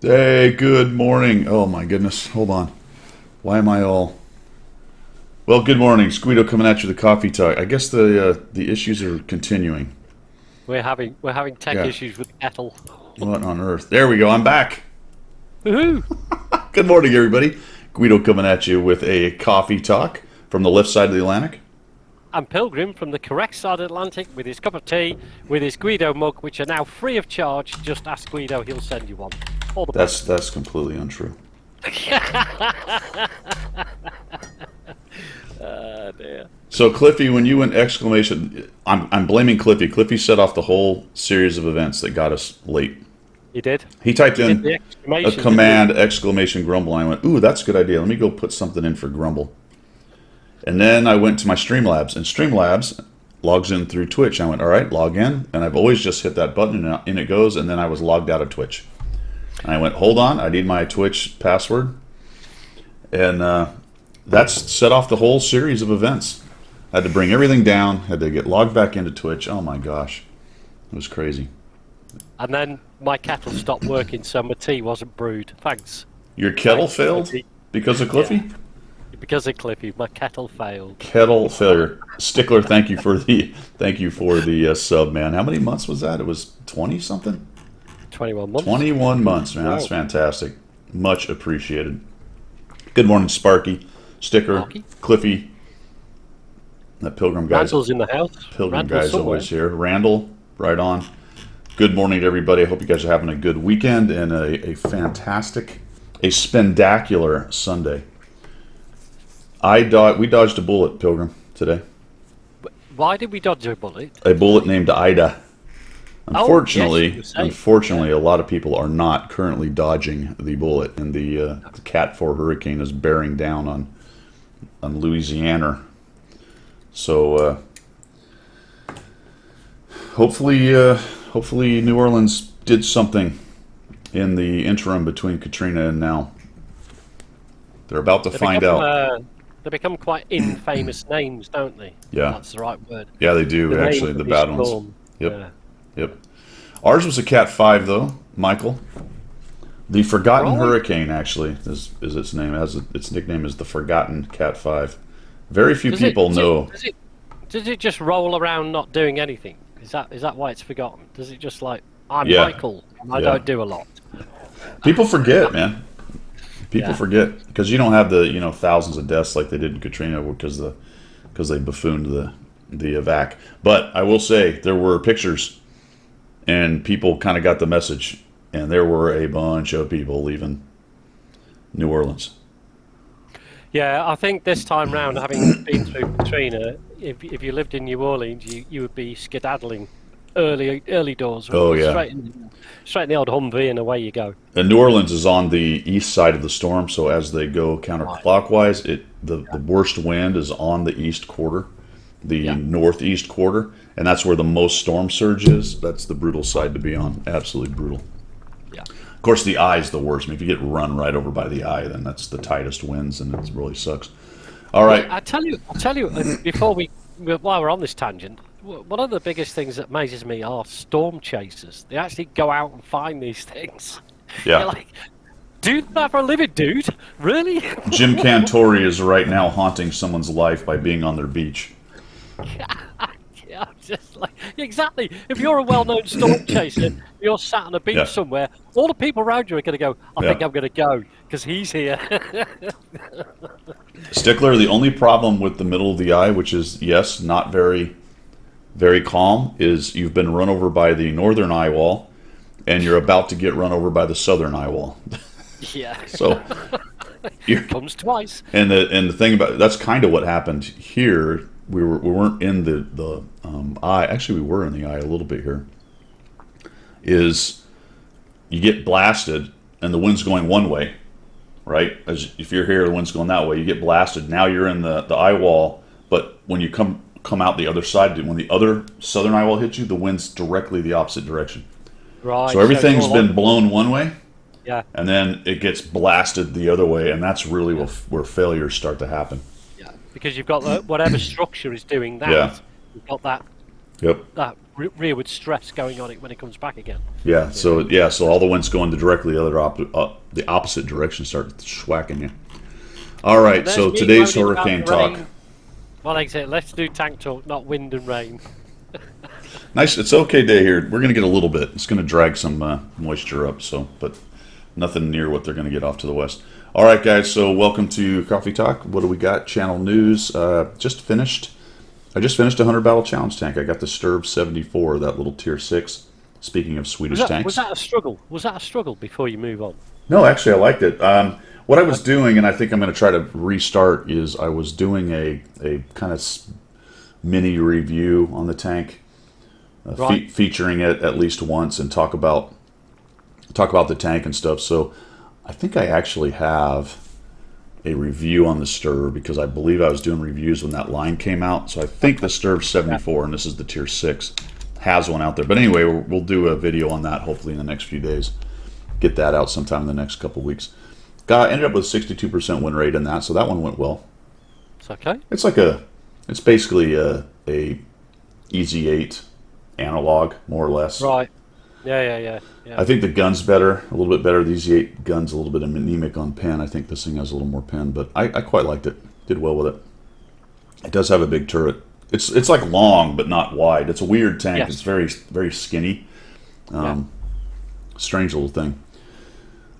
Hey, good morning. Oh my goodness. Hold on. Why am I all... Well, good morning. Squeedo coming at you with the coffee talk. I guess the issues are continuing. We're having tech Yeah. issues with the kettle. What on earth? There we go. I'm back. Woohoo! Good morning, everybody. Guido coming at you with a coffee talk from the left side of the Atlantic. And Pilgrim from the correct side of the Atlantic with his cup of tea, with his Guido mug, which are now free of charge. Just ask Guido, he'll send you one. All the best. That's completely untrue. Dear. So Cliffy, when you went exclamation, I'm blaming Cliffy. Cliffy set off the whole series of events that got us late. You did? He typed You did in the a exclamation, command exclamation grumble. And I went, ooh, that's a good idea. Let me go put something in for grumble. And then I went to my Streamlabs, and Streamlabs logs in through Twitch. I went, all right, log in. And I've always just hit that button, and in it goes, and then I was logged out of Twitch. And I went, hold on, I need my Twitch password. And that's set off the whole series of events. I had to bring everything down, had to get logged back into Twitch. Oh my gosh, it was crazy. And then my kettle stopped working, so my tea wasn't brewed. Thanks. Your kettle Thanks, failed Cliffy. because of Cliffy? Yeah. Because of Cliffy, my kettle failed. Kettle failure. Stickler, thank you for the sub, man. How many months was that? It was 20 something? 21 months. 21 months, man. That's Wow. fantastic. Much appreciated. Good morning, Sparky, Sticker, Sparky? Cliffy. That Pilgrim guy's Randall's in the house. Pilgrim Randall's guy's somewhere. always here. Randall, right on. Good morning to everybody. I hope you guys are having a good weekend and a fantastic, a spendacular Sunday. We dodged a bullet, Pilgrim, today. Why did we dodge a bullet? A bullet named Ida. Unfortunately, yes, you were saying. unfortunately, a lot of people are not currently dodging the bullet, and the Cat 4 hurricane is bearing down on Louisiana. So hopefully New Orleans did something in the interim between Katrina and now. They're about to find out. They become quite infamous names, don't they? Yeah. That's the right word. Yeah, they do, The actually, name the of bad this ones. storm. Yep. Yeah. Yep. Ours was a Cat 5, though, Michael. The Forgotten Right. Hurricane, actually, is its name. Its nickname is the Forgotten Cat 5. Very few people know. Does it just roll around not doing anything? Is that why it's forgotten? Does it just like, I'm Yeah. Michael, and I Yeah. don't do a lot? People forget, man. People Yeah. forget because you don't have the thousands of deaths like they did in Katrina because they buffooned the evac. But I will say there were pictures, and people kind of got the message, and there were a bunch of people leaving New Orleans. Yeah, I think this time round, having been through Katrina, if you lived in New Orleans, you would be skedaddling early doors. Oh, yeah. Straight in the old Humvee, and away you go. And New Orleans is on the east side of the storm, so as they go counterclockwise, the worst wind is on the east quarter, the northeast quarter, and that's where the most storm surge is. That's the brutal side to be on. Absolutely brutal. Yeah. Of course, the eye is the worst. I mean, if you get run right over by the eye, then that's the tightest winds, and it really sucks. All right. I tell you, while we're on this tangent, one of the biggest things that amazes me are storm chasers. They actually go out and find these things. Yeah. You're like, do that for a living, dude? Really? Jim Cantori is right now haunting someone's life by being on their beach. Yeah, I'm just like, exactly. If you're a well-known storm chaser, you're sat on a beach somewhere, all the people around you are going to go, I think I'm going to go, because he's here. Stickler, the only problem with the middle of the eye, which is, yes, not very, very calm, is you've been run over by the northern eye wall, and you're about to get run over by the southern eye wall. Yeah. So comes twice. And the thing about that's kind of what happened here. We weren't in the eye. Actually, we were in the eye a little bit here. Is you get blasted and the wind's going one way, right? As if you're here, the wind's going that way. You get blasted. Now you're in the eye wall, but when you come out the other side, when the other southern eye wall hits you, the wind's directly the opposite direction. Right. So everything's been blown one way. Yeah. And then it gets blasted the other way, and that's really where failures start to happen. Yeah, because you've got whatever structure is doing that. Yeah. You've got that. Yep. That rearward stress going on it when it comes back again. Yeah. So all the winds going directly the opposite direction, start schwacking you. All right. So today's hurricane talk. Well, like I said, let's do tank talk, not wind and rain. Nice. It's okay day here. We're going to get a little bit. It's going to drag some moisture up. But nothing near what they're going to get off to the west. All right, guys. So welcome to Coffee Talk. What do we got? Channel news. Just finished. I just finished a 100 battle challenge tank. I got the Sturb 74, that little tier 6. Speaking of Swedish tanks. Was that a struggle? Was that a struggle before you move on? No, actually, I liked it. What I was doing, and I think I'm going to try to restart, is I was doing a kind of mini review on the tank, featuring it at least once, and talk about the tank and stuff. So I think I actually have a review on the Sturb, because I believe I was doing reviews when that line came out. So I think the Sturb 74, and this is the tier 6, has one out there. But anyway, we'll do a video on that hopefully in the next few days. Get that out sometime in the next couple weeks. Ended up with 62% win rate in that, so that one went well. It's okay. It's basically a Easy 8 analog, more or less. Right. Yeah. I think the gun's better, a little bit better. The Easy 8 gun's a little bit anemic on pen. I think this thing has a little more pen, but I quite liked it. Did well with it. It does have a big turret. It's like long, but not wide. It's a weird tank. Yes. It's very, very skinny. Strange little thing.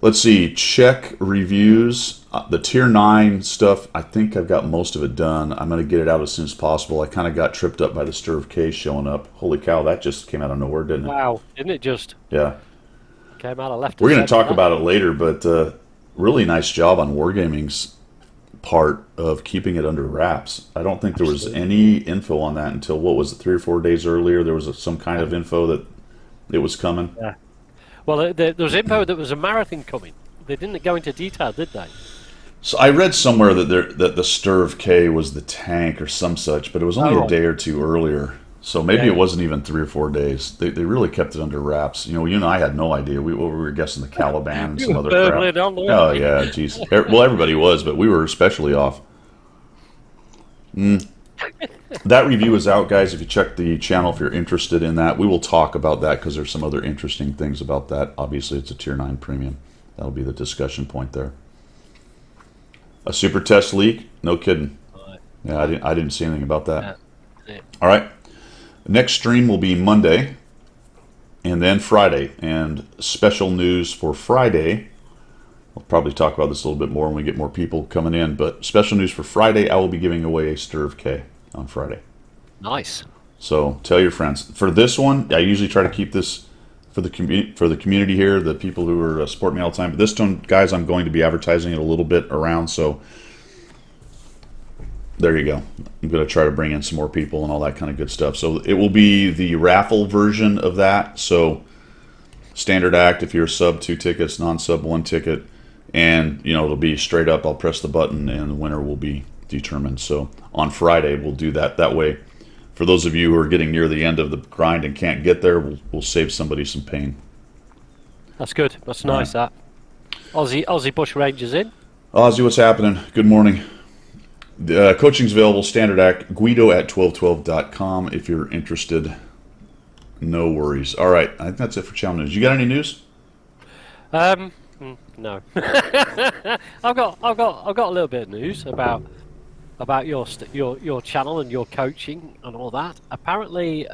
Let's see. Check reviews. The tier 9 stuff, I think I've got most of it done. I'm going to get it out as soon as possible. I kind of got tripped up by the Sturv K showing up. Holy cow, that just came out of nowhere, didn't it? Wow, didn't it just? Yeah. Came out of left. We're going to talk about it later, but really nice job on Wargaming's part of keeping it under wraps. I don't think there was any info on that until, what was it, 3 or 4 days earlier? There was some kind of info that it was coming. Yeah. Well, there was info that there was a marathon coming. They didn't go into detail, did they? So I read somewhere that the Sturv K was the tank or some such, but it was only a day or two earlier. So maybe it wasn't even 3 or 4 days. They really kept it under wraps. You and I had no idea. We were guessing the Caliban and some other crap. Oh yeah, geez. Well, everybody was, but we were especially off. That review is out, guys. If you check the channel, if you're interested in that, we will talk about that because there's some other interesting things about that. Obviously, it's a tier 9 premium. That'll be the discussion point there. A super test leak? No kidding. Yeah, I didn't see anything about that. Yeah. All right. Next stream will be Monday and then Friday. And special news for Friday, we'll probably talk about this a little bit more when we get more people coming in, but special news for Friday, I will be giving away a Sturv K on Friday. Nice. So tell your friends. For this one, I usually try to keep this for the community here, the people who are supporting me all the time. But this one, guys, I'm going to be advertising it a little bit around, so there you go. I'm going to try to bring in some more people and all that kind of good stuff. So it will be the raffle version of that. So standard act, if you're a sub, 2 tickets, non-sub, 1 ticket. And, it'll be straight up. I'll press the button and the winner will be determined. So on Friday, we'll do that. That way, for those of you who are getting near the end of the grind and can't get there, we'll save somebody some pain. That's good. That's nice, that. Aussie Bush Rangers in. Aussie, what's happening? Good morning. Coaching's available, standard act, Guido at 1212.com if you're interested. No worries. All right, I think that's it for channel news. You got any news? No. I've got a little bit of news about your channel and your coaching and all that. Apparently,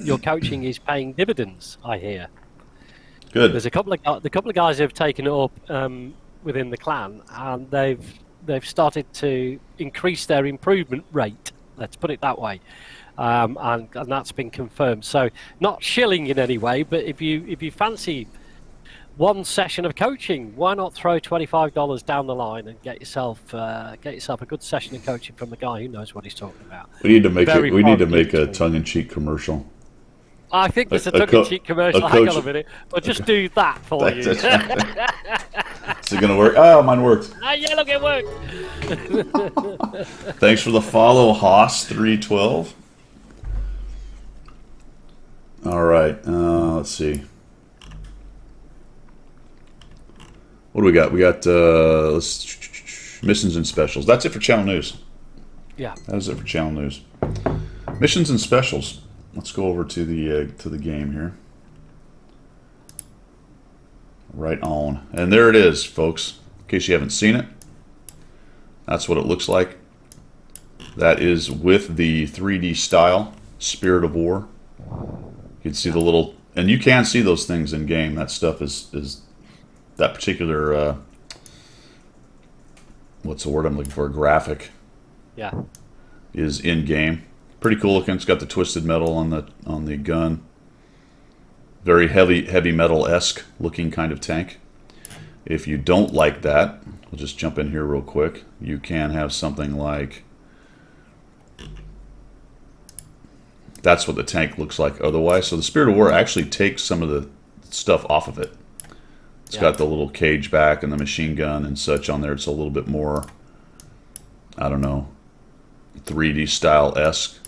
your coaching is paying dividends, I hear. Good. There's a couple of guys who have taken it up within the clan, and they've started to increase their improvement rate. Let's put it that way, and that's been confirmed. So not shilling in any way, but if you fancy one session of coaching, why not throw $25 down the line and get yourself a good session of coaching from the guy who knows what he's talking about. We need to make a tongue-in-cheek commercial. I think there's a tongue-in-cheek commercial. Hang on a minute. We'll just do that for you. Is it going to work? Oh, mine worked. Yeah, look, it worked. Thanks for the follow, Haas312. All right. Let's see. What do we got? We got missions and specials. That's it for channel news. Yeah. That is it for channel news. Missions and specials. let's go over to the game here. Right on. And there it is, folks. In case you haven't seen it, that's what it looks like. That is with the 3D style, Spirit of War. You can see the little, and you can see those things in game. That stuff is that particular, what's the word I'm looking for? Graphic. Yeah. Is in game. Pretty cool looking. It's got the twisted metal on the gun. Very heavy metal-esque looking kind of tank. If you don't like that, we'll just jump in here real quick. You can have something like, that's what the tank looks like otherwise. So the Spirit of War actually takes some of the stuff off of it. It's got the little cage back and the machine gun and such on there. It's a little bit more, I don't know, 3D style-esque.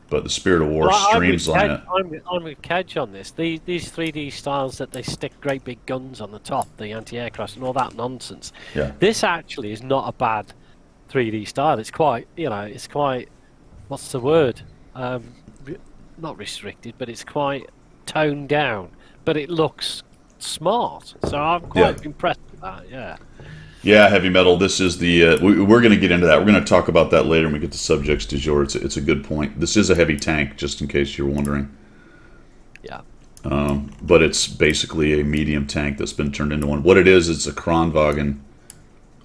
But the Spirit of War streams on it. I'm with Kedge on this. These 3D styles that they stick great big guns on the top, the anti-aircraft and all that nonsense. Yeah. This actually is not a bad 3D style. It's quite, it's quite, what's the word? Not restricted, but it's quite toned down. But it looks smart. So I'm quite impressed with that, yeah. Yeah, heavy metal. This is the. We're going to get into that. We're going to talk about that later when we get to subjects du jour. It's a good point. This is a heavy tank, just in case you're wondering. Yeah. But it's basically a medium tank that's been turned into one. What it is, it's a Kranwagen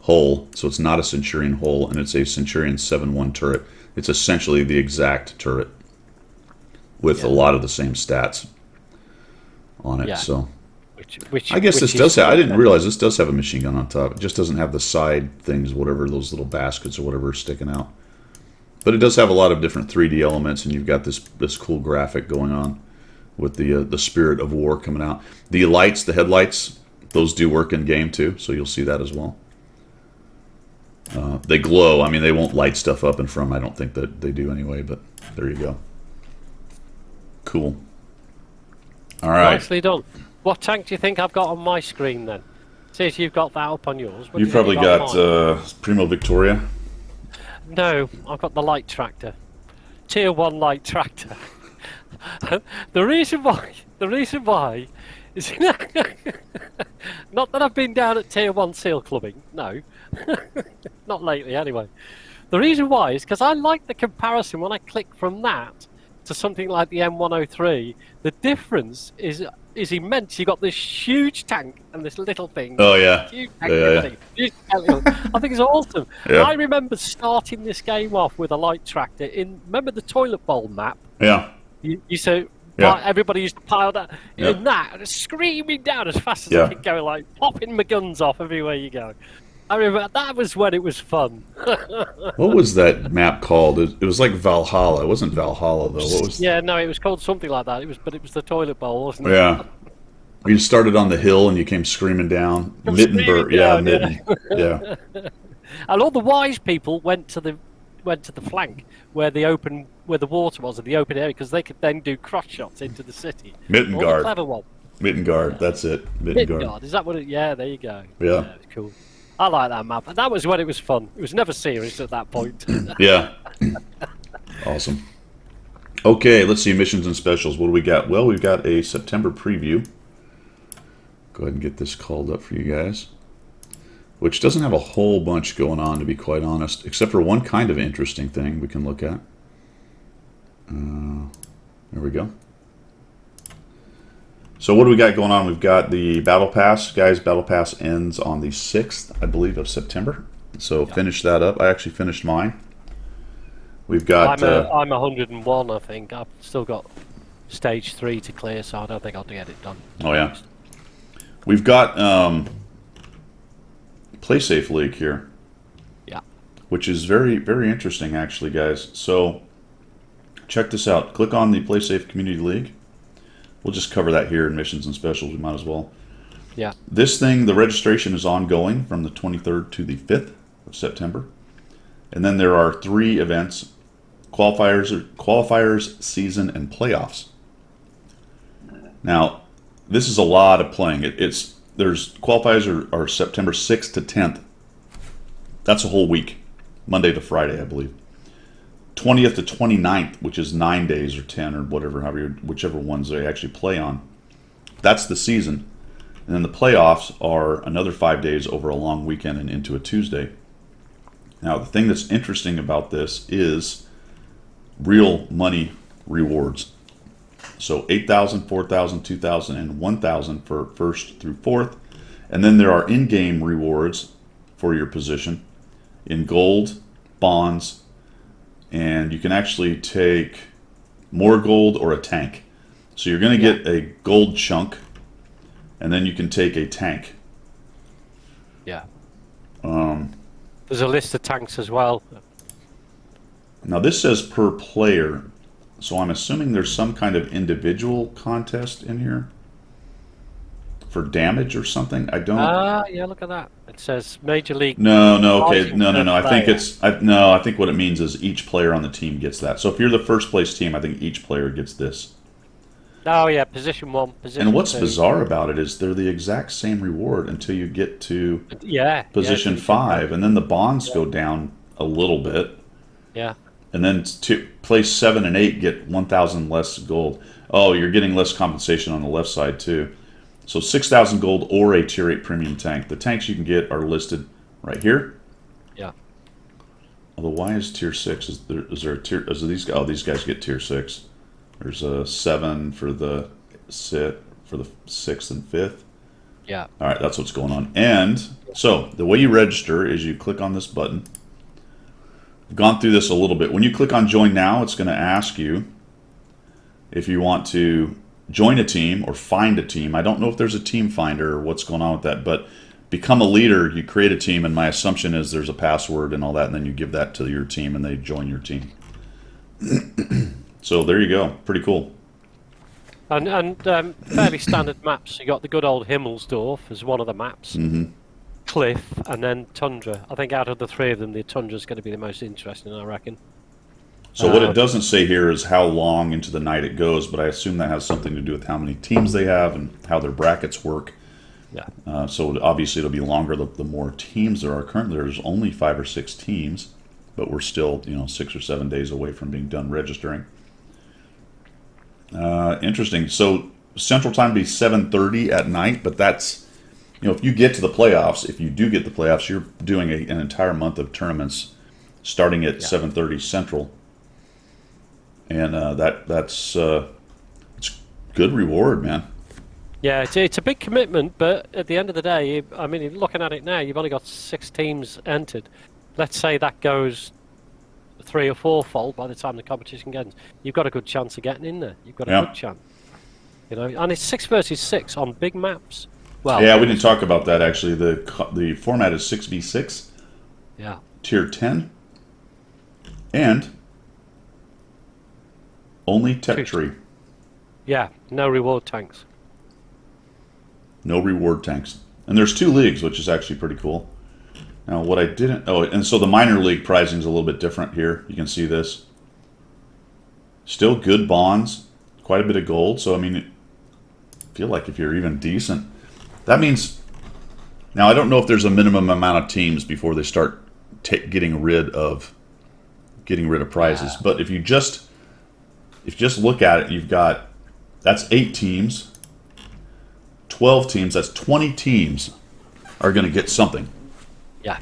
hull, so it's not a Centurion hull, and it's a Centurion 7.1 turret. It's essentially the exact turret with a lot of the same stats on it. So. Which I guess this does have, I didn't realize this does have a machine gun on top. It just doesn't have the side things, whatever, those little baskets or whatever sticking out. But it does have a lot of different 3D elements, and you've got this cool graphic going on with the Spirit of War coming out. The lights, the headlights, those do work in game too, so you'll see that as well. They glow. I mean, they won't light stuff up in front. I don't think that they do anyway, but there you go. Cool. All right. Nicely done. What tank do you think I've got on my screen then? See if you've got that up on yours. You've probably got Primo Victoria. No, I've got the light tractor. Tier 1 light tractor. The reason why is not that I've been down at Tier 1 seal clubbing, no. Not lately anyway. The reason why is because I like the comparison when I click from that to something like the M103. The difference is immense. You've got this huge tank and this little thing. Oh, yeah. Huge tank I think it's awesome. Yeah. I remember starting this game off with a light tractor remember the toilet bowl map? Yeah. You said everybody used to pile that in that, screaming down as fast as I could go, like popping my guns off everywhere you go. I remember that was when it was fun. What was that map called? It was like Valhalla. It wasn't Valhalla though. What was? Yeah, no, it was called something like that. It was the toilet bowl, wasn't it? Yeah. You started on the hill and you came screaming down. Mittenberg, Mitten. Yeah. And all the wise people went to the flank where the water was in the open area because they could then do cross shots into the city. Mittengard. Clever one. Mittengard. That's it. Mittengard. Is that what it? Yeah, there you go. Yeah. It's cool. I like that map. And that was when it was fun. It was never serious at that point. Yeah. Awesome. Okay, let's see missions and specials. What do we got? Well, we've got a September preview. Go ahead and get this called up for you guys. Which doesn't have a whole bunch going on, to be quite honest, except for one kind of interesting thing we can look at. There we go. So what do we got going on? We've got the Battle Pass. Guys, Battle Pass ends on the 6th, I believe, of September. So finish that up. I actually finished mine. We've got... I'm 101, I think. I've still got stage 3 to clear, so I don't think I'll get it done. Oh, yeah. We've got PlaySafe League here. Yeah. Which is very, very interesting, actually, guys. So check this out. Click on the PlaySafe Community League. We'll just cover that here in missions and specials. We might as well. Yeah. This thing, the registration is ongoing from the 23rd to the 5th of September. And then there are 3 events: qualifiers, season, and playoffs. Now, this is a lot of playing. There's qualifiers are September 6th to 10th. That's a whole week, Monday to Friday, I believe. 20th to 29th, which is 9 days or 10 or whatever, whichever ones they actually play on. That's the season. And then the playoffs are another 5 days over a long weekend and into a Tuesday. Now, the thing that's interesting about this is real money rewards. So 8,000, 4,000, 2,000, and 1,000 for first through fourth. And then there are in-game rewards for your position in gold, bonds, and you can actually take more gold or a tank. So you're going to get a gold chunk, and then you can take a tank. Yeah. There's a list of tanks as well. Now this says per player, so I'm assuming there's some kind of individual contest in here for damage or something. I don't. Yeah, look at that. It says Major League. No, okay, no. I think player. I think what it means is each player on the team gets that. So if you're the first place team, I think each player gets this. Oh yeah, position 1, position And what's 2. bizarre about it is they're the exact same reward until you get to position 5, and then the bonds go down a little bit. Yeah. And then to place 7 and 8 get 1,000 less gold. Oh, you're getting less compensation on the left side too. So 6,000 gold or a tier 8 premium tank. The tanks you can get are listed right here. Yeah. Although why is tier 6? Is there a tier? These guys get tier 6. There's a 7 for the 6th and 5th. Yeah. All right, that's what's going on. And so the way you register is you click on this button. I've gone through this a little bit. When you click on join now, it's going to ask you if you want to join a team or find a team. I don't know if there's a team finder or what's going on with that, but become a leader, you create a team, and my assumption is there's a password and all that, and then you give that to your team and they join your team. So there you go. Pretty cool. And fairly standard maps. You got the good old Himmelsdorf as one of the maps. Mm-hmm. Cliff, and then Tundra. I think out of the 3 of them, the Tundra's going to be the most interesting, I reckon. So what it doesn't say here is how long into the night it goes, but I assume that has something to do with how many teams they have and how their brackets work. Yeah. So obviously it'll be longer the more teams there are. Currently there's only 5 or 6 teams, but we're still 6 or 7 days away from being done registering. Interesting. So Central Time would be 7:30 at night, but that's, if you get to the playoffs, if you do get the playoffs, you're doing an entire month of tournaments starting at 7:30 Central. And that's it's good reward, man. Yeah, it's a big commitment, but at the end of the day, looking at it now, you've only got 6 teams entered. Let's say that goes 3 or 4-fold by the time the competition gets. You've got a good chance of getting in there. You've got a good chance. And it's 6 versus 6 on big maps. Well, yeah, we didn't talk about that actually. The format is 6v6. Yeah. Tier 10. And only tech tree. Yeah, no reward tanks. No reward tanks. And there's 2 leagues, which is actually pretty cool. Now, what I didn't... Oh, and so the minor league pricing is a little bit different here. You can see this. Still good bonds. Quite a bit of gold. So, I feel like if you're even decent... That means... Now, I don't know if there's a minimum amount of teams before they start getting rid of prizes. Yeah. But if you just look at it, you've got... That's 8 teams. 12 teams. That's 20 teams are going to get something. Yeah.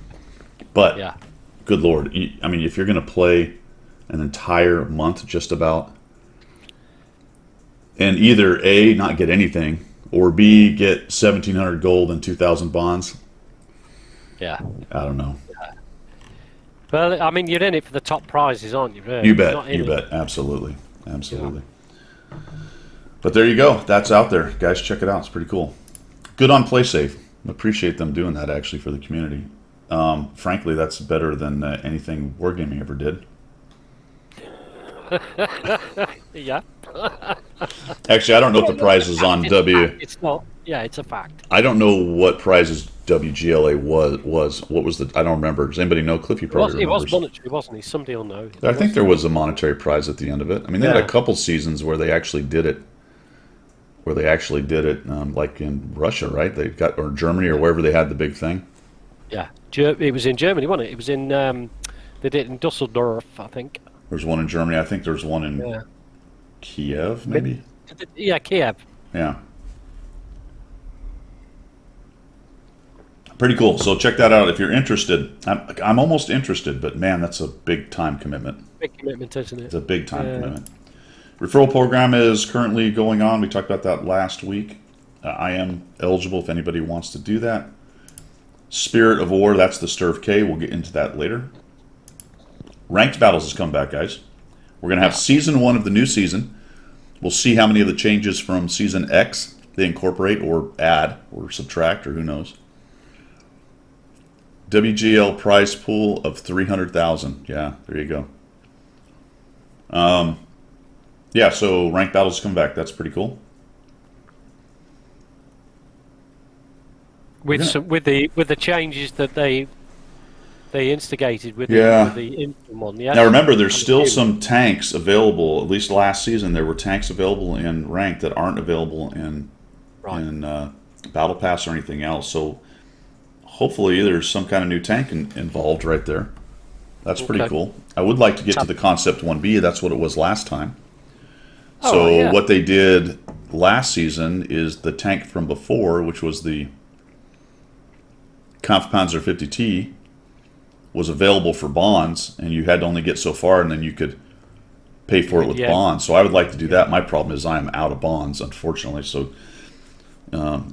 But, good Lord, if you're going to play an entire month just about, and either A, not get anything, or B, get 1,700 gold and 2,000 bonds. Yeah. I don't know. Yeah. Well, you're in it for the top prizes, aren't you? Really? You bet. Absolutely. Absolutely. Yeah. But there you go. That's out there. Guys, check it out. It's pretty cool. Good on PlaySafe. Appreciate them doing that, actually, for the community. Frankly, that's better than anything Wargaming ever did. Yeah. Actually, I don't know what the prize is on W. It's not. Yeah, it's a fact. I don't know what prizes WGLA was. What was the? I don't remember. Does anybody know? Cliff, you probably remembers. It was monetary, wasn't he? Somebody will know. I think there was a monetary prize at the end of it. They had a couple seasons where they actually did it. Like in Russia, right? They got, or Germany, or wherever they had the big thing. Yeah, it was in Germany, wasn't it? It was in. They did it in Dusseldorf, I think. There's one in Germany. I think there's one in Yeah. Kiev, maybe. Yeah, Kiev. Yeah. Pretty cool. So check that out if you're interested. I'm almost interested, but man, that's a big time commitment. Big commitment, isn't it? It's a big time commitment. Referral program is currently going on. We talked about that last week. I am eligible if anybody wants to do that. Spirit of War, that's the Sturf K. We'll get into that later. Ranked Battles has come back, guys. We're going to have Season 1 of the new season. We'll see how many of the changes from Season X they incorporate or add or subtract, or who knows. WGL prize pool of 300,000. Yeah, there you go. Yeah, so Ranked Battles come back. That's pretty cool. With the changes that they instigated with the interim one. Yeah. Now remember, there's still some tanks available. At least last season, there were tanks available in Ranked that aren't available in Battle Pass or anything else. So hopefully, there's some kind of new tank involved right there. That's pretty cool. I would like to get to the Concept 1B. That's what it was last time. So what they did last season is the tank from before, which was the Kampfpanzer 50T, was available for bonds, and you had to only get so far, and then you could pay for it with bonds. So I would like to do that. My problem is I am out of bonds, unfortunately. So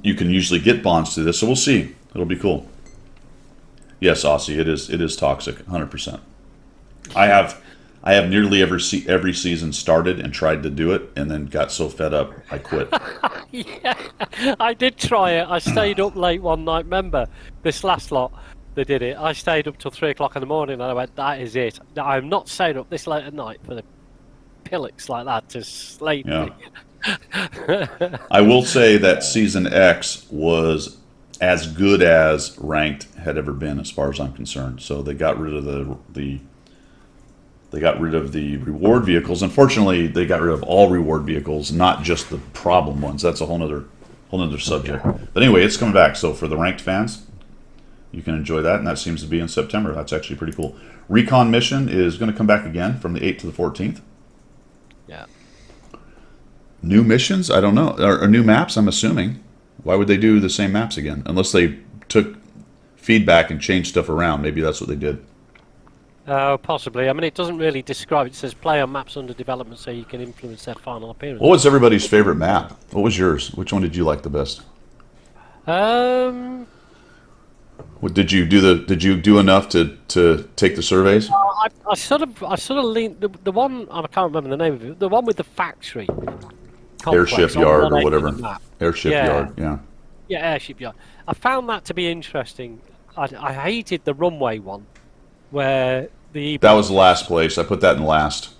you can usually get bonds to this. So we'll see. It'll be cool. Yes, Aussie, it is toxic, 100%. I have nearly every season started and tried to do it, and then got so fed up I quit. Yeah, I did try it. I stayed up late one night. Remember this last lot? They did it. I stayed up till 3 o'clock in the morning, and I went, "That is it. I'm not staying up this late at night for the pillocks like that to slate me." I will say that Season X was as good as Ranked had ever been, as far as I'm concerned. So they got rid of the reward vehicles. Unfortunately, they got rid of all reward vehicles, not just the problem ones. That's a whole nother subject. But anyway, it's coming back. So for the Ranked fans, you can enjoy that, and that seems to be in September. That's actually pretty cool. Recon mission is going to come back again from the 8th to the 14th. Yeah. New missions? I don't know. Or new maps, I'm assuming. Why would they do the same maps again? Unless they took feedback and changed stuff around. Maybe that's what they did. Possibly. I mean, it doesn't really describe. It says play on maps under development so you can influence their final appearance. What was everybody's favorite map? What was yours? Which one did you like the best? What did you do? Did you do enough to take the surveys? I sort of leaned the one. I can't remember the name of it. The one with the factory. Airship yard or whatever. Airship yard, yeah. Yeah, airship yard. I found that to be interesting. I hated the runway one, where that was the last place. I put that in last.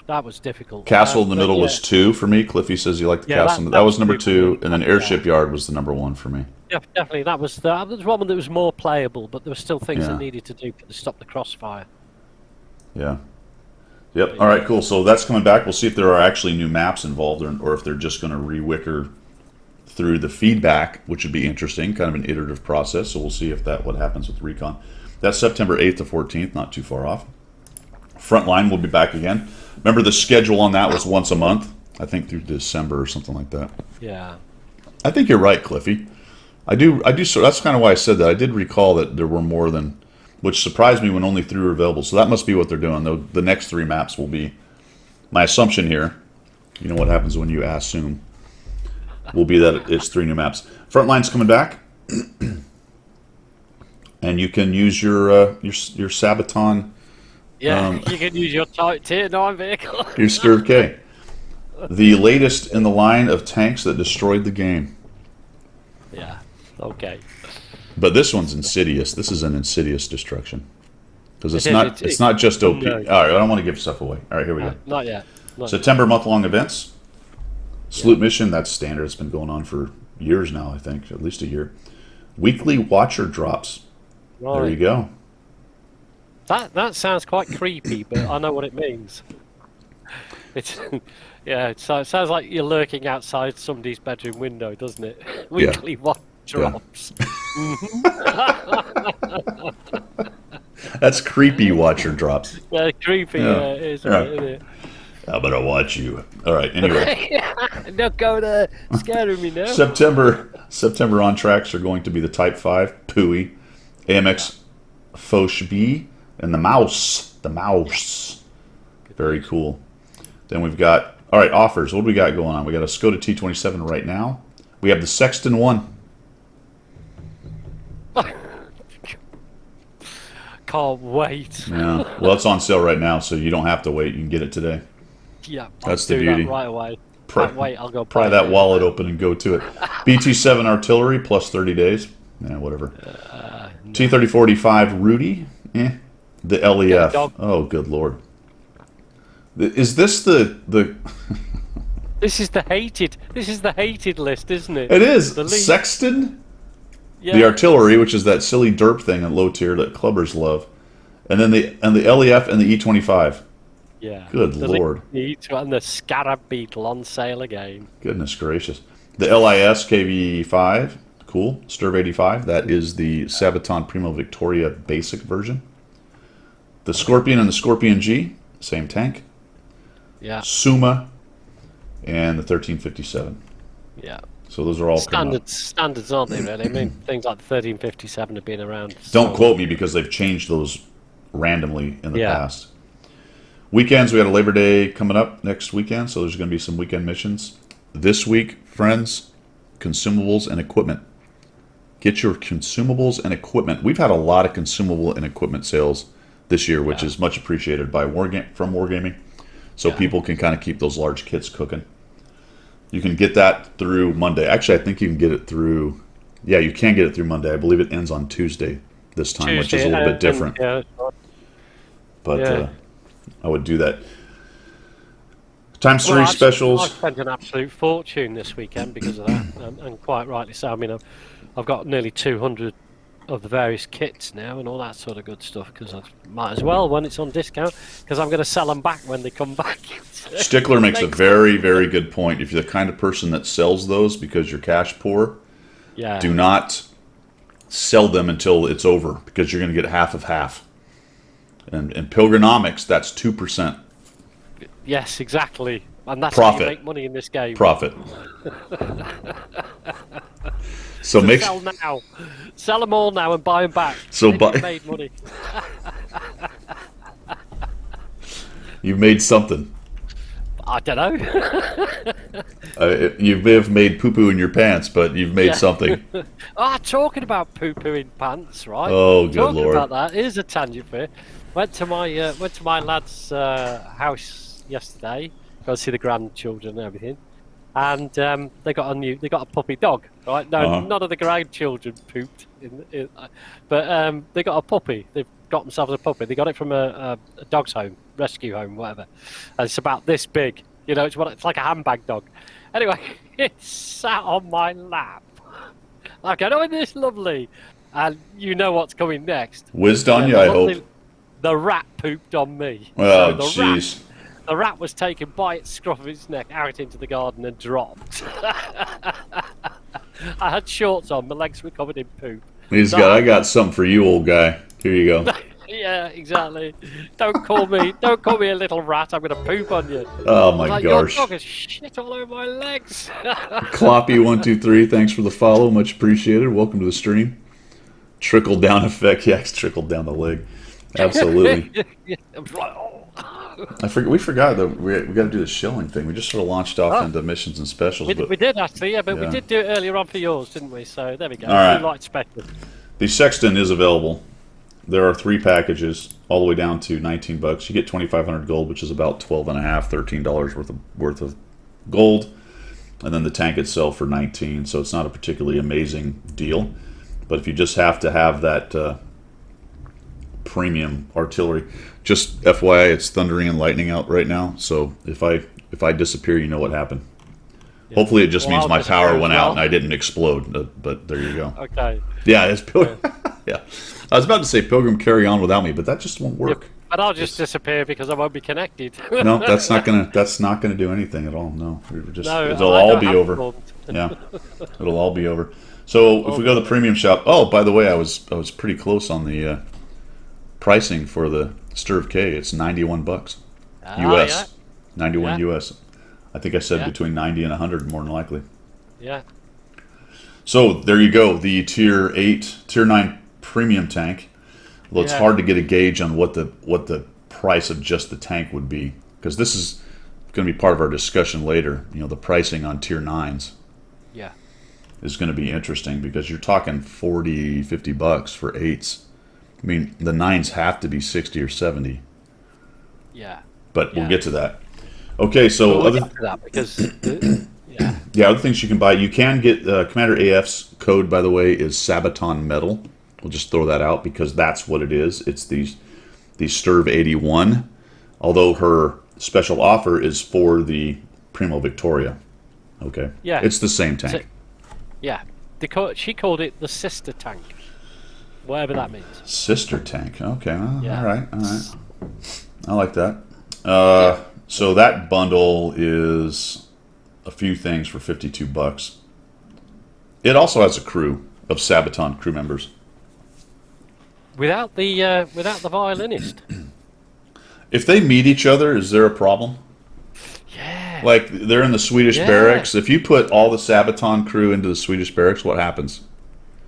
That was difficult. Castle in the middle was 2 for me. Cliffy says he liked the castle. That was number 2, and then airship yard was the number 1 for me. Yeah, definitely, that was one that was more playable, but there were still things that needed to do to stop the crossfire. Yeah. Yep. All right, cool. So that's coming back. We'll see if there are actually new maps involved, or if they're just going to re-wicker through the feedback, which would be interesting, kind of an iterative process. So we'll see if what happens with Recon. That's September 8th to 14th, not too far off. Frontline will be back again. Remember, the schedule on that was once a month, I think through December or something like that. Yeah. I think you're right, Cliffy. I do. So that's kind of why I said that. I did recall that there were more than, which surprised me when only 3 were available. So that must be what they're doing. The next 3 maps will be, my assumption here, you know what happens when you assume, will be that it's 3 new maps. Frontline's coming back. And you can use your Sabaton. Yeah, you can use your Tier 9 vehicle. Your Sturf K. The latest in the line of tanks that destroyed the game. Yeah, okay. But this one's insidious. This is an insidious destruction. Because it's not just OP. No. All right, I don't want to give stuff away. All right, here we go. Not yet. September month-long events. Salute mission, that's standard. It's been going on for years now, I think. At least a year. Weekly Watcher drops. Right. There you go. That sounds quite creepy, but I know what it means. It sounds like you're lurking outside somebody's bedroom window, doesn't it? Weekly Watch drops. That's creepy. Watcher drops. Yeah, creepy, Yeah. isn't Yeah. it? Isn't it? I'm gonna watch you. All right. Anyway, Don't go there, scaring me now. September on tracks are going to be the Type 5, Pui, AMX Foch B, and the Mouse. The Mouse. Very cool. Then we've got, all right, offers. What do we got going on? We got a Skoda T27 right now. We have the Sexton 1. Can't wait. Yeah. Well, it's on sale right now, so you don't have to wait. You can get it today. Yeah, That's I'll the do beauty. that right away. Pry, Can't wait. I'll go pry buy that it. wallet open and go to it. BT7 Artillery plus 30 days. Yeah, whatever. No. T3045 Rudy. The Get a LEF. dog. Oh, good lord. Is this the? This is the hated. This is the hated list, isn't it? It is The least- Sexton, Yeah. the Artillery, which is that silly derp thing at low tier that clubbers love, and then the LEF and the E25. Yeah. Good the lord. And the Scarab Beetle on sale again. Goodness gracious. The LIS KV5, cool. Sturv 85, that is the Sabaton Primo Victoria basic version. The Scorpion and the Scorpion G, same tank. Yeah. Suma and the 1357. Yeah. So those are all coming up. Standards, aren't they? Really? I mean, things like the 1357 have been around. Don't so- quote me because they've changed those randomly in the Yeah. past. Weekends, we got a Labor Day coming up next weekend, so there's going to be some weekend missions. This week, friends, consumables and equipment. Get your consumables and equipment. We've had a lot of consumable and equipment sales this year, which is much appreciated by from Wargaming. So people can kind of keep those large kits cooking. You can get that through Monday. Actually, I think you can get it through... Yeah, you can get it through Monday. I believe it ends on Tuesday this time, which is a little bit different. Yeah. But Yeah. I would do that. Times 3 Well, I specials. spent an absolute fortune this weekend because of that, and quite rightly so. I mean, I've got nearly 200 of the various kits now and all that sort of good stuff because I might as well when it's on discount because I'm going to sell them back when they come back. Stickler makes a very, very good point. If you're the kind of person that sells those because you're cash poor, Yeah. do not sell them until it's over because you're going to get half of half. And in Pilgrinomics, that's 2%. Yes, exactly. And that's Profit. how you make money in this game. Profit. So make Sell now. Sell them all now and buy them back. So Then buy- you've made money. you've made something. I don't know. You may have made poo-poo in your pants, but you've made Yeah. something. Talking about poo-poo in pants, right? Oh, good talking lord. about that. Here's a tangent for you. Went to my lad's house yesterday. Go see the grandchildren and everything. And they got a puppy dog, right? No, none of the grandchildren pooped, but they got a puppy. They've got themselves a puppy. They got it from a dog's home, rescue home, whatever. And it's about this big. You know, it's like a handbag dog. Anyway, it sat on my lap. I go, oh, isn't this lovely? And you know what's coming next. Whizzed on you, the I lovely- hope. The rat pooped on me. Oh, the jeez. The rat was taken by its scruff of its neck out into the garden and dropped. I had shorts on, my legs were covered in poop. I got something for you, old guy. Here you go. Yeah, exactly. Don't call me a little rat. I'm going to poop on you. Oh I my was like, gosh. your dog has shit all over my legs. Kloppy123, thanks for the follow. Much appreciated. Welcome to the stream. Trickle down effect. Yeah, it's trickled down the leg. Absolutely. We forgot that we got to do the shilling thing. We just sort of launched off into missions and specials. We did actually, yeah, but Yeah. we did do it earlier on for yours, didn't we? So there we go. All right. Blue light special. The Sexton is available. There are 3 packages, all the way down to $19. You get 2,500 gold, which is about $12.50, $13 worth of gold, and then the tank itself for 19. So it's not a particularly amazing deal. But if you just have to have that premium artillery, just FYI, it's thundering and lightning out right now. So if I disappear, you know what happened. Yeah. Hopefully, it just Well, means I'll my disappear power as went well. out and I didn't explode. But there you go. Okay. Yeah, it's Pilgrim. Yeah, I was about to say Pilgrim carry on without me, but that just won't work. But I'll just disappear because I won't be connected. No, that's not gonna do anything at all. No, it'll I all don't be have over. one. Yeah, it'll all be over. So if we go to the premium shop, oh, by the way, I was pretty close on the pricing for the Sturv K. It's $91 Ah, US. yeah. 91 Yeah. US. I think I said Yeah. between 90 and 100 more than likely. Yeah. So there you go, the Tier 8, Tier 9 premium tank. Well, it's Yeah. hard to get a gauge on what the price of just the tank would be, because this is going to be part of our discussion later. You know, the pricing on Tier 9s Yeah. is going to be interesting, because you're talking 40, 50 bucks for 8s. I mean, the 9s have to be 60 or 70, Yeah. but we'll Yeah. get to that. Okay, so We'll other get to that because yeah. yeah, other things you can buy. You can get Commander AF's code, by the way, is Sabaton Metal. We'll just throw that out because that's what it is. It's these Sturv 81, although her special offer is for the Primo Victoria. Okay. Yeah. It's the same tank. So- yeah. She called it the sister tank, whatever that means. Sister tank. Okay. Well, Yeah. All right. I like that. So that bundle is a few things for $52. It also has a crew of Sabaton crew members. Without the violinist. If they meet each other, is there a problem? Yeah. Like, they're in the Swedish Yeah. barracks. If you put all the Sabaton crew into the Swedish barracks, what happens?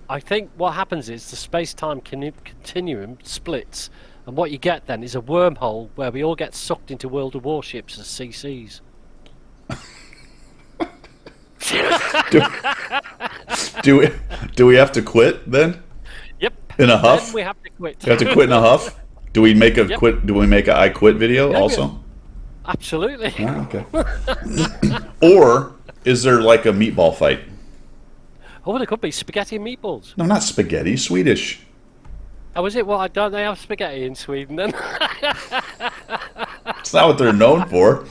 I think what happens is the space-time continuum splits, and what you get then is a wormhole where we all get sucked into World of Warships as CCs. Do we have to quit then? Yep. In a huff? Then we have to quit. You have to quit in a huff? Do we make a Yep. quit? Do we make a I quit video Yeah, also? Absolutely. Ah, okay. Or is there like a meatball fight? Oh, there could be spaghetti and meatballs. No, not spaghetti. Swedish. Oh, is it? Well, don't they have spaghetti in Sweden then? It's not what they're known for.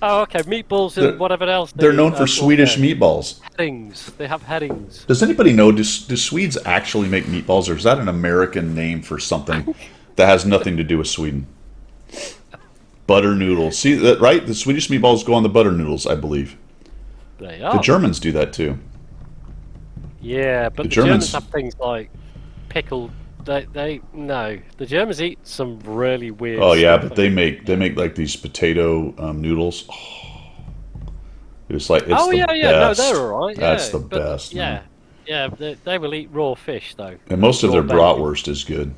Oh, okay. Meatballs and whatever else. They're known for Swedish meatballs. Headings. They have headings. Does anybody know? Do Swedes actually make meatballs, or is that an American name for something that has nothing to do with Sweden? Butter noodles. See that, right? The Swedish meatballs go on the butter noodles, I believe. They are. The Germans do that too. Yeah, but The the Germans Germans- have things like pickled. No. The Germans eat some really weird. Oh yeah, stuff. but they make like these potato noodles. It's like it's Oh the yeah. best. No, they're all right. That's yeah, the but, best. Yeah, man. yeah. They will eat raw fish though. And most of Raw their bacon. bratwurst is good.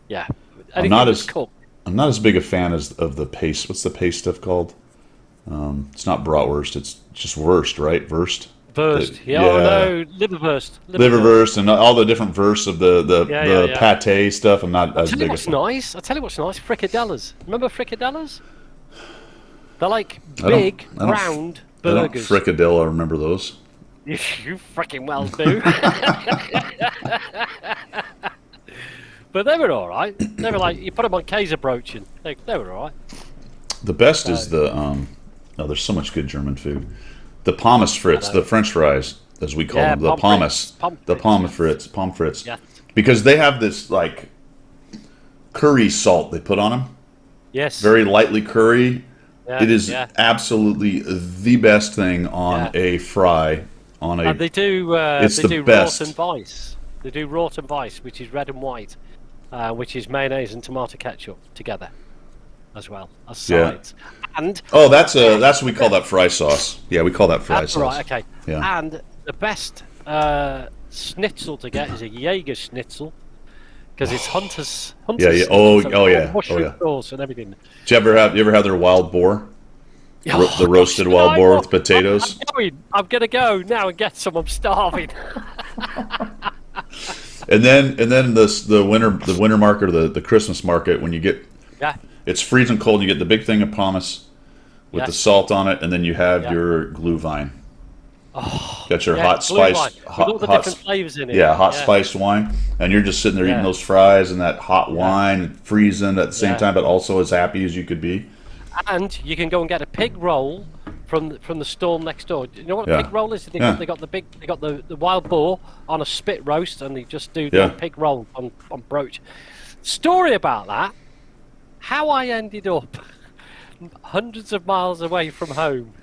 Yeah. I'm not that's as cooked. I'm not as big a fan of the paste. What's the paste stuff called? It's not bratwurst. It's just wurst, right? Wurst. Wurst. Yeah. Yeah. Oh no, liverwurst. Liverwurst and all the different verse of the Yeah. pate stuff. I'm not I'll as tell you big a what's fan. nice. I'll tell you what's nice. Frikadellas. Remember frikadellas? They're like I don't- big, I don't- round I don't burgers. fricadelle. I remember those. You freaking well do. But they were all right. They were like you put them on Käsebrötchen. They were all right. The best is the oh, there's so much good German food. The pommes frites, the French fries, as we call Yeah, them, the pommes pommes, frites. the pommes frites, Yeah. because they have this like curry salt they put on them, Yes. very lightly curry. Yeah, It is yeah. absolutely the best thing on Yeah. a fry. On a And they do. It's They the do best. Rot and Weiss. They do Rot and Weiss, which is red and white, which is mayonnaise and tomato ketchup together, as well as Yeah. sides. And oh, that's what we call that fry sauce. Yeah, we call that fry that's sauce. right. Okay. Yeah. And the best schnitzel to get is a Jaeger schnitzel. Because it's Hunter's. Yeah. Schnitzel, Oh, so oh, it's yeah. all mushroom Oh, yeah. sauce and everything. Did you ever have their wild boar? Oh, The roasted gosh, wild no, boar with potatoes. I'm gonna go now and get some. I'm starving. And then the winter market or the Christmas market, when you get Yeah. it's freezing cold, you get the big thing of pommes with the Yes. salt on it, and then you have Yeah. your glühwein. Oh, Got your yeah, hot blue spice, wine, with hot, all the hot different flavors in it. yeah, hot spiced wine, and you're just sitting there Yeah. eating those fries and that hot wine, freezing at the same Yeah. time, but also as happy as you could be. And you can go and get a pig roll from the stall next door. You know what a Yeah. pig roll is? They Yeah. got the wild boar on a spit roast, and they just do the Yeah. pig roll on broach. Story about that. How I ended up hundreds of miles away from home.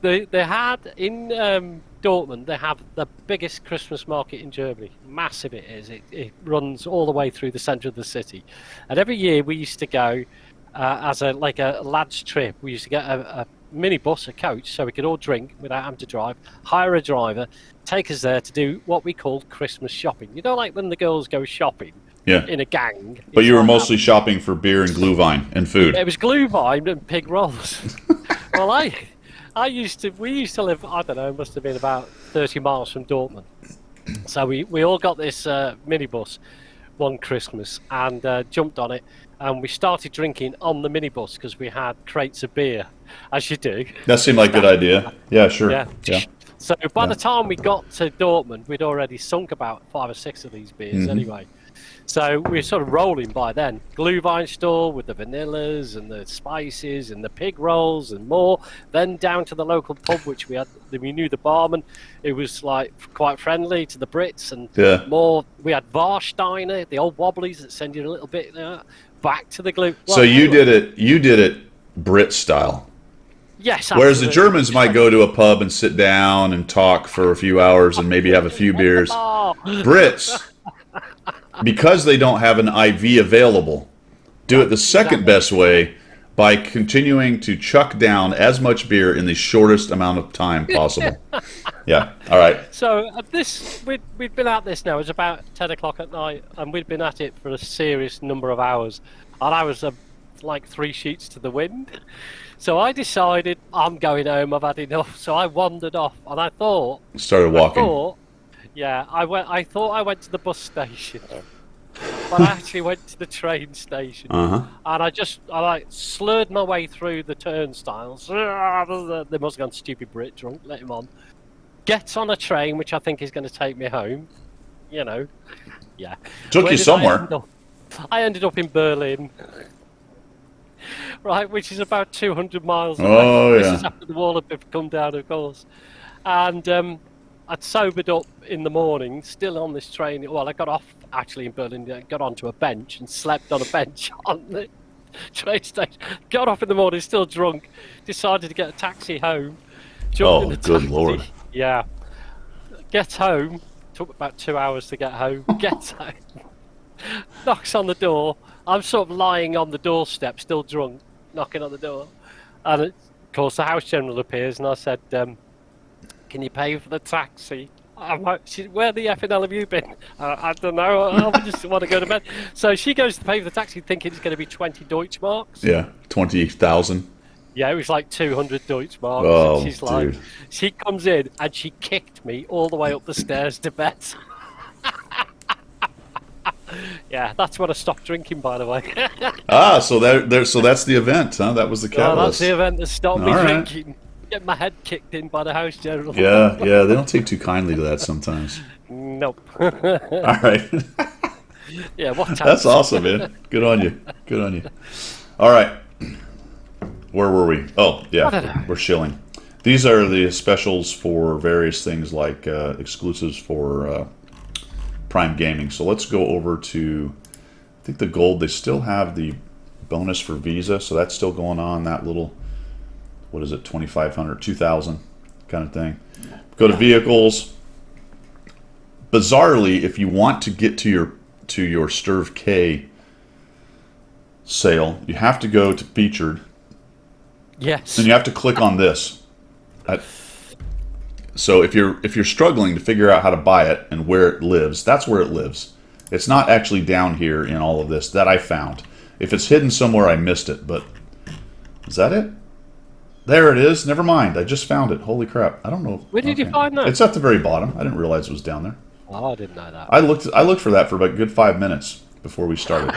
They had in Dortmund. They have the biggest Christmas market in Germany. Massive it is. It runs all the way through the centre of the city, and every year we used to go as a lads trip. We used to get a minibus, a coach, so we could all drink without having to drive. Hire a driver, take us there to do what we called Christmas shopping. You know, like when the girls go shopping. Yeah. In a gang. But you were like mostly shopping for beer and Glühwein and food. It was Glühwein and pig rolls. Well, we used to live, I don't know, it must have been about 30 miles from Dortmund. So we all got this minibus one Christmas and jumped on it, and we started drinking on the minibus because we had crates of beer, as you do. That seemed like a good idea. Yeah, sure. Yeah. So by the time we got to Dortmund, we'd already sunk about 5 or 6 of these beers anyway. So we were sort of rolling by then. Glühwein store with the vanillas and the spices and the pig rolls and more. Then down to the local pub, which we knew the barman. It was like quite friendly to the Brits and more. We had Warsteiner, the old wobblies that send you a little bit back to the glue. Well, so you did it Brit style. Yes. Whereas the Germans might go to a pub and sit down and talk for a few hours and maybe have a few beers. Brits, because they don't have an IV available, do it the second best way by continuing to chuck down as much beer in the shortest amount of time possible. Yeah, all right. So we'd been at this now. It was about 10 o'clock at night, and we'd been at it for a serious number of hours. And I was like 3 sheets to the wind. So I decided I'm going home. I've had enough. So I wandered off, and I thought started walking. I thought I went to the bus station, but I actually went to the train station, and I slurred my way through the turnstiles. They must have gone stupid Brit drunk. Let him on. Get on a train, which I think is going to take me home. You know, yeah. Took you somewhere. I ended up in Berlin. Right, which is about 200 miles away. Oh, yeah. This is after the wall had come down, of course. And I'd sobered up in the morning, still on this train. Well, I got off, actually, in Berlin, got onto a bench and slept on a bench on the train station. Got off in the morning, still drunk, decided to get a taxi home. Jumped in the good taxi. Lord. Yeah. Get home. Took about 2 hours to get home. Gets home. Knocks on the door. I'm sort of lying on the doorstep, still drunk, knocking on the door. And, of course, the house general appears, and I said, can you pay for the taxi? I'm like, where the effing hell have you been? I don't know. I just want to go to bed. So she goes to pay for the taxi, thinking it's going to be 20 Deutschmarks. Yeah, 20,000. Yeah, it was like 200 Deutschmarks. Oh, and she's like, dude. She comes in and she kicked me all the way up the stairs to bed. Yeah, that's when I stopped drinking, by the way. So that's the event, huh? That was the catalyst. That's the event that stopped me All right. drinking. Get my head kicked in by the house general. Yeah, they don't take too kindly to that sometimes. Nope. All right. Yeah, what time? That's awesome, man. Good on you. All right. Where were we? Oh, yeah, we're shilling. These are the specials for various things like exclusives for Prime Gaming. So let's go over to, I think the gold, they still have the bonus for Visa, so that's still going on, that little, what is it, 2,500, 2,000 kind of thing. Go to vehicles. Bizarrely, if you want to get to your Sturv K sale, you have to go to featured. Yes. And you have to click on this. So if you're struggling to figure out how to buy it and where it lives, that's where it lives. It's not actually down here in all of this that I found. If it's hidden somewhere, I missed it. But is that it? There it is. Never mind. I just found it. Holy crap! I don't know. Where did you find that? It's at the very bottom. I didn't realize it was down there. Oh, I didn't know that. I looked for that for about a good 5 minutes before we started.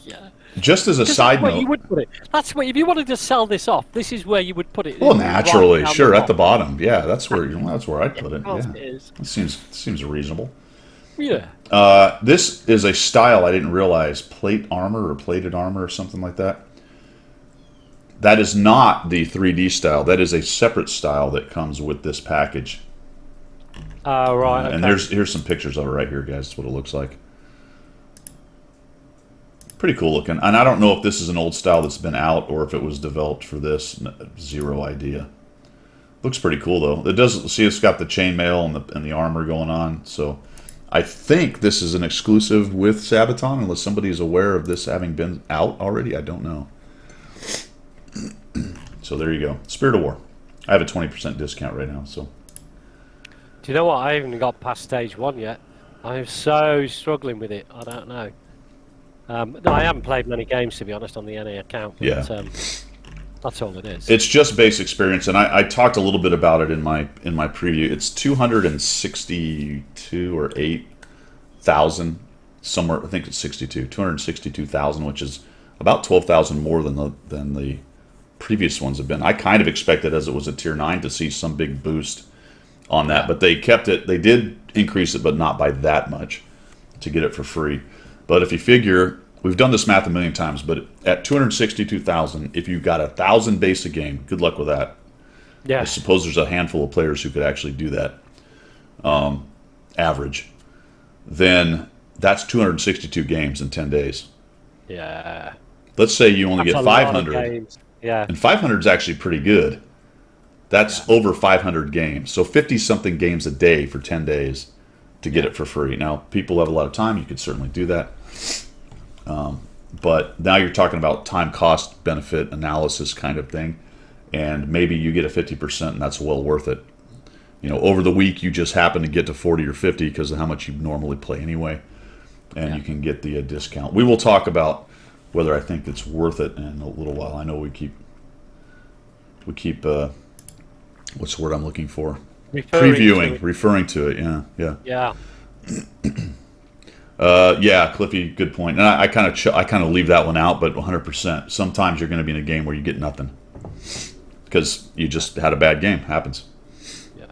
Yeah. Just as a side note, you would put it. That's where, if you wanted to sell this off, this is where you would put it. Well, naturally, right sure, at the bottom. Yeah, that's where I'd put it. Yeah, it is. It seems reasonable. Yeah. This is a style I didn't realize, plate armor or plated armor or something like that. That is not the 3D style. That is a separate style that comes with this package. Right. Okay. And here's some pictures of it right here, guys. That's what it looks like. Pretty cool looking. And I don't know if this is an old style that's been out or if it was developed for this. Zero idea. Looks pretty cool though. It does. See, it's got the chainmail and the armor going on. So I think this is an exclusive with Sabaton, unless somebody is aware of this having been out already. I don't know. So there you go. Spirit of War. I have a 20% discount right now. So. Do you know what? I haven't got past stage 1 yet. I'm so struggling with it. I don't know. No, I haven't played many games, to be honest, on the NA account. But, Yeah. that's all it is. It's just base experience, and I talked a little bit about it in my preview. It's 262 or 8,000 somewhere. I think it's 62, 262,000, which is about 12,000 more than the previous ones have been. I kind of expected, as it was a tier 9, to see some big boost on that, but they kept it. They did increase it, but not by that much to get it for free. But if you figure, we've done this math a million times, but at 262,000, if you got 1,000 basic game, good luck with that. Yeah. I suppose there's a handful of players who could actually do that, average. Then that's 262 games in 10 days. Yeah. Let's say you only That's get a lot of 500. games. Yeah. And 500 is actually pretty good. That's over 500 games. So 50-something games a day for 10 days to get it for free. Now, people have a lot of time. You could certainly do that. But now you're talking about time cost benefit analysis kind of thing. And maybe you get a 50% and that's well worth it. You know, over the week you just happen to get to 40 or 50 because of how much you normally play anyway. And you can get the discount. We will talk about whether I think it's worth it in a little while. I know we keep what's the word I'm looking for? Referring to it. Yeah. Yeah, Cliffy, good point. And I kind of leave that one out, but 100%. Sometimes you're going to be in a game where you get nothing because you just had a bad game. Happens. Yeah.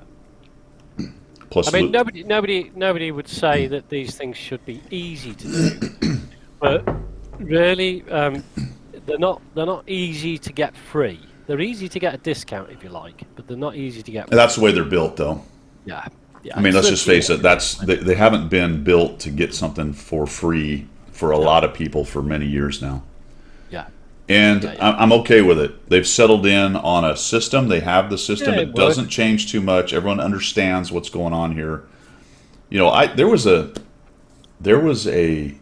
Plus, I mean, nobody would say that these things should be easy to do, but really, they're not easy to get free. They're easy to get a discount if you like, but they're not easy to get free. That's the way they're built, though. Yeah. I mean, let's just face it. They haven't been built to get something for free for a lot of people for many years now. Yeah. And I'm okay with it. They've settled in on a system. They have the system. It doesn't change too much. Everyone understands what's going on here. You know, there was a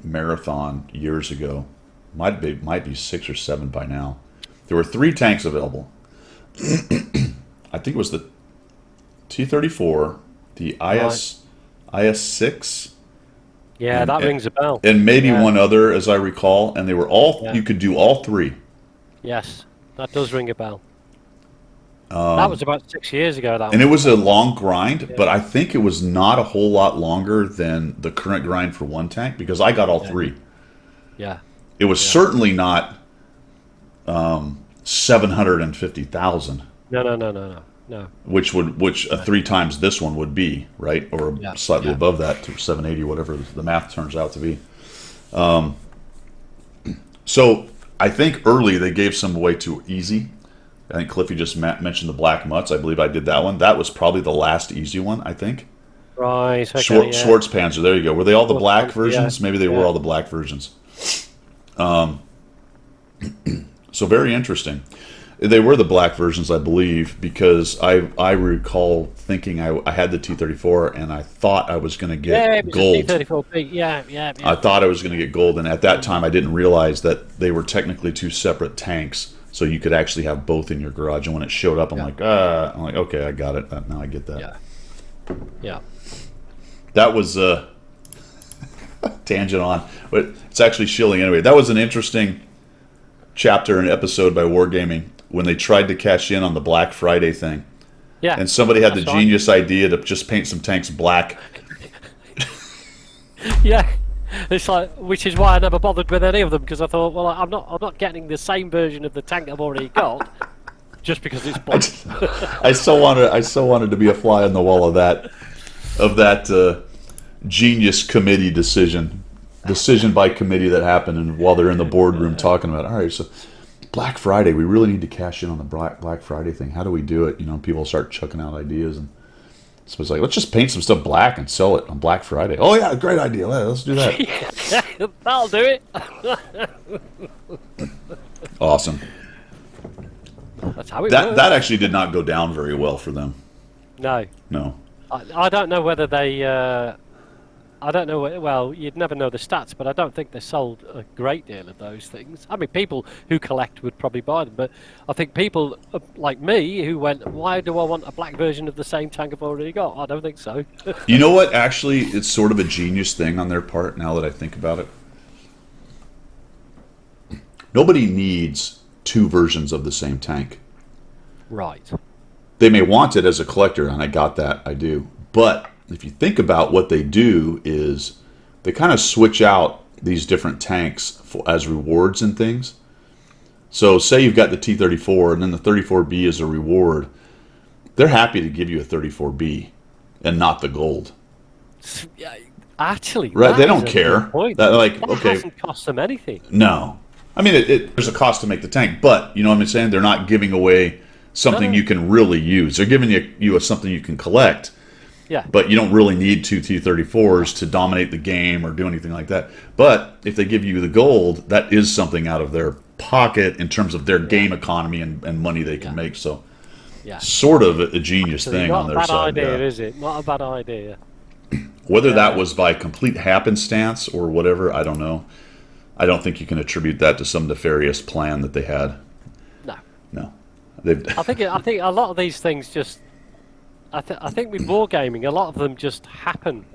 marathon years ago. Might be 6 or 7 by now. There were 3 tanks available. I think it was the T-34, the IS-6. Yeah, that rings a bell. And maybe one other, as I recall. And they were all, you could do all 3. Yes, that does ring a bell. That was about 6 years ago. And it was a long grind, but I think it was not a whole lot longer than the current grind for one tank because I got all 3. Yeah. It was certainly not 750,000. No. Which 3 times this one would be, right? Or slightly above that to 780, whatever the math turns out to be. So I think early they gave some away too easy. I think Cliffy just mentioned the Black Mutts. I believe I did that one. That was probably the last easy one, I think. Right. Okay, Schwarzpanzer. There you go. Were they all the black versions? Maybe they were all the black versions. So very interesting. They were the black versions, I believe, because I recall thinking I had the T-34 and I thought I was going to get gold. T-34B. Yeah. I thought I was going to get gold, and at that time I didn't realize that they were technically 2 separate tanks, so you could actually have both in your garage. And when it showed up, I'm like, okay, I got it. Now I get that. Yeah. That was tangent on, but it's actually shilling anyway. That was an interesting chapter and episode by Wargaming when they tried to cash in on the Black Friday thing. Yeah. And somebody had the genius idea to just paint some tanks black. Yeah. It's like, which is why I never bothered with any of them, because I thought, well, I'm not getting the same version of the tank I've already got just because it's black. I so wanted to be a fly on the wall of that genius committee decision by committee that happened, and while they're in the boardroom talking about, all right, so Black Friday, we really need to cash in on the Black Friday thing. How do we do it? You know, people start chucking out ideas, and so it's like, let's just paint some stuff black and sell it on Black Friday. Oh yeah, great idea. Let's do that. That'll do it. Awesome. That's how it That works. that actually did not go down very well for them. No. No. I don't know whether they. I don't know. Well, you'd never know the stats, but I don't think they sold a great deal of those things. I mean, people who collect would probably buy them, but I think people like me who went, "Why do I want a black version of the same tank I've already got?" I don't think so. You know what? Actually, it's sort of a genius thing on their part. Now that I think about it, nobody needs two versions of the same tank. Right. They may want it as a collector, and I got that. I do, but if you think about what they do is they kind of switch out these different tanks as rewards and things. So say you've got the T-34 and then the 34B is a reward. They're happy to give you a 34B and not the gold. Yeah, actually, Right? They don't is a care. good point. That, like, That okay. hasn't cost them anything. No. I mean, there's a cost to make the tank, but you know what I'm saying? They're not giving away something you can really use. They're giving you something you can collect. Yeah. But you don't really need two T-34s to dominate the game or do anything like that. But if they give you the gold, that is something out of their pocket in terms of their game economy and money they can make. So, sort of a genius thing on their side. Not a bad idea, is it? Not a bad idea. Whether that was by complete happenstance or whatever, I don't know. I don't think you can attribute that to some nefarious plan that they had. No. I think a lot of these things just. I think with wargaming, a lot of them just happen.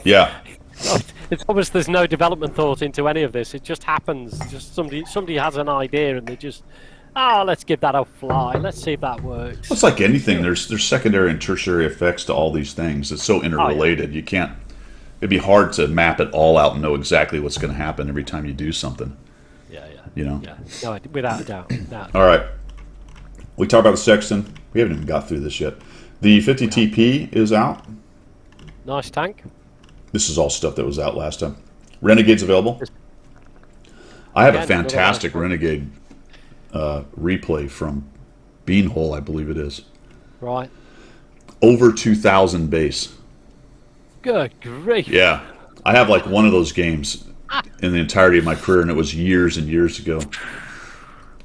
Yeah. It's almost there's no development thought into any of this. It just happens. Just somebody has an idea and they just, let's give that a fly. Let's see if that works. It's like anything. There's secondary and tertiary effects to all these things. It's so interrelated. You can't. It'd be hard to map it all out and know exactly what's going to happen every time you do something. Yeah. You know. Yeah. No, without a doubt. All right. We talked about the Sexton. We haven't even got through this yet. The 50 TP is out. Nice tank. This is all stuff that was out last time. Renegade's available. I have a fantastic Renegade replay from Beanhole, I believe it is. Right. Over 2,000 base. Good grief. Yeah. I have like one of those games in the entirety of my career, and it was years and years ago.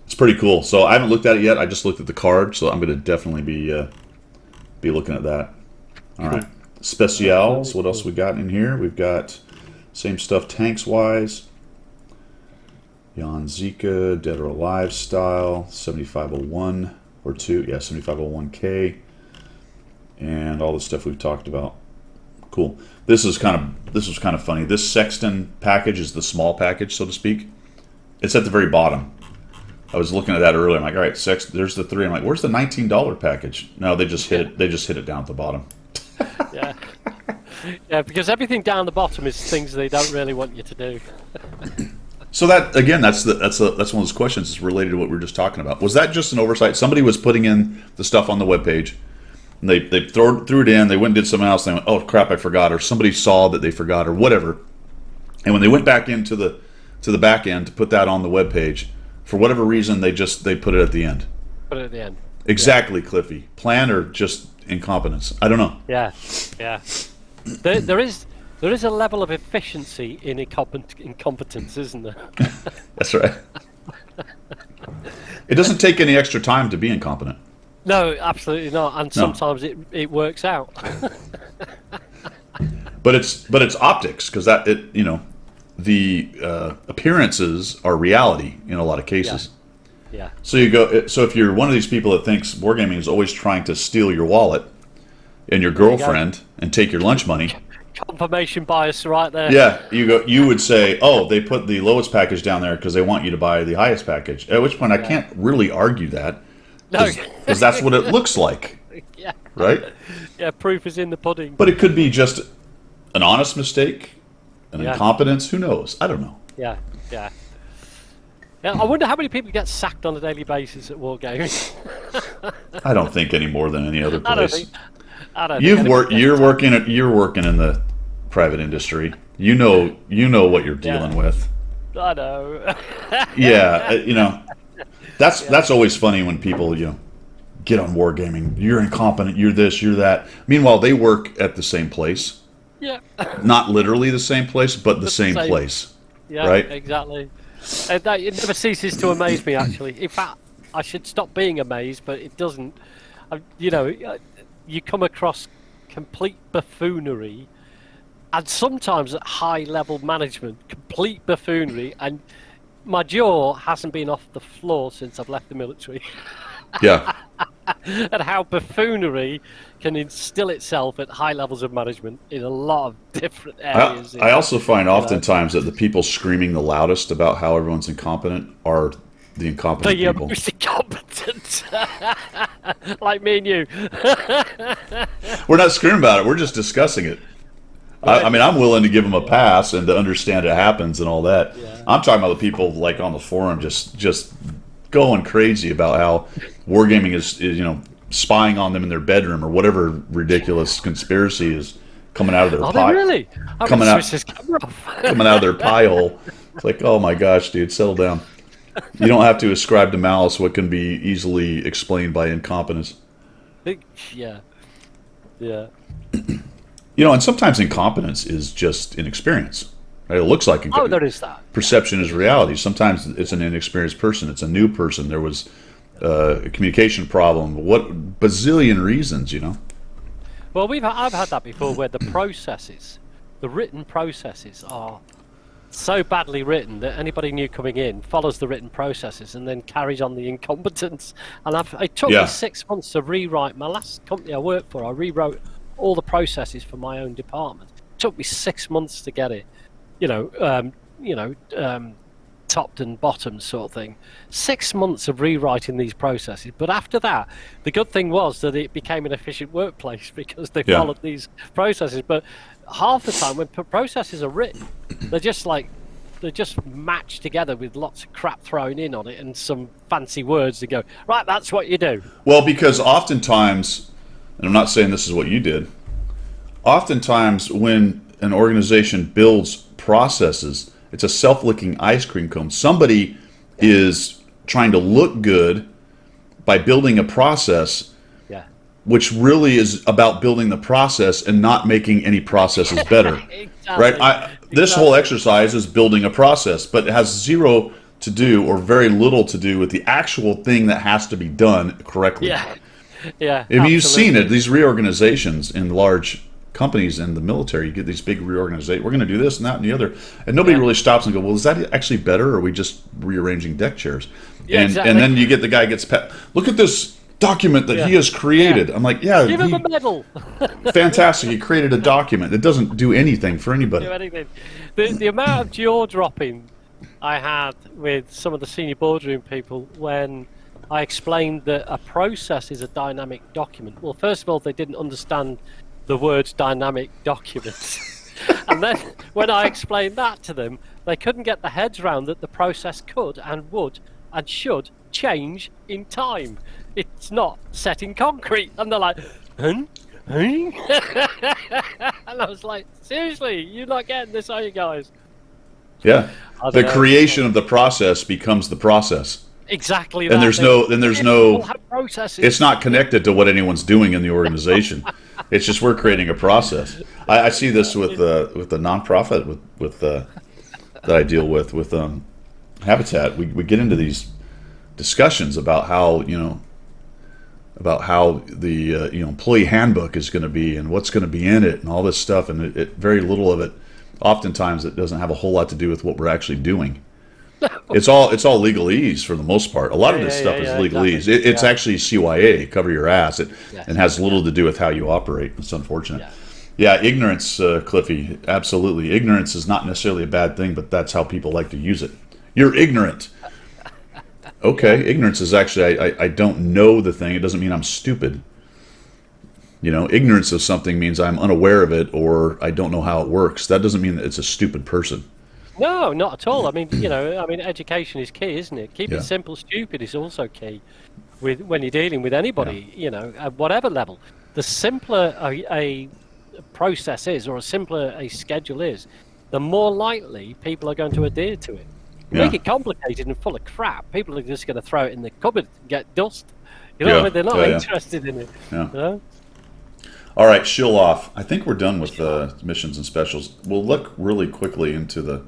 It's pretty cool. So I haven't looked at it yet. I just looked at the card, so I'm going to definitely be looking at that. All right. Specials. What else we got in here? We've got same stuff tanks wise. Jan Zika, Dead or Alive style, 7501 or 2. Yeah, 7501K. And all the stuff we've talked about. Cool. This was kind of funny. This Sexton package is the small package, so to speak. It's at the very bottom. I was looking at that earlier. I'm like, all right, there's the 3. I'm like, where's the $19 package? No, they just hit it. They just hit it down at the bottom. Yeah. Yeah, because everything down the bottom is things they don't really want you to do. So that again, that's one of those questions that's related to what we were just talking about. Was that just an oversight? Somebody was putting in the stuff on the webpage, and they threw it in. They went and did something else. And they went, oh crap, I forgot, or somebody saw that they forgot, or whatever. And when they went back into the back end to put that on the webpage, for whatever reason, they put it at the end. Put it at the end. Exactly, Cliffy. Plan or just incompetence? I don't know. Yeah. There is a level of efficiency in incompetence, isn't there? That's right. It doesn't take any extra time to be incompetent. No, absolutely not. And sometimes it works out. But it's optics, because the appearances are reality in a lot of cases. Yeah. So if you're one of these people that thinks wargaming is always trying to steal your wallet and your girlfriend and take your lunch money. Confirmation bias right there. Yeah, you would say, oh, they put the lowest package down there because they want you to buy the highest package. At which point I can't really argue that. No. Because that's what it looks like. Yeah. Right? Yeah, proof is in the pudding. But it could be just an honest mistake, an incompetence, who knows? I don't know. Yeah. I wonder how many people get sacked on a daily basis at wargaming. I don't think any more than any other place. I don't You're working in the private industry. You know what you're dealing with. I know. Yeah, that's always funny when people get on wargaming. You're incompetent. You're this. You're that. Meanwhile, they work at the same place. Yeah. Not literally the same place, but the same place. Yeah. Right. Exactly. It never ceases to amaze me. Actually, in fact, I should stop being amazed, but it doesn't. You know, you come across complete buffoonery, and sometimes at high level management, complete buffoonery, and my jaw hasn't been off the floor since I've left the military. Yeah. And how buffoonery can instill itself at high levels of management in a lot of different areas. I also find oftentimes that the people screaming the loudest about how everyone's incompetent are the incompetent people. Most incompetent, like me and you. We're not screaming about it. We're just discussing it. I mean, I'm willing to give them a pass and to understand it happens and all that. Yeah. I'm talking about the people like on the forum just going crazy about how wargaming is spying on them in their bedroom or whatever ridiculous conspiracy is coming out of their pie. Really? Coming out of their pie hole. It's like, oh my gosh, dude, settle down. You don't have to ascribe to malice what can be easily explained by incompetence. Yeah. Yeah. And sometimes incompetence is just inexperience. Right? It looks like Oh, there is that. Perception is reality. Sometimes it's an inexperienced person. It's a new person. There was a communication problem. What bazillion reasons, Well, I've had that before, where the written processes, are so badly written that anybody new coming in follows the written processes and then carries on the incompetence. And it took me 6 months to rewrite my last company I worked for. I rewrote all the processes for my own department. It took me 6 months to get it, topped and bottomed sort of thing. 6 months of rewriting these processes. But after that, the good thing was that it became an efficient workplace because they followed these processes. But half the time when processes are written, they're just matched together with lots of crap thrown in on it and some fancy words to go, right, that's what you do. Well, because oftentimes, and I'm not saying this is what you did, oftentimes when an organization builds processes, it's a self-licking ice cream cone. Somebody is trying to look good by building a process, which really is about building the process and not making any processes better. Exactly. Right? This whole exercise is building a process, but it has zero to do or very little to do with the actual thing that has to be done correctly. Yeah. Yeah. If you've seen it, these reorganizations in large companies and the military, you get these big reorganizations. We're going to do this and that and the other, and nobody really stops and go, well, is that actually better, or are we just rearranging deck chairs? Yeah, exactly. And then you get the guy gets look at this document that he has created. I'm like, give him a medal. Fantastic. He created a document that doesn't do anything for anybody. Do anything. The amount of jaw dropping I had with some of the senior boardroom people when I explained that a process is a dynamic document. Well, first of all, they didn't understand the words dynamic document. And then when I explained that to them, they couldn't get the heads around that the process could and would and should change in time. It's not set in concrete. And they're like, huh? And I was like, seriously, you're not getting this, are you guys? Yeah. The creation of the process becomes the process. Exactly. And there's no processes. It's not connected to what anyone's doing in the organization. It's just we're creating a process. I see this with the nonprofit that I deal with Habitat. We get into these discussions about how the employee handbook is going to be and what's going to be in it and all this stuff, and it very little of it. Oftentimes, it doesn't have a whole lot to do with what we're actually doing. It's all legalese for the most part. A lot of this stuff is legalese. Exactly. It's actually CYA, cover your ass. It has little to do with how you operate. It's unfortunate. Yeah, ignorance, Cliffy, absolutely. Ignorance is not necessarily a bad thing, but that's how people like to use it. You're ignorant. Okay, ignorance is actually, I don't know the thing. It doesn't mean I'm stupid. Ignorance of something means I'm unaware of it or I don't know how it works. That doesn't mean that it's a stupid person. No, not at all. I mean, education is key, isn't it? Keep it simple. Stupid is also key when you're dealing with anybody, at whatever level. The simpler a process is, or a simpler a schedule is, the more likely people are going to adhere to it. Make it complicated and full of crap, people are just going to throw it in the cupboard and get dust. What I mean? They're not interested in it. Yeah. All right, shill off. I think we're done with the missions and specials. We'll look really quickly into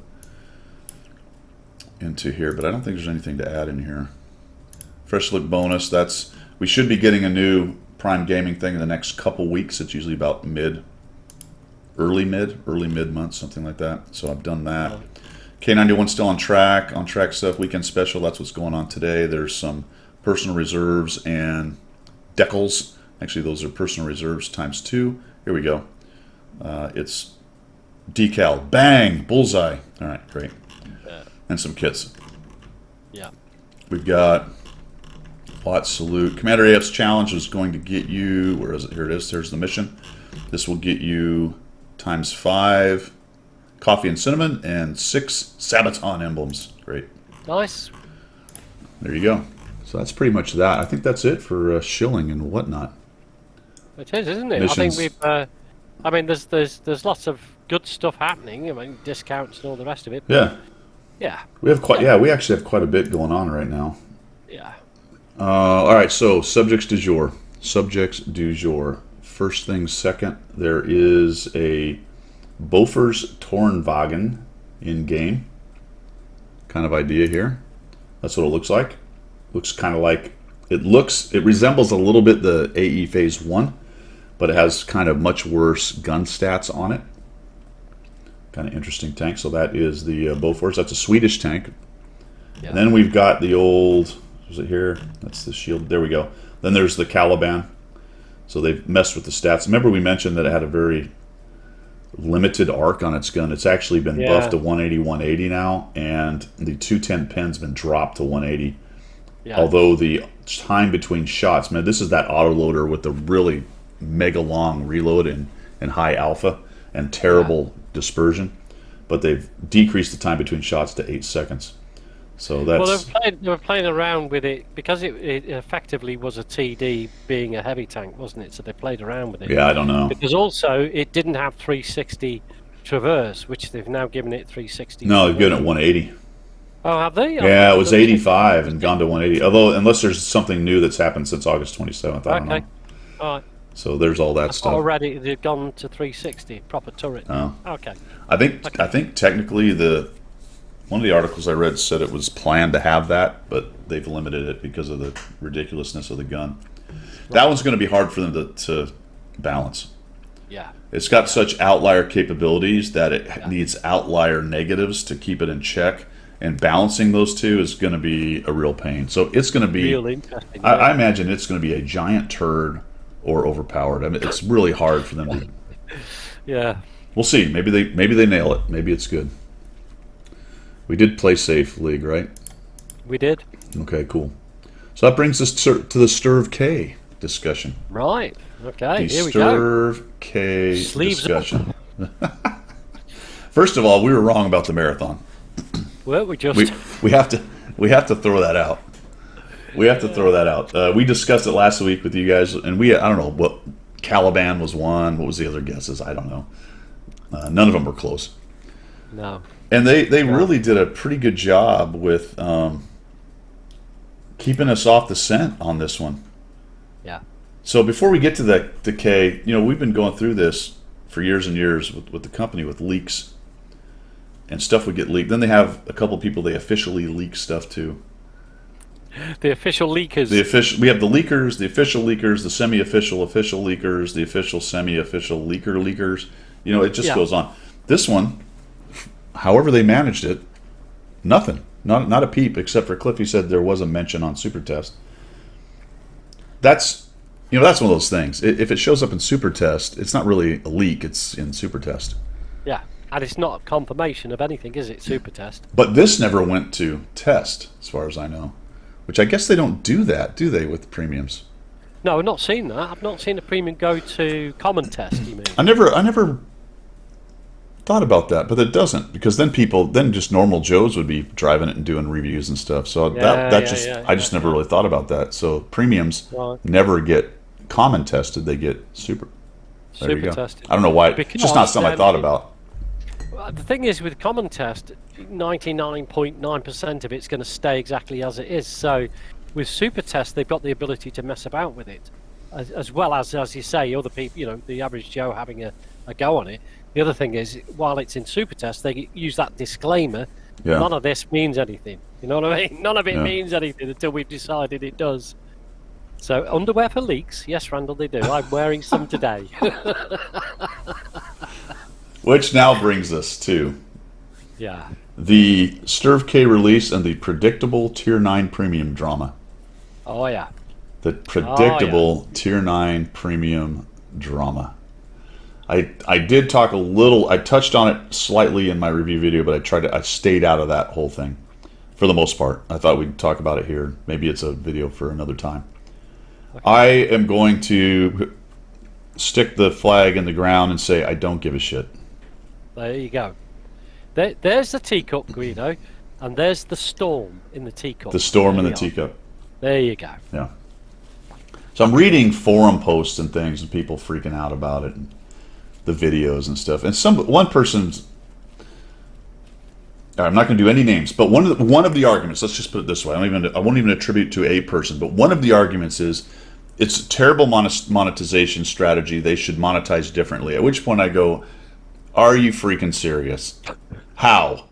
here, but I don't think there's anything to add in here. Fresh look bonus. We should be getting a new Prime Gaming thing in the next couple weeks. It's usually about early mid month, something like that. So I've done that. K91 still on track stuff. Weekend special. That's what's going on today. There's some personal reserves and decals. Actually, those are personal reserves ×2. Here we go. It's decal. Bang! Bullseye. All right, great. And some kits. Yeah. We've got Watt Salute. Commander AF's challenge is going to get you... Where is it? Here it is. There's the mission. This will get you ×5 coffee and cinnamon and 6 Sabaton emblems. Great. Nice. There you go. So that's pretty much that. I think that's it for shilling and whatnot. It is, isn't it? Missions. I think we've... I mean, there's lots of good stuff happening. I mean, discounts and all the rest of it. Yeah. Yeah. We have quite. Yeah, we actually have quite a bit going on right now. Yeah. All right. So subjects du jour. Subjects du jour. First thing second, there is a Bofors Tornwagen in game. Kind of idea here. That's what it looks like. Looks kind of like it resembles a little bit the AE Phase 1, but it has kind of much worse gun stats on it. Kind of interesting tank. So that is the Bofors. That's a Swedish tank. Yeah. And then we've got the old, was it here? That's the shield. There we go. Then there's the Caliban. So they've messed with the stats. Remember we mentioned that it had a very limited arc on its gun. It's actually been buffed to 180, 180 now, and the 210 pin's been dropped to 180. Yeah. Although the time between shots, man, this is that autoloader with the really mega long reload and high alpha and terrible dispersion, but they've decreased the time between shots to 8 seconds. So that's... Well, they were playing around with it because it effectively was a TD being a heavy tank, wasn't it? So they played around with it. Yeah, I don't know. Because also it didn't have 360 traverse, which they've now given it 360. No, they've given it 180. Oh, have they? Yeah, it was 85 and gone to 180. Although, unless there's something new that's happened since August 27th, I don't know. All right. So there's all that stuff. Already they've gone to 360 proper turret. Oh. Okay. I think technically one of the articles I read said it was planned to have that, but they've limited it because of the ridiculousness of the gun. Right. That one's going to be hard for them to balance. Yeah. It's got such outlier capabilities that it needs outlier negatives to keep it in check, and balancing those two is going to be a real pain. So it's going to be real interesting. I imagine it's going to be a giant turd or overpowered. I mean, it's really hard for them to. Yeah. We'll see. Maybe they nail it. Maybe it's good. We did play safe league, right? We did. Okay, cool. So that brings us to the Sturv K discussion. Right. Okay. The Here we go. Sturv K Sleeves discussion. First of all, we were wrong about the marathon. Well, we have to throw that out. We have to throw that out. We discussed it last week with you guys, and I don't know what Caliban was one. What was the other guesses? I don't know. None of them were close. No. And they really did a pretty good job with keeping us off the scent on this one. Yeah. So before we get to the K, we've been going through this for years and years with the company with leaks. And stuff would get leaked. Then they have a couple people they officially leak stuff to. The official leakers. We have the leakers, the official leakers, the semi-official official leakers, the official semi-official leakers. It just goes on. This one, however they managed it, nothing. Not a peep, except for Cliffy said there was a mention on Super Test. That's one of those things. If it shows up in Super Test, it's not really a leak. It's in Super Test. Yeah. And it's not confirmation of anything, is it? Super Test. But this never went to test, as far as I know. Which I guess they don't do that, do they, with premiums? No, I've not seen that. I've not seen a premium go to common test, you mean? I never thought about that, but it doesn't. Because then just normal Joes would be driving it and doing reviews and stuff. So I just never really thought about that. So premiums never get common tested, they get super. There you go. Tested. I don't know why. It's just not something I thought about. The thing is, with common test, 99.9% of it's going to stay exactly as it is. So with super test, they've got the ability to mess about with it, as well as you say, other people, the average Joe having a go on it. The other thing is, while it's in super test, they use that disclaimer Yeah. None of this means anything. You know what I mean? None of it means anything until we've decided it does. So, underwear for leaks? Yes, Randall, they do. I'm wearing some today. Which now brings us to Yeah. the Sturv K release and the predictable Tier 9 premium drama. Oh, yeah. The predictable Tier 9 premium drama. I did talk a little, I touched on it slightly in my review video, but I stayed out of that whole thing for the most part. I thought we'd talk about it here. Maybe it's a video for another time. Okay. I am going to stick the flag in the ground and say I don't give a shit. There you go. There's the teacup, Guido, and there's the storm in the teacup. The storm in the teacup. There you go. Yeah. So I'm reading forum posts and things and people freaking out about it and the videos and stuff. And one person's, I'm not going to do any names, but one of the arguments, let's just put it this way, I won't even attribute to a person, but one of the arguments is it's a terrible monetization strategy. They should monetize differently. At which point I go, are you freaking serious? How?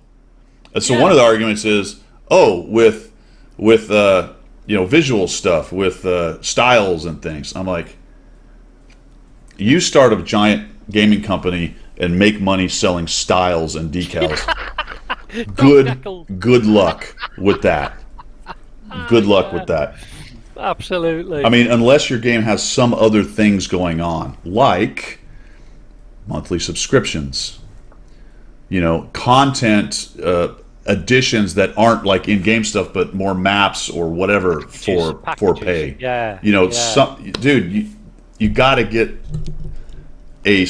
And so one of the arguments is, with visual stuff, with styles and things. I'm like, you start a giant gaming company and make money selling styles and decals. Good luck with that. Good luck with that. Absolutely. I mean, unless your game has some other things going on, like monthly subscriptions, content additions that aren't like in-game stuff, but more maps or whatever for pay. Yeah. Dude, you got to get a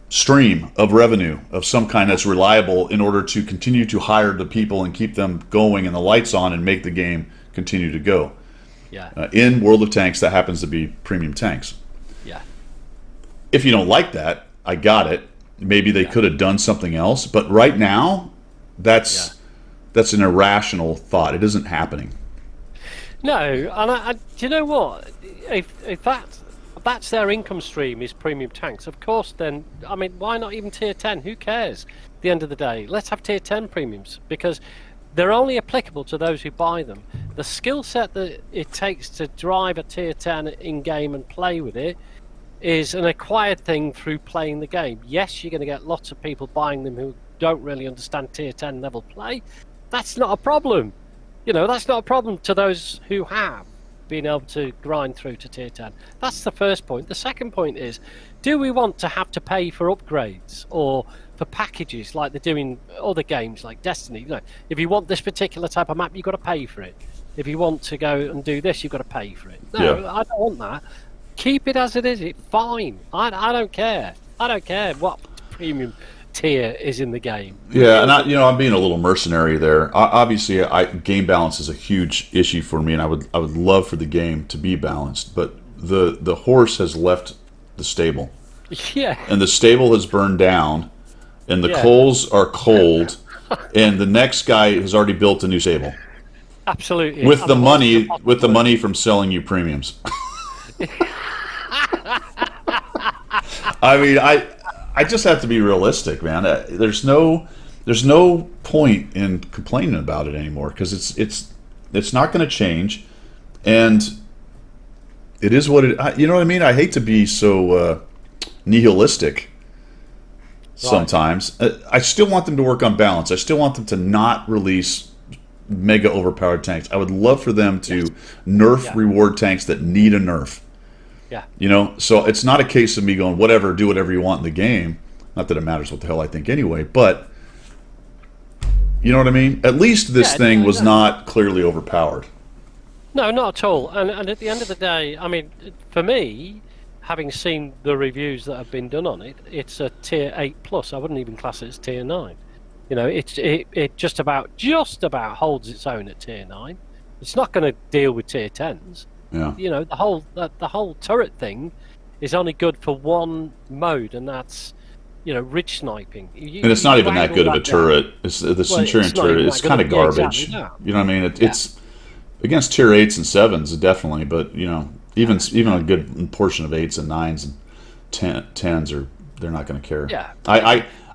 stream of revenue of some kind that's reliable in order to continue to hire the people and keep them going and the lights on and make the game continue to go. Yeah. In World of Tanks, that happens to be premium tanks. Yeah. If you don't like that, I got it. Maybe they could have done something else, but right now, that's an irrational thought. It isn't happening. No, and do you know what? If that's their income stream is premium tanks, of course, then, I mean, why not even tier 10? Who cares? At the end of the day, let's have tier 10 premiums, because they're only applicable to those who buy them. The skill set that it takes to drive a tier 10 in-game and play with it is an acquired thing through playing the game. Yes, you're going to get lots of people buying them who don't really understand tier 10 level play. That's not a problem. That's not a problem to those who have been able to grind through to tier 10. That's the first point. The second point is, do we want to have to pay for upgrades or for packages like they do in other games like Destiny? If you want this particular type of map, you've got to pay for it. If you want to go and do this, you've got to pay for it. No, I don't want that. Keep it as it is. It's fine. I don't care. I don't care what premium tier is in the game. Yeah, and I'm being a little mercenary there. Obviously, game balance is a huge issue for me, and I would love for the game to be balanced. But the horse has left the stable. Yeah. And the stable has burned down, and the coals are cold, and the next guy has already built a new stable. Absolutely. With the money from selling you premiums. I mean, I just have to be realistic, man. There's no point in complaining about it anymore, because it's not going to change, and it is what it. You know what I mean? I hate to be so nihilistic. Sometimes I still want them to work on balance. I still want them to not release mega overpowered tanks. I would love for them to nerf reward tanks that need a nerf. Yeah. So it's not a case of me going, do whatever you want in the game. Not that it matters what the hell I think anyway, but you know what I mean? At least this thing was not clearly overpowered. No, not at all. And at the end of the day, I mean, for me, having seen the reviews that have been done on it, it's a tier 8 plus. I wouldn't even class it as tier 9. It just about holds its own at tier 9. It's not going to deal with tier 10s. Yeah. The whole turret thing is only good for one mode, and that's ridge sniping. And it's not even that good of a turret. It's the Centurion turret. It's kind of garbage. You know what I mean? It's against tier 8s and 7s, definitely, but even a good portion of 8s and 9s and 10s they're not going to care. Yeah.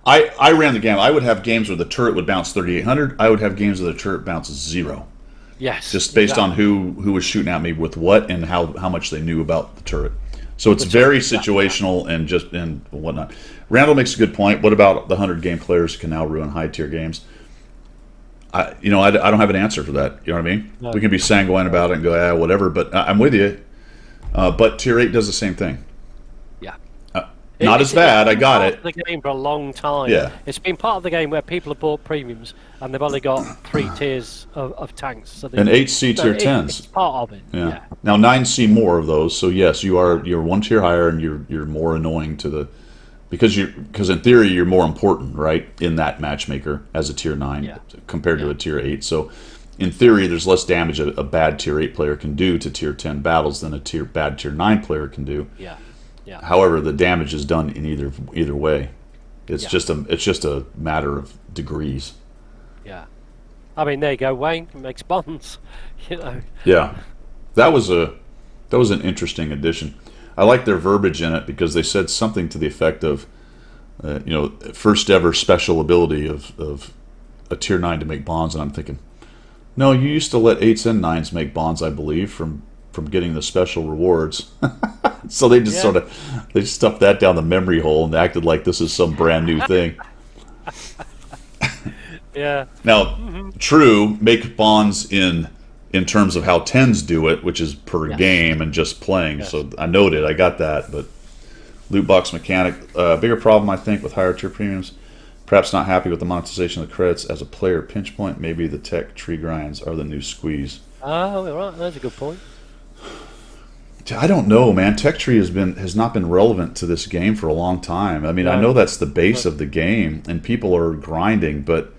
I ran the game. I would have games where the turret would bounce 3,800. I would have games where the turret bounces 0. Yes. Just based on who was shooting at me with what and how much they knew about the turret. So it's very situational and whatnot. Randall makes a good point. What about the 100-game players who can now ruin high-tier games? I don't have an answer for that. You know what I mean? No. We can be sanguine about it and go, whatever. But I'm with you. But Tier 8 does the same thing. Yeah. Not as bad. I got it. It's been part of the game for a long time. Yeah. It's been part of the game where people have bought premiums and they've only got 3 tiers of tanks. So and 8C Tier 10s. It's part of it. Yeah. Now 9C more of those. So yes, you're 1 tier higher and you're more annoying to the because in theory you're more important, right, in that matchmaker as a Tier 9 compared to a Tier 8. So in theory, there's less damage a bad Tier 8 player can do to Tier 10 battles than a bad Tier 9 player can do. Yeah. Yeah. However, the damage is done in either way. It's just a matter of degrees. Yeah. I mean, there you go, Wayne. It makes bonds. Yeah. That was an interesting addition. I like their verbiage in it because they said something to the effect of, first ever special ability of a Tier 9 to make bonds, and I'm thinking, no, you used to let 8s and 9s make bonds, I believe, from getting the special rewards. So they just they stuffed that down the memory hole and acted like this is some brand new thing. Yeah. Now, true, make bonds in terms of how 10s do it, which is per game and just playing. Yes. So I noted, I got that, but loot box mechanic, bigger problem I think with higher tier premiums. Perhaps not happy with the monetization of the credits as a player pinch point. Maybe the tech tree grinds are the new squeeze. Oh, right, that's a good point. I don't know, man. Tech tree has not been relevant to this game for a long time. I mean, I know that's the base of the game, and people are grinding, but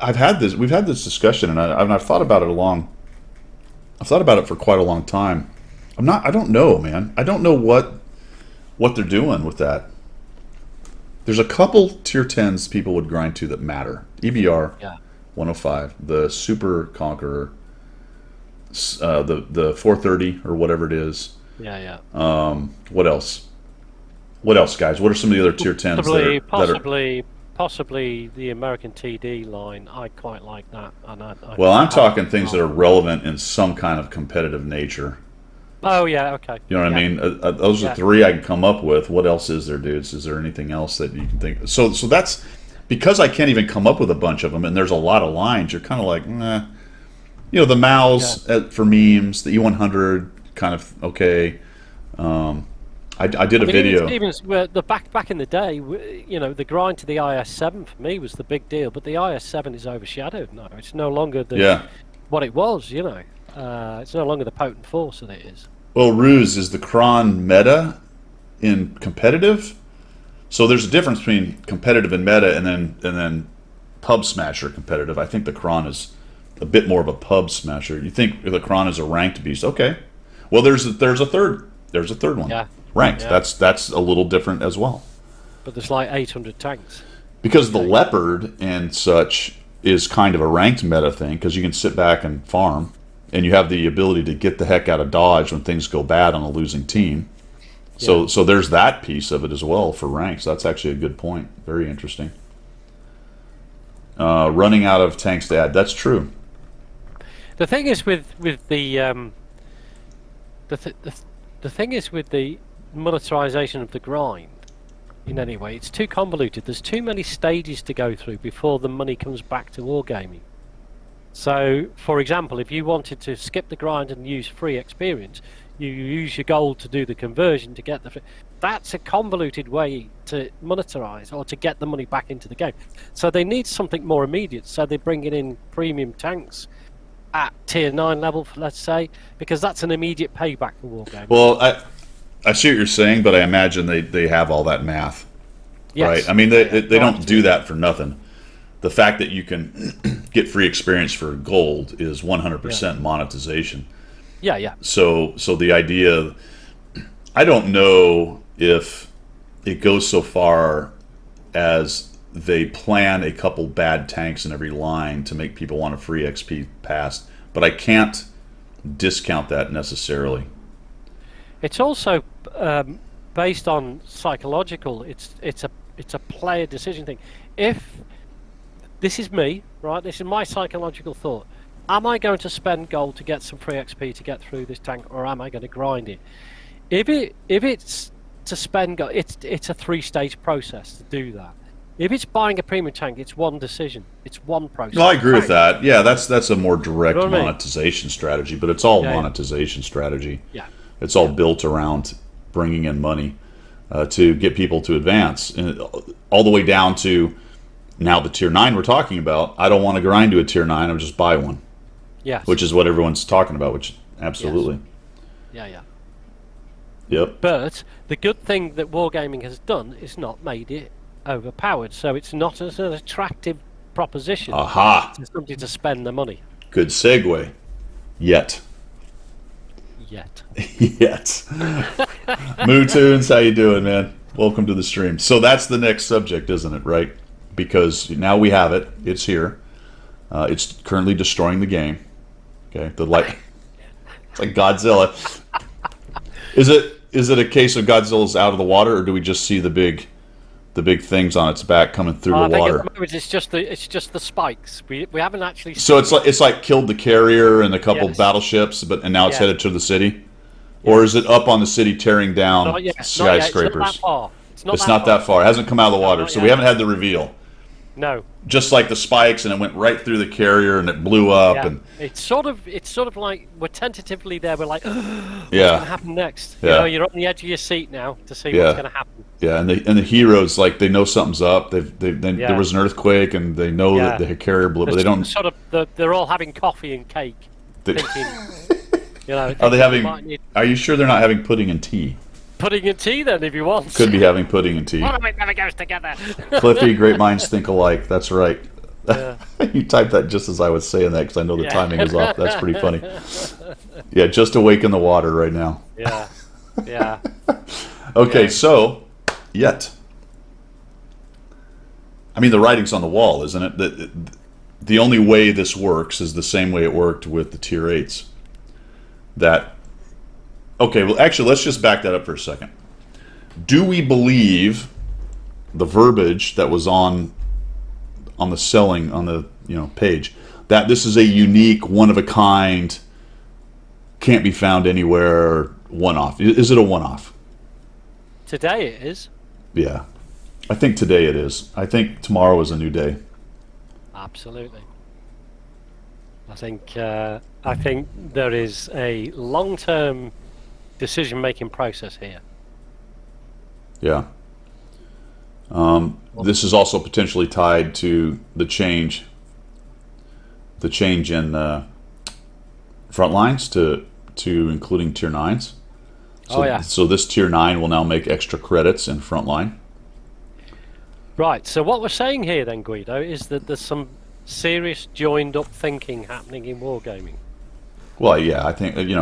we've had this discussion, and I've thought about it I've thought about it for quite a long time. I don't know, man. I don't know what they're doing with that. There's a couple tier 10s people would grind to that matter. EBR, 105, the Super Conqueror, the 430 or whatever it is. Yeah. What else? What else, guys? What are some of the other tier 10s? Possibly the American TD line. I quite like that. And I'm talking things that are relevant in some kind of competitive nature. Oh yeah, okay. You know what I mean? Those are 3 I can come up with. What else is there, dudes? Is there anything else that you can think of? So that's because I can't even come up with a bunch of them, and there's a lot of lines. You're kind of like, nah. The Maus for memes, the E100 kind of okay. I did a video. Even the back in the day, the grind to the IS7 for me was the big deal, but the IS7 is overshadowed now. It's no longer what it was. It's no longer the potent force that it is. Well, Ruse, is the Kron meta in competitive? So there's a difference between competitive and meta, and then pub smasher competitive. I think the Kron is a bit more of a pub smasher. You think the Kron is a ranked beast? Okay. Well, there's a third one. Yeah. Ranked. Yeah. That's a little different as well. But there's like 800 tanks. Because the Leopard and such is kind of a ranked meta thing, because you can sit back and farm, and you have the ability to get the heck out of dodge when things go bad on a losing team. So there's that piece of it as well for ranks. That's actually a good point. Very interesting. Running out of tanks to add. That's true. The thing is with the thing is with the monetization of the grind, in any way, it's too convoluted. There's too many stages to go through before the money comes back to wargaming. So, for example, if you wanted to skip the grind and use free experience, you use your gold to do the conversion to get the... That's a convoluted way to monetize or to get the money back into the game. So they need something more immediate. So they're bringing in premium tanks at tier 9 level, let's say, because that's an immediate payback for wargaming. Well, I see what you're saying, but I imagine they have all that math, right? I mean, they don't do that for nothing. The fact that you can get free experience for gold is 100% monetization. Yeah. So the idea, I don't know if it goes so far as they plan a couple bad tanks in every line to make people want a free XP pass, but I can't discount that necessarily. It's also based on psychological. It's a player decision thing. If this is me, right? This is my psychological thought. Am I going to spend gold to get some free XP to get through this tank, or am I going to grind it? If it's to spend gold, it's a 3-stage process to do that. If it's buying a premium tank, it's one decision. It's one process. No, I agree with that. Yeah, that's a more direct You know what I mean? monetization strategy, but it's all Yeah, yeah. monetization strategy. Yeah. It's all built around bringing in money to get people to advance, and all the way down to now the tier 9 we're talking about. I don't want to grind to a tier 9. I'll just buy one, Yes. which is what everyone's talking about. Which absolutely, Yeah, yeah. yep. But the good thing that wargaming has done is not made it overpowered, so it's not as an attractive proposition Aha! to somebody to spend the money Good segue. Yet. yet. Yet. Moo Tunes, how you doing, man? Welcome to the stream. So that's the next subject, isn't it, right? Because now we have it. It's here. It's currently destroying the game. Okay, it's like Godzilla. Is it a case of Godzilla's out of the water, or do we just see the big things on its back coming through I the think water? at the moment it's just the spikes. We haven't actually. So it's like killed the carrier and a couple Yes. battleships, and now it's Yeah. headed to the city, or is it up on the city tearing down Not yet. skyscrapers? Not yet. It's not that far. It's not that far. It hasn't come out of the water, not so we yet. haven't had the reveal. No. Just like the spikes, and it went right through the carrier, and it blew up, Yeah. and It's sort of like we're tentatively there. We're like, what's Yeah. going to happen next? Yeah. You know, you're on the edge of your seat now to see Yeah. what's going to happen. yeah, and the heroes, like, they know something's up. There Yeah. was an earthquake, and they know Yeah. that the carrier blew, but they don't. They're all having coffee and cake, They, thinking, you know. are they thinking might having? need Are you sure they're not having pudding and tea? pudding and tea then, if you want. Could be having pudding and tea. One of it never goes together. Cliffy, great minds think alike. That's right. Yeah. You typed that just as I was saying that because I know the Yeah. timing was off. That's pretty funny. Yeah, just awake in the water right now. Yeah, yeah. Okay, Yeah. so yet. I mean, the writing's on the wall, isn't it? The only way this works is the same way it worked with the tier 8s. Okay, well, actually, let's just back that up for a second. Do we believe the verbiage that was on the selling on the page, that this is a unique, one of a kind, can't be found anywhere, one-off? Is it a one-off? Today it is. Yeah, I think today it is. I think tomorrow is a new day. Absolutely. I think there is a long-term decision-making process here. Yeah. This is also potentially tied to the change in front lines to including tier 9s. So, yeah. So this tier 9 will now make extra credits in frontline. Right. So what we're saying here then, Guido, is that there's some serious joined-up thinking happening in wargaming. Well, yeah, I think you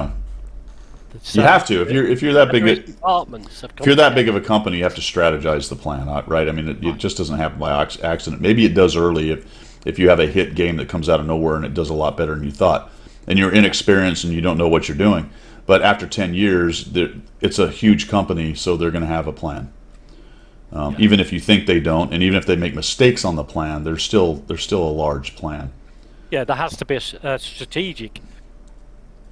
So have to if you're that big. various departments have If come you're that together. big of a company, you have to strategize the plan, right? I mean, it just doesn't happen by accident. Maybe it does early if you have a hit game that comes out of nowhere and it does a lot better than you thought, and you're inexperienced and you don't know what you're doing. But after 10 years, it's a huge company, so they're going to have a plan. Even if you think they don't, and even if they make mistakes on the plan, there's still a large plan. Yeah, there has to be a strategic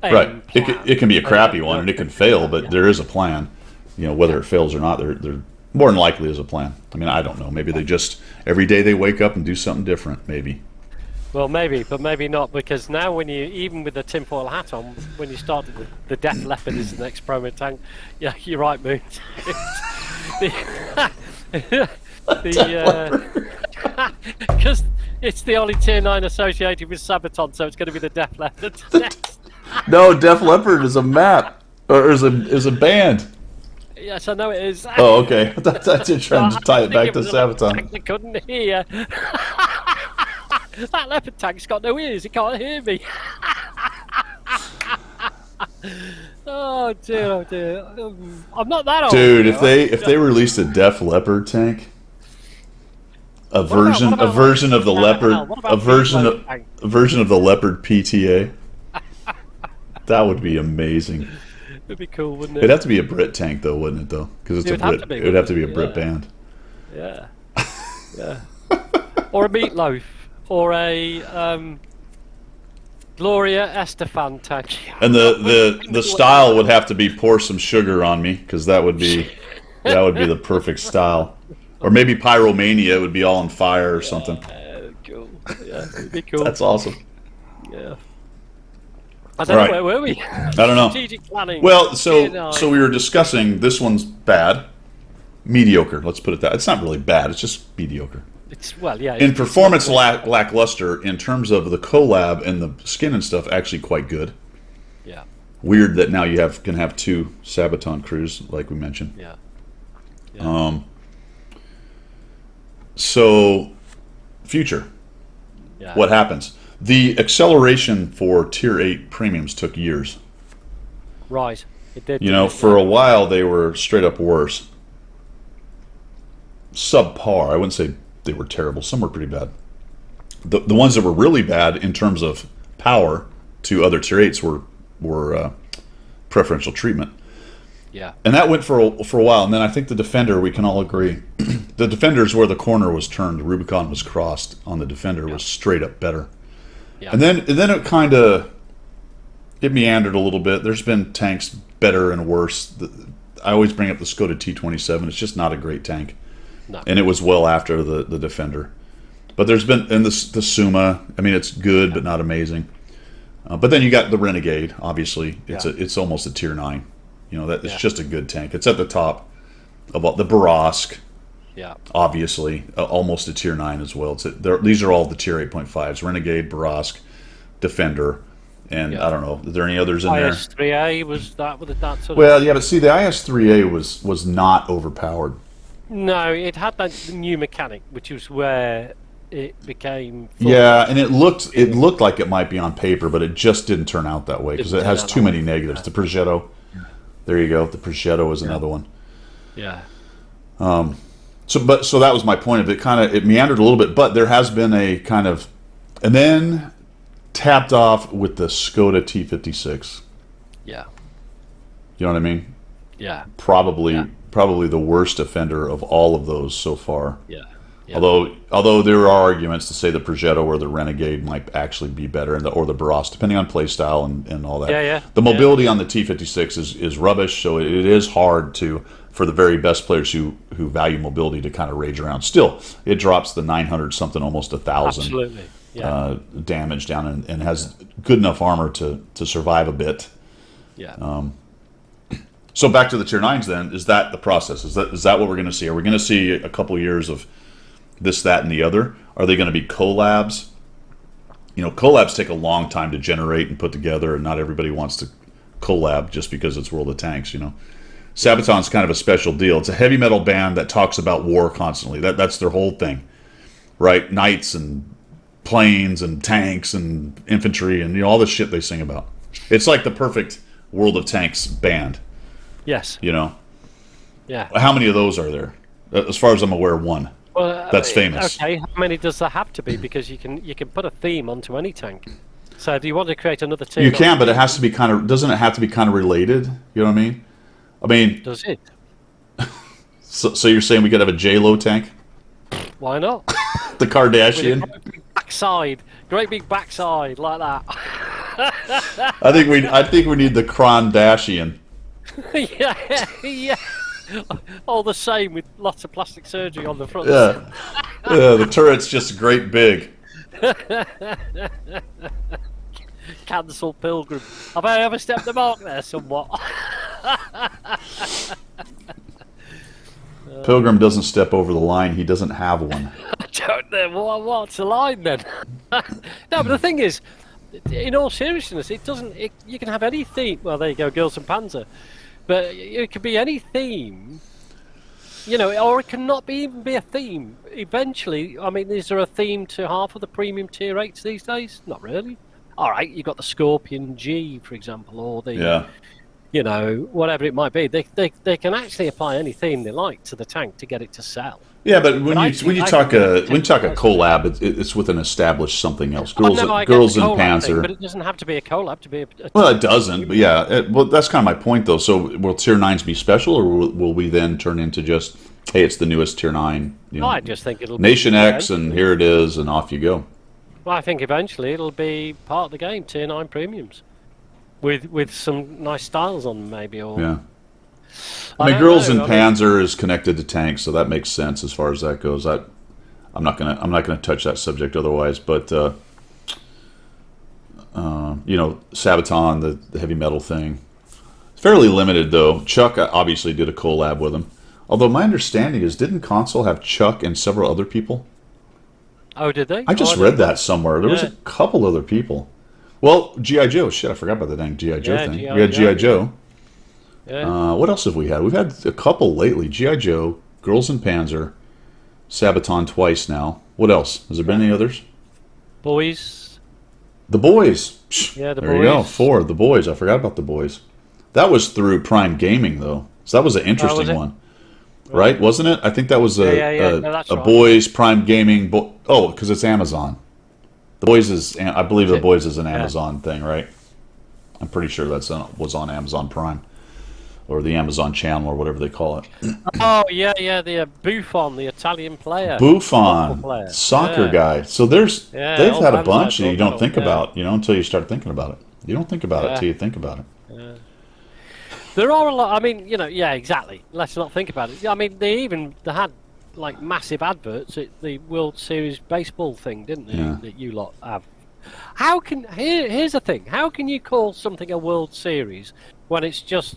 aim Right. plan. It can be a crappy one and it can fail, but Yeah. there is a plan. Whether it fails or not, there more than likely is a plan. I mean, I don't know. Maybe they just every day they wake up and do something different. Maybe. Well, maybe, but maybe not, because now when you, even with the tinfoil hat on, when you start the Death Leopard is the next promo tank. Yeah, you're right, Moon. Because it's the only tier 9 associated with Sabaton, so it's going to be the Death Leopard next. No, Def Leppard is a map or is a band. Yes, I know it is. Oh, okay. That's it. Trying to tie it back to Sabaton. I couldn't hear. That leopard tank's got no ears. He can't hear me. Oh dear, oh dear. I'm not that old. Dude, you know. if they released a Def Leppard tank, a version what about of the like- Leopard, what about a version Beatles of tank? a version of the Leopard PTA, that would be amazing. It'd be cool, wouldn't It'd it? have to be a Brit tank, though, wouldn't it? Though, because it's It a would have Brit. to be, It would have to wouldn't be a it? Brit band. Yeah. Yeah. Or a Meatloaf, or a Gloria Estefan tank. And the style would have to be pour some sugar on me, because that would be the perfect style. Or maybe Pyromania would be all on fire or something. Cool. Yeah, it'd be cool. That's awesome. Yeah. I don't know, Right. where were we? I don't know. Strategic planning. Well, TNI. so we were discussing this one's bad, mediocre. Let's put it that. It's not really bad. It's just mediocre. In performance, lackluster. In terms of the collab and the skin and stuff, actually quite good. Yeah. Weird that now you can have 2 Sabaton crews, like we mentioned. Yeah. So, future. Yeah. What happens? The acceleration for Tier 8 premiums took years. Right. It did. For a while they were straight up worse. Subpar. I wouldn't say they were terrible. Some were pretty bad. The ones that were really bad in terms of power to other Tier 8s were preferential treatment. Yeah. And that went for a while. And then I think the Defender, we can all agree, the Defender's where the corner was turned, the Rubicon was crossed on the Defender, was straight up better. Yeah. And then it kind of meandered a little bit. There's been tanks better and worse. I always bring up the Skoda T27. It's just not a great tank. No. And it was well after the Defender. But there's been, and the Suma, I mean, it's good, but not amazing. But then you got the Renegade, obviously. It's almost a Tier 9. It's just a good tank. It's at the top of all, the Barask. Yeah. Obviously, almost a Tier 9 as well. These are all the Tier 8.5s. Renegade, Barask, Defender, and I don't know. Are there any others in there? IS-3A, was that with that sort of... Well, yeah, but see, the IS-3A was not overpowered. No, it had that new mechanic, which was where it became... Yeah, and it looked like it might be on paper, but it just didn't turn out that way because it has too many negatives. The Progetto, there you go. The Progetto is another one. Yeah. So that was my point of it. It meandered a little bit, but there has been a kind of, and then tapped off with the Skoda T56. Yeah. You know what I mean? Yeah. Probably the worst offender of all of those so far. Yeah. Although there are arguments to say the Progetto or the Renegade might actually be better, or the Baros, depending on play style and all that. Yeah. The mobility on the T56 is rubbish, so it is hard for the very best players who value mobility to kind of rage around. Still, it drops the 900 something, almost 1,000 absolutely. Yeah. Damage down and has good enough armor to survive a bit. Yeah. So back to the Tier 9s then, is that the process? Is that what we're going to see? Are we going to see a couple years of this, that, and the other? Are they going to be collabs? Collabs take a long time to generate and put together, and not everybody wants to collab just because it's World of Tanks, Sabaton's kind of a special deal. It's a heavy metal band that talks about war constantly. That's their whole thing, right? Knights and planes and tanks and infantry and all this shit they sing about. It's like the perfect World of Tanks band. Yes. Yeah. How many of those are there? As far as I'm aware, one. Well, that's famous. Okay, how many does there have to be? Because you can put a theme onto any tank. So if you want to create another team, you can, but it has to be doesn't it have to be kind of related? You know what I mean? Does it? So you're saying we could have a J-Lo tank? Why not? The Kardashian. Great big backside like that. I think we need the Krondashian. yeah. All the same with lots of plastic surgery on the front. Yeah. The turret's just great big. Cancel Pilgrim. Have I overstepped the mark there somewhat? Pilgrim doesn't step over the line. He doesn't have one. I don't know. What's the line then? No, but the thing is, in all seriousness, it doesn't. You can have any theme. Well, there you go, Girls and Panzer. But it could be any theme, or it cannot even be a theme. Eventually, I mean, is there a theme to half of the premium Tier 8s these days? Not really. All right, you've got the Scorpion G, for example, or the you know, whatever it might be. They can actually apply any theme they like to the tank to get it to sell. Yeah, but when I you think- when you I talk think a they when you talk a take it collab, it's with an established something else. Oh, no, I get Girls the in collab thing, Panzer. but it doesn't have to be a collab to be a Well, it doesn't, but yeah. Well, that's kind of my point, though. So, will Tier 9s be special, or will we then turn into just, hey, it's the newest Tier 9, you know, I just think it'll Nation be X, and here it is, and off you go. Well, I think eventually it'll be part of the game, Tier 9 premiums, with some nice styles on them, maybe. Or Yeah. I I mean, don't Girls in know, I mean- Panzer is connected to tanks, so that makes sense as far as that goes. I'm not gonna touch that subject otherwise, but you know, Sabaton, the heavy metal thing, fairly limited though. Chuck obviously did a collab with him. Although my understanding is, didn't Console have Chuck and several other people? Oh, did they? I just Oh, read didn't know. that somewhere. There was a Yeah. couple other people. Well, G.I. Joe. Shit, I forgot about the dang G.I. Joe Yeah, thing. G.I. We had Joe, G.I. Joe. Yeah. What else have we had? We've had a couple lately. G.I. Joe, Girls in Panzer, Sabaton twice now. What else? Has there been any others? Boys. The Boys. Psh, Yeah, the there you go. Boys. 4. The Boys. I forgot about the Boys. That was through Prime Gaming, though. So that was an interesting it? one. Right? Wasn't it? I think that was Yeah. No, that's a right. Boys Prime Gaming. Oh, because it's Amazon. The Boys is, I believe The Boys is an Amazon thing, right? I'm pretty sure was on Amazon Prime or the Amazon channel or whatever they call it. Oh, yeah. The Buffon, the Italian player. Buffon, Football player. soccer Yeah. guy. So they've old had a man's bunch had that you don't think yeah. about, until you start thinking about it. You don't think about it Yeah. till you think about it. There are a lot. I mean, yeah, exactly. Let's not think about it. I mean, they had like massive adverts at the World Series baseball thing, didn't they? Yeah. That you lot have. Here's the thing. How can you call something a World Series when it's just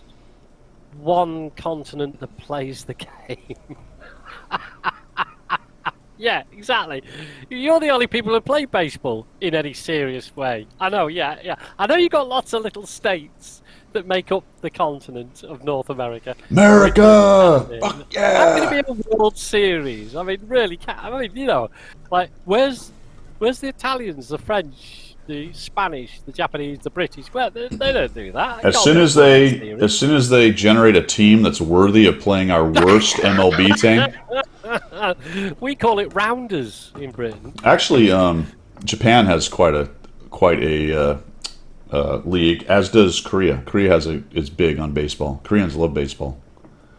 one continent that plays the game? Yeah, exactly. You're the only people who play baseball in any serious way. I know, yeah. I know you got lots of little states that make up the continent of North America. America! Fuck How yeah! can it be a World Series? I mean, really, like, where's the Italians, the French, the Spanish, the Japanese, the British? Well, they don't do that. As soon as they generate a team that's worthy of playing our worst MLB team, we call it rounders in Britain. actually, Japan has quite a league, as does Korea. Korea is big on baseball. Koreans love baseball,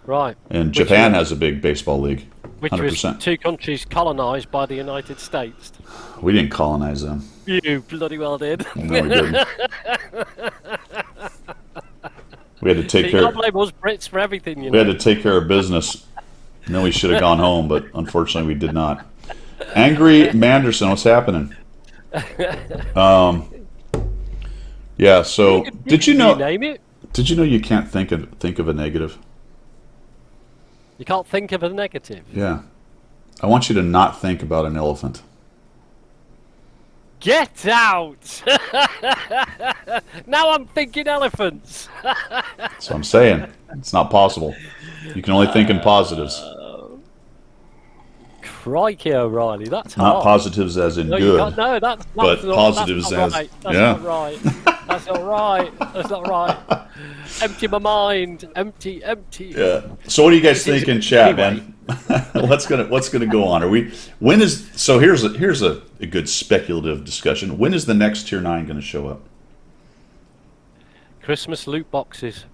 Right. and Japan has a big baseball league. Which 100%. was two countries colonised by the United States. We didn't colonize them. You bloody well did. No, we didn't. We had to take You care. can't blame us Brits for everything, We had to take care of business. And then we should have gone home, but unfortunately we did not. Angry Manderson, what's happening? Yeah. So did you know? Name it? Did you know you can't think of a negative? You can't think of a negative. Yeah. I want you to not think about an elephant. Get out! Now I'm thinking elephants. So I'm saying it's not possible. You can only think in positives, Crikey, O'Reilly, that's not hard. positives as in No, you good. can't. No, that's but not, positives that's not as- right. That's yeah. not right. That's not right. That's not right. Empty my mind. Empty. Yeah. So what do you guys think in chat, Anyway. man? what's gonna go on? Here's a good speculative discussion. When is the next Tier 9 gonna show up? Christmas loot boxes.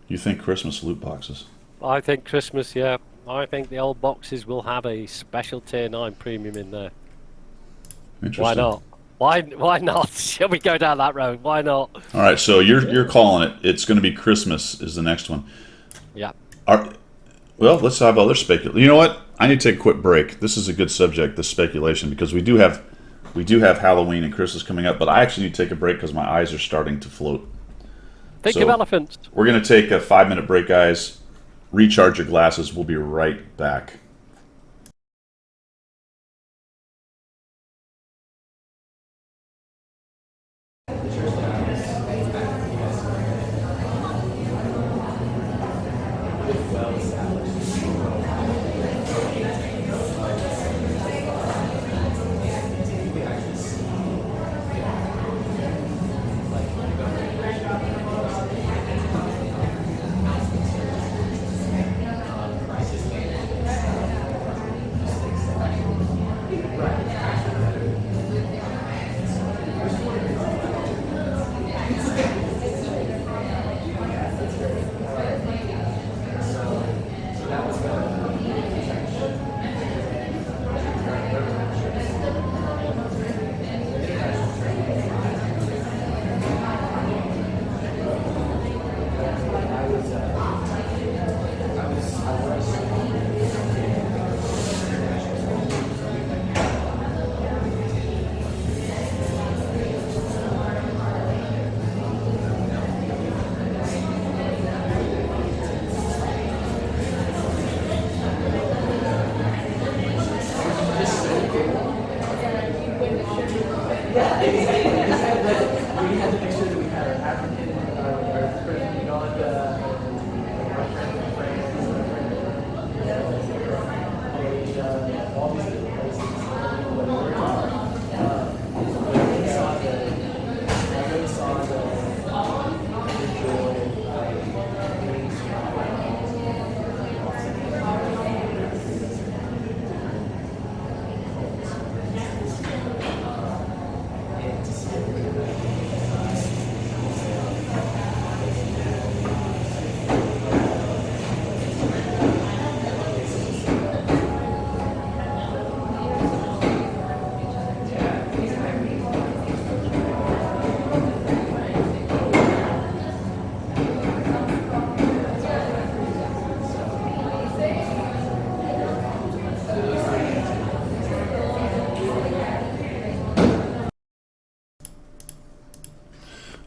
You think Christmas loot boxes? I think Christmas, yeah. I think the old boxes will have a special Tier 9 premium in there. Interesting. Why not? Why not? Shall we go down that road? Why not? All right, so you're calling it. It's going to be Christmas is the next one. Yeah. Well, let's have other speculation. You know what? I need to take a quick break. This is a good subject, this speculation, because we do have Halloween and Christmas coming up, but I actually need to take a break because my eyes are starting to float. Think So- of elephants. We're going to take a 5-minute break, guys. Recharge your glasses. We'll be right back.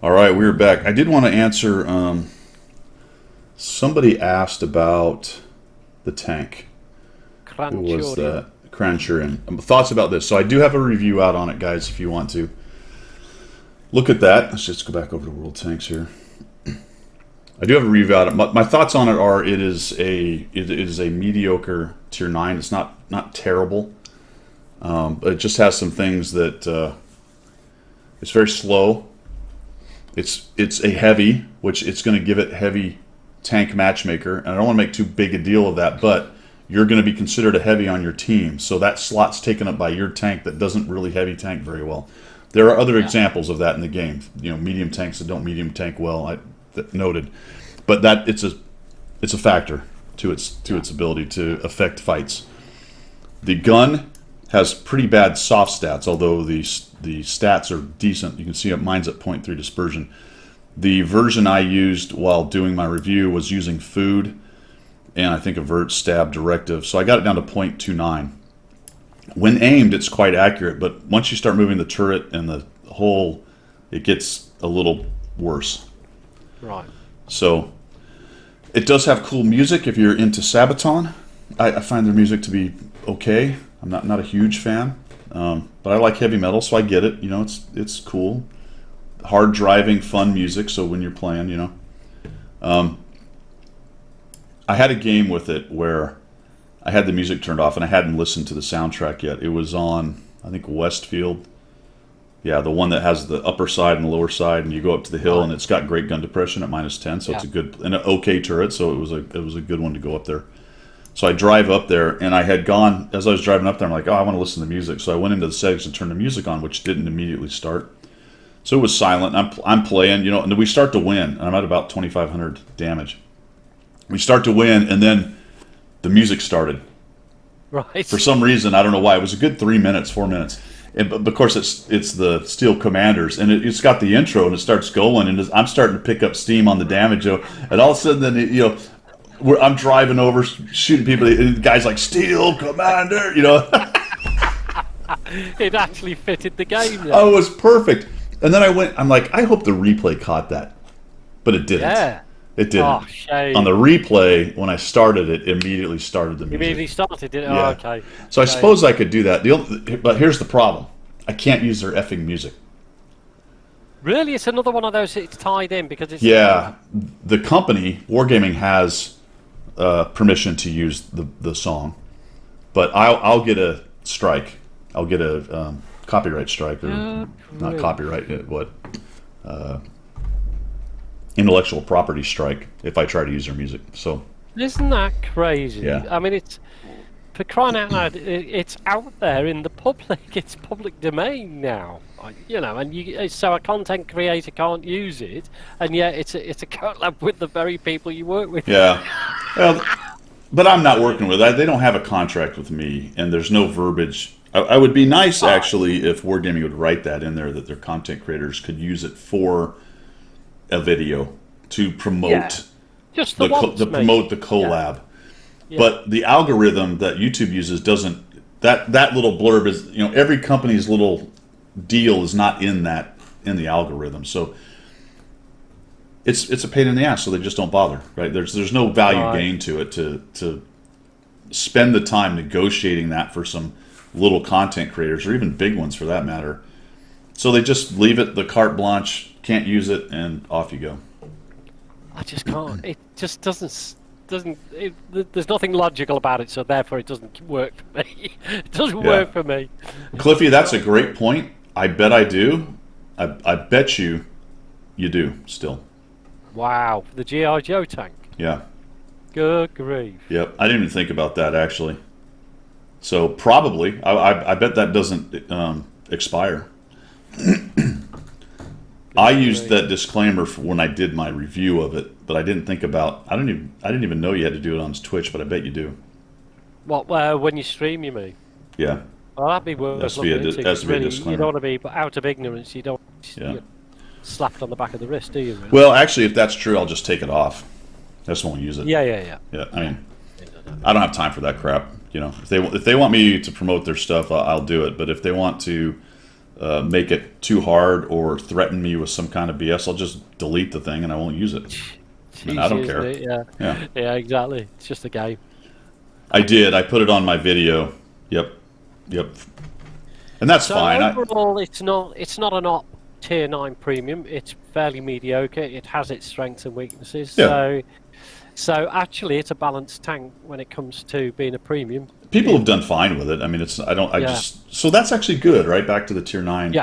All right, we're back. I did want to answer. Somebody asked about the tank. Who was that? Cranchurian. Thoughts about this? So I do have a review out on it, guys. If you want to look at that, let's just go back over to World Tanks here. I do have a review out. My thoughts on it are: it is a mediocre tier 9. It's not terrible, but it just has some things that it's very slow. It's a heavy, which it's going to give it heavy tank matchmaker, and I don't want to make too big a deal of that, but you're going to be considered a heavy on your team, so that slot's taken up by your tank that doesn't really heavy tank very well. There are other examples of that in the game. Medium tanks that don't medium tank well, noted, but that it's a factor to its ability to affect fights. The gun has pretty bad soft stats, although the stats are decent. You can see mine's at 0.3 dispersion. The version I used while doing my review was using food and I think avert, stab, directive. So I got it down to 0.29. When aimed, it's quite accurate, but once you start moving the turret and the hole, it gets a little worse. Right. So it does have cool music if you're into Sabaton. I find their music to be okay. I'm not a huge fan, but I like heavy metal, so I get it. It's cool. Hard driving, fun music, so when you're playing, I had a game with it where I had the music turned off and I hadn't listened to the soundtrack yet. It was on, I think, Westfield. Yeah, the one that has the upper side and the lower side, and you go up to the hill, and it's got great gun depression at -10, so it's a good and an okay turret. So it was a good one to go up there. So I drive up there, and I had gone as I was driving up there. I'm like, oh, I want to listen to music. So I went into the settings and turned the music on, which didn't immediately start. So it was silent. I'm playing, and we start to win, and I'm at about 2,500 damage. We start to win, and then the music started. Right. For some reason, I don't know why. It was a good 3 minutes, 4 minutes. But of course, it's the Steel Commanders, and it's got the intro, and it starts going, and I'm starting to pick up steam on the damage, and all of a sudden, then I'm driving over, shooting people, and the guy's like, Steel Commander, It actually fitted the game. Then. Oh, it was perfect. And then I'm like, I hope the replay caught that, but it didn't. Yeah. It didn't. Oh, shame. On the replay, when I started it, immediately started the music. Immediately started it? Yeah. Oh, okay. So I suppose I could do that. But here's the problem. I can't use their effing music. Really? It's another one of those, it's tied in because it's... Yeah. The company, Wargaming, has permission to use the song. But I'll get a strike. I'll get a copyright strike. Or not copyright, intellectual property strike if I try to use their music. So isn't that crazy? Yeah. I mean, it's for crying out loud. It's out there in the public. It's public domain now. And so a content creator can't use it, and yet it's a collab with the very people you work with. Yeah. Well, but I'm not working with that. They don't have a contract with me, and there's no verbiage. I would be nice actually if Wargaming would write that in there that their content creators could use it for a video to promote just to promote the collab. Yeah. But the algorithm that YouTube uses doesn't. That little blurb is every company's little deal is not in the algorithm. So it's a pain in the ass. So they just don't bother. Right? There's no value gain to it to spend the time negotiating that for some little content creators or even big ones for that matter. So they just leave it the carte blanche. Can't use it, and off you go. I just can't. It just doesn't. There's nothing logical about it, so therefore it doesn't work for me. It doesn't work for me. Cliffy, that's a great point. I bet I do. I bet you do still. Wow, the G.I. Joe tank. Yeah. Good grief. Yep, I didn't even think about that actually. So probably, I bet that doesn't expire. I used that disclaimer for when I did my review of it, but I didn't think about. I didn't even know you had to do it on Twitch, but I bet you do. What? When you stream, you mean? Yeah. Well, that'd be worth Has to be a disclaimer. You don't want to be out of ignorance. You don't slapped on the back of the wrist, do you? Really? Well, actually, if that's true, I'll just take it off. I just won't use it. Yeah. Yeah. I mean, I don't have time for that crap. If they want me to promote their stuff, I'll do it. But if they want to make it too hard or threaten me with some kind of BS, I'll just delete the thing and I won't use it. I mean, I don't care. Yeah. Yeah, exactly. It's just a game. I did. I put it on my video. Yep. And that's fine. Overall, it's not an op tier 9 premium. It's fairly mediocre. It has its strengths and weaknesses. Yeah. So actually, it's a balanced tank when it comes to being a premium. People have done fine with it. I mean, so that's actually good, right? Back to the tier 9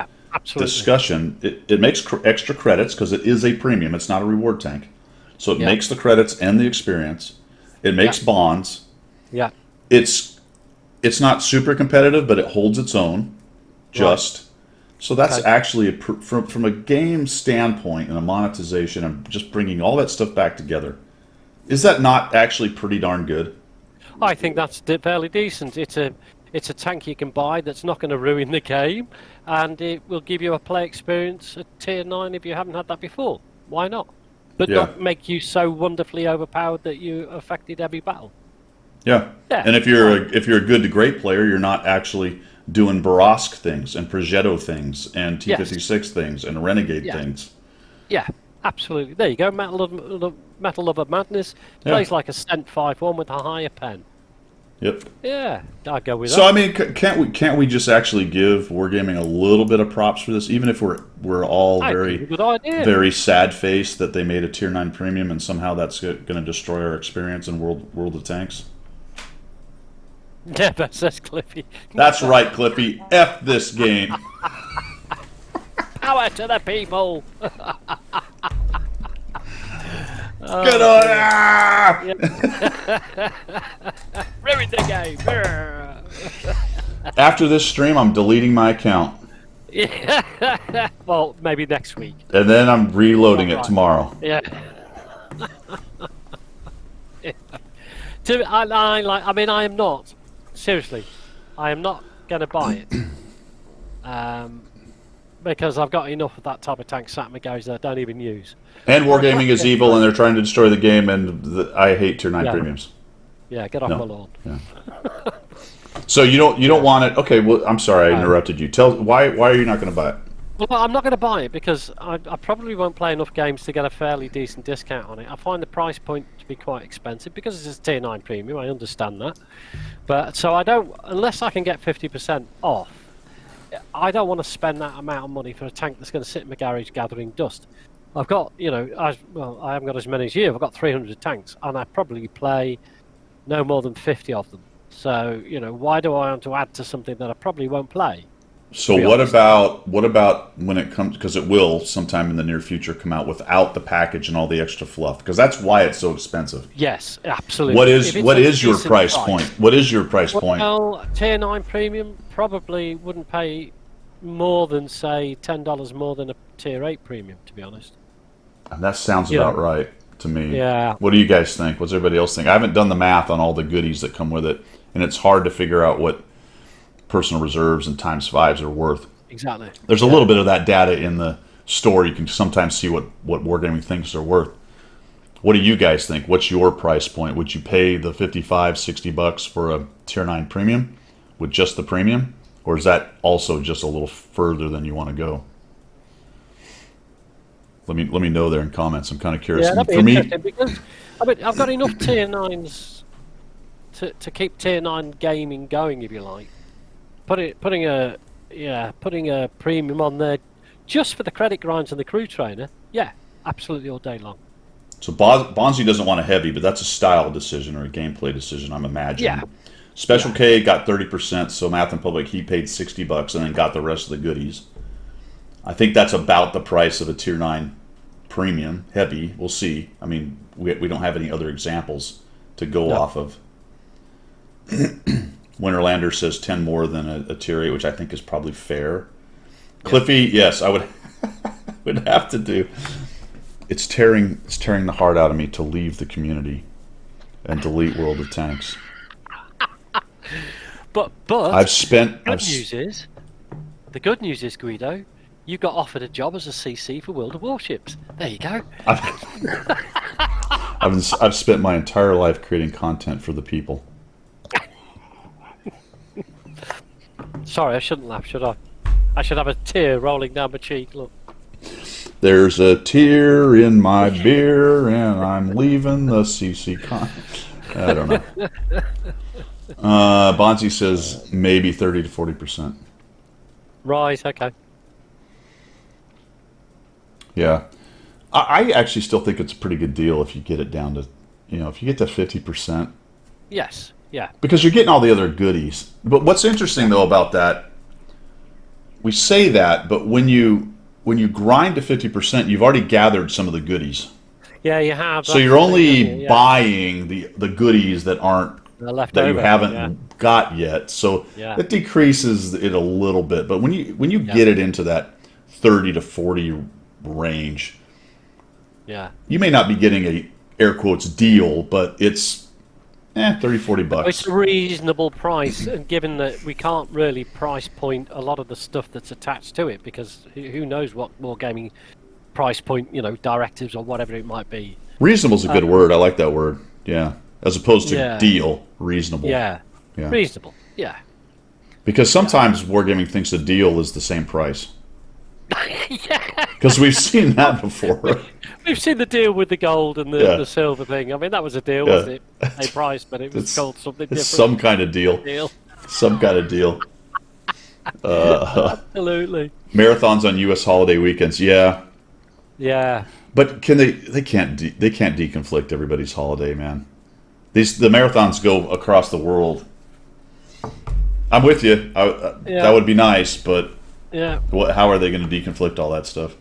discussion. It makes extra credits because it is a premium. It's not a reward tank. So it makes the credits and the experience. It makes bonds. Yeah. It's not super competitive, but it holds its own. So that's actually from a game standpoint and a monetization and just bringing all that stuff back together. Is that not actually pretty darn good? I think that's fairly decent. It's a tank you can buy that's not going to ruin the game, and it will give you a play experience at tier 9 if you haven't had that before. Why not? But not make you so wonderfully overpowered that you affected every battle. Yeah. And if you're a good to great player, you're not actually doing Barask things and Progetto things and T56 things and Renegade things. Yeah, absolutely. There you go. Metal of Madness plays like a Cent 5-1 with a higher pen. Yep. Yeah, I'd go with that. So I mean, can't we just actually give Wargaming a little bit of props for this, even if we're all very sad faced that they made a tier 9 premium and somehow that's going to destroy our experience in World of Tanks? Never, says Cliffy. That's right, Cliffy. F this game. Power to the people. Good on. Ruined the game. After this stream, I'm deleting my account. Well, maybe next week. And then I'm reloading it tomorrow. Yeah. I mean, I am not. Seriously, I am not going to buy it. Because I've got enough of that type of tank sat in my garage that I don't even use. And Wargaming is evil, and they're trying to destroy the game, and I hate tier 9 premiums. Yeah, get off my lawn. Yeah. So you don't want it? Okay, well, I'm sorry I interrupted you. Why are you not going to buy it? Well, I'm not going to buy it because I probably won't play enough games to get a fairly decent discount on it. I find the price point to be quite expensive because it's a tier 9 premium. I understand that, but so I don't, unless I can get 50% off. I don't want to spend that amount of money for a tank that's going to sit in my garage gathering dust. I've got, I haven't got as many as you. I've got 300 tanks, and I probably play no more than 50 of them. So, why do I want to add to something that I probably won't play? So what about when it comes, because it will sometime in the near future come out without the package and all the extra fluff, because that's why it's so expensive. Yes, absolutely. What is your price point? What is your price point? Well, tier 9 premium probably wouldn't pay more than, say, $10 more than a tier 8 premium, to be honest. And that sounds about right to me. Yeah. What do you guys think? What's everybody else think? I haven't done the math on all the goodies that come with it, and it's hard to figure out what personal reserves and ×5s are worth. Exactly. There's a little bit of that data in the store. You can sometimes see what Wargaming thinks they're worth. What do you guys think? What's your price point? Would you pay the $55-$60 for a tier 9 premium with just the premium? Or is that also just a little further than you want to go? Let me know there in comments. I'm kind of curious. Yeah, that'd be interesting because I've got enough tier 9s to keep tier 9 gaming going, if you like. Putting a premium on there just for the credit grinds and the crew trainer, absolutely all day long. So Bonzi doesn't want a heavy, but that's a style decision or a gameplay decision, I'm imagining. Yeah. Special K got 30%, so Math and Public, he paid $60 and then got the rest of the goodies. I think that's about the price of a tier 9 premium heavy. We'll see. I mean, we don't have any other examples to go off of. Winterlander says 10 more than a tier 8, which I think is probably fair. Cliffy, yes, I would have to do. It's tearing the heart out of me to leave the community and delete World of Tanks. But the good news is, Guido, you got offered a job as a CC for World of Warships. There you go. I've spent my entire life creating content for the people. Sorry, I shouldn't laugh, should I? I should have a tear rolling down my cheek. Look. There's a tear in my beer, and I'm leaving the CC Con. I don't know. Bonzi says maybe 30 to 40%. Right. Okay. Yeah, I actually still think it's a pretty good deal if you get it down to, if you get to 50%, Yes. Yeah. because you're getting all the other goodies. But what's interesting though about that, we say that, but when you grind to 50%, you've already gathered some of the goodies. Yeah, you have. So you're only buying the goodies that aren't left that over. you haven't got yet. So it decreases it a little bit. But when you get it into that 30 to 40 range, you may not be getting a air quotes deal, but it's 30, 40 bucks. It's a reasonable price, and given that we can't really price point a lot of the stuff that's attached to it, because who knows what wargaming price point, directives or whatever it might be. Reasonable's a good word. I like that word. Yeah. As opposed to deal, reasonable. Yeah. Reasonable. Yeah. Because sometimes wargaming thinks a deal is the same price. Because we've seen that before. We've seen the deal with the gold and the silver thing. I mean, that was a deal, wasn't it? A price, but it was called something different. It's some kind of deal. Some kind of deal. Absolutely. Marathons on U.S. holiday weekends, yeah. But can they can't deconflict everybody's holiday, man. The marathons go across the world. I'm with you. That would be nice, but how are they going to deconflict all that stuff?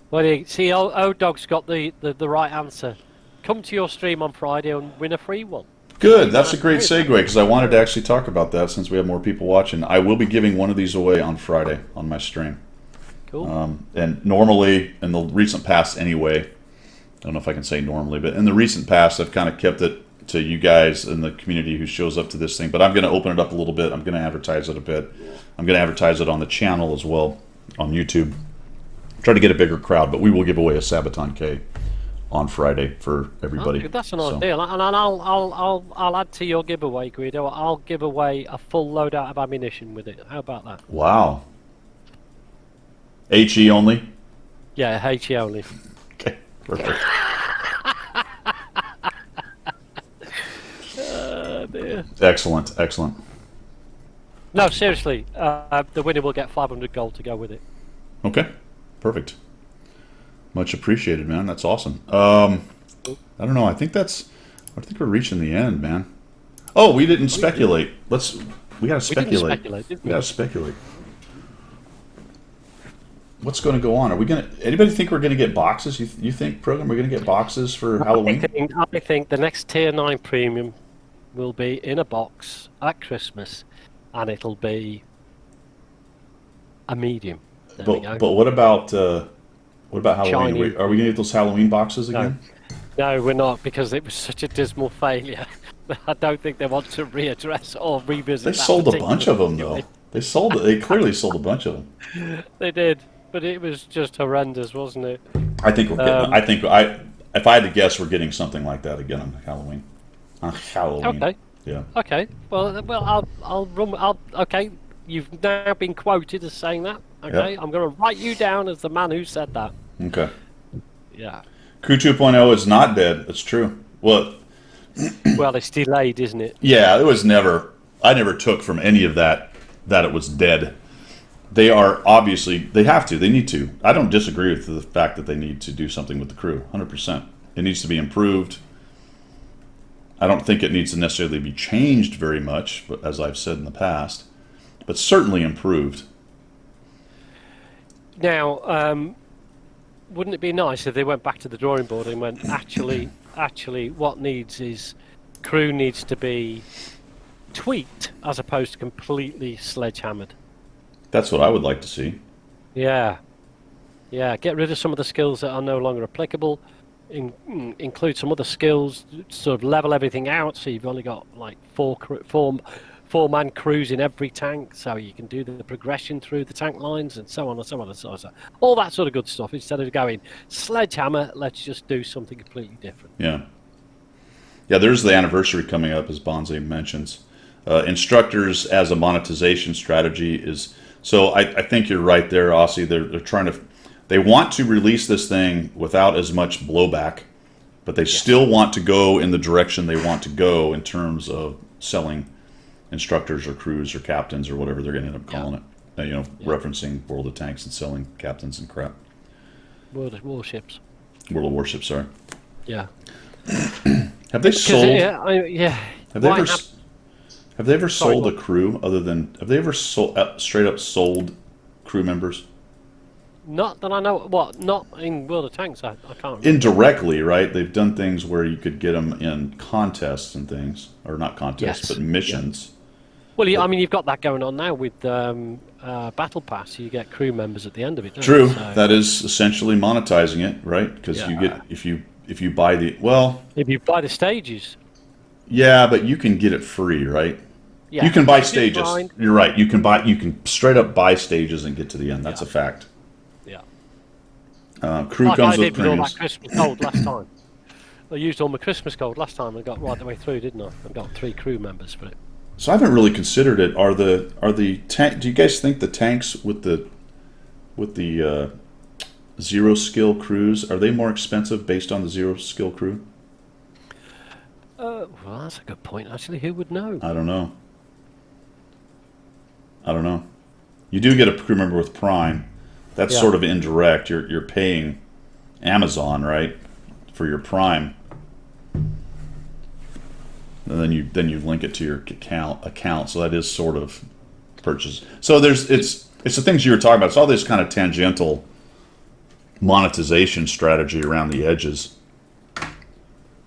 Well, see, old Dog's got the right answer. Come to your stream on Friday and win a free one. Good. That's a great segue, because I wanted to actually talk about that since we have more people watching. I will be giving one of these away on Friday on my stream. Cool. And normally, in the recent past anyway, I don't know if I can say normally, but in the recent past, I've kind of kept it to you guys in the community who shows up to this thing. But I'm going to open it up a little bit. I'm going to advertise it a bit. I'm going to advertise it on the channel as well, on YouTube. Try to get a bigger crowd, but we will give away a Sabaton K on Friday for everybody. Oh, that's a nice deal. And I'll add to your giveaway, Guido. I'll give away a full loadout of ammunition with it. How about that? Wow. HE only? Yeah, HE only. Okay, perfect. Dear. Excellent. No, seriously, the winner will get 500 gold to go with it. Okay, perfect. Much appreciated, man. That's awesome. I don't know. I think we're reaching the end, man. Oh, we didn't speculate. We gotta speculate. We gotta speculate. What's going to go on? Anybody think we're going to get boxes? You think, Program, we're going to get boxes for Halloween? I think the next Tier 9 Premium will be in a box at Christmas, and it'll be a medium. But what about Halloween? Chinese. Are we going to get those Halloween boxes again? No, we're not, because it was such a dismal failure. I don't think they want to readdress or revisit. They sold a bunch of them, though. They clearly sold a bunch of them. They did. But it was just horrendous, wasn't it? I think we're getting. If I had to guess, we're getting something like that again on Halloween. On Halloween. Okay. Yeah. Okay. Well, I'll. Okay. You've now been quoted as saying that. Okay. Yep. I'm going to write you down as the man who said that. Okay. Yeah. Crew 2.0 is not dead. It's true. Well. Well, it's delayed, isn't it? Yeah. It was never. I never took from any of that it was dead. They are obviously, they have to, they need to. I don't disagree with the fact that they need to do something with the crew, 100%. It needs to be improved. I don't think it needs to necessarily be changed very much, as I've said in the past, but certainly improved. Now, wouldn't it be nice if they went back to the drawing board and went, actually, what needs is, crew needs to be tweaked as opposed to completely sledgehammered. That's what I would like to see. Yeah. Get rid of some of the skills that are no longer applicable. Include some other skills. Sort of level everything out, so you've only got like four-man crews in every tank, so you can do the progression through the tank lines and so on and so on and so on. All that sort of good stuff. Instead of going sledgehammer, let's just do something completely different. Yeah. There's the anniversary coming up, as Bonzi mentions. Instructors as a monetization strategy is So I think you're right there, Aussie. They're trying to, they want to release this thing without as much blowback, but they still want to go in the direction they want to go in terms of selling instructors or crews or captains or whatever they're going to end up calling it. Referencing World of Tanks and selling captains and crap. World of Warships. World of Warships, sorry. Yeah. Have they sold? Yeah. Have they ever sold a crew other than? Have they ever straight up sold crew members? Not that I know. What? Not in World of Tanks. I can't remember. Indirectly, right? They've done things where you could get them in contests and things, or not contests, but missions. Yeah. Well, you've got that going on now with Battle Pass. You get crew members at the end of it. Don't True. You? So, that is essentially monetizing it, right? Because you get if you buy the if you buy the stages. Yeah, but you can get it free, right? Yeah. You can buy stages. You're right. You can straight up buy stages and get to the end. That's a fact. Yeah. Crew comes with all that premiums. Christmas gold last time. I used all my Christmas gold last time and got right the way through, didn't I? I got 3 crew members for it. So I haven't really considered it. Are the tank? Do you guys think the tanks with the zero skill crews, are they more expensive based on the zero skill crew? Well, that's a good point. Actually, who would know? I don't know. You do get a crew member with Prime. That's sort of indirect. You're paying Amazon, right, for your Prime. And then you link it to your account, so that is sort of purchase. So it's the things you were talking about. It's all this kind of tangential monetization strategy around the edges,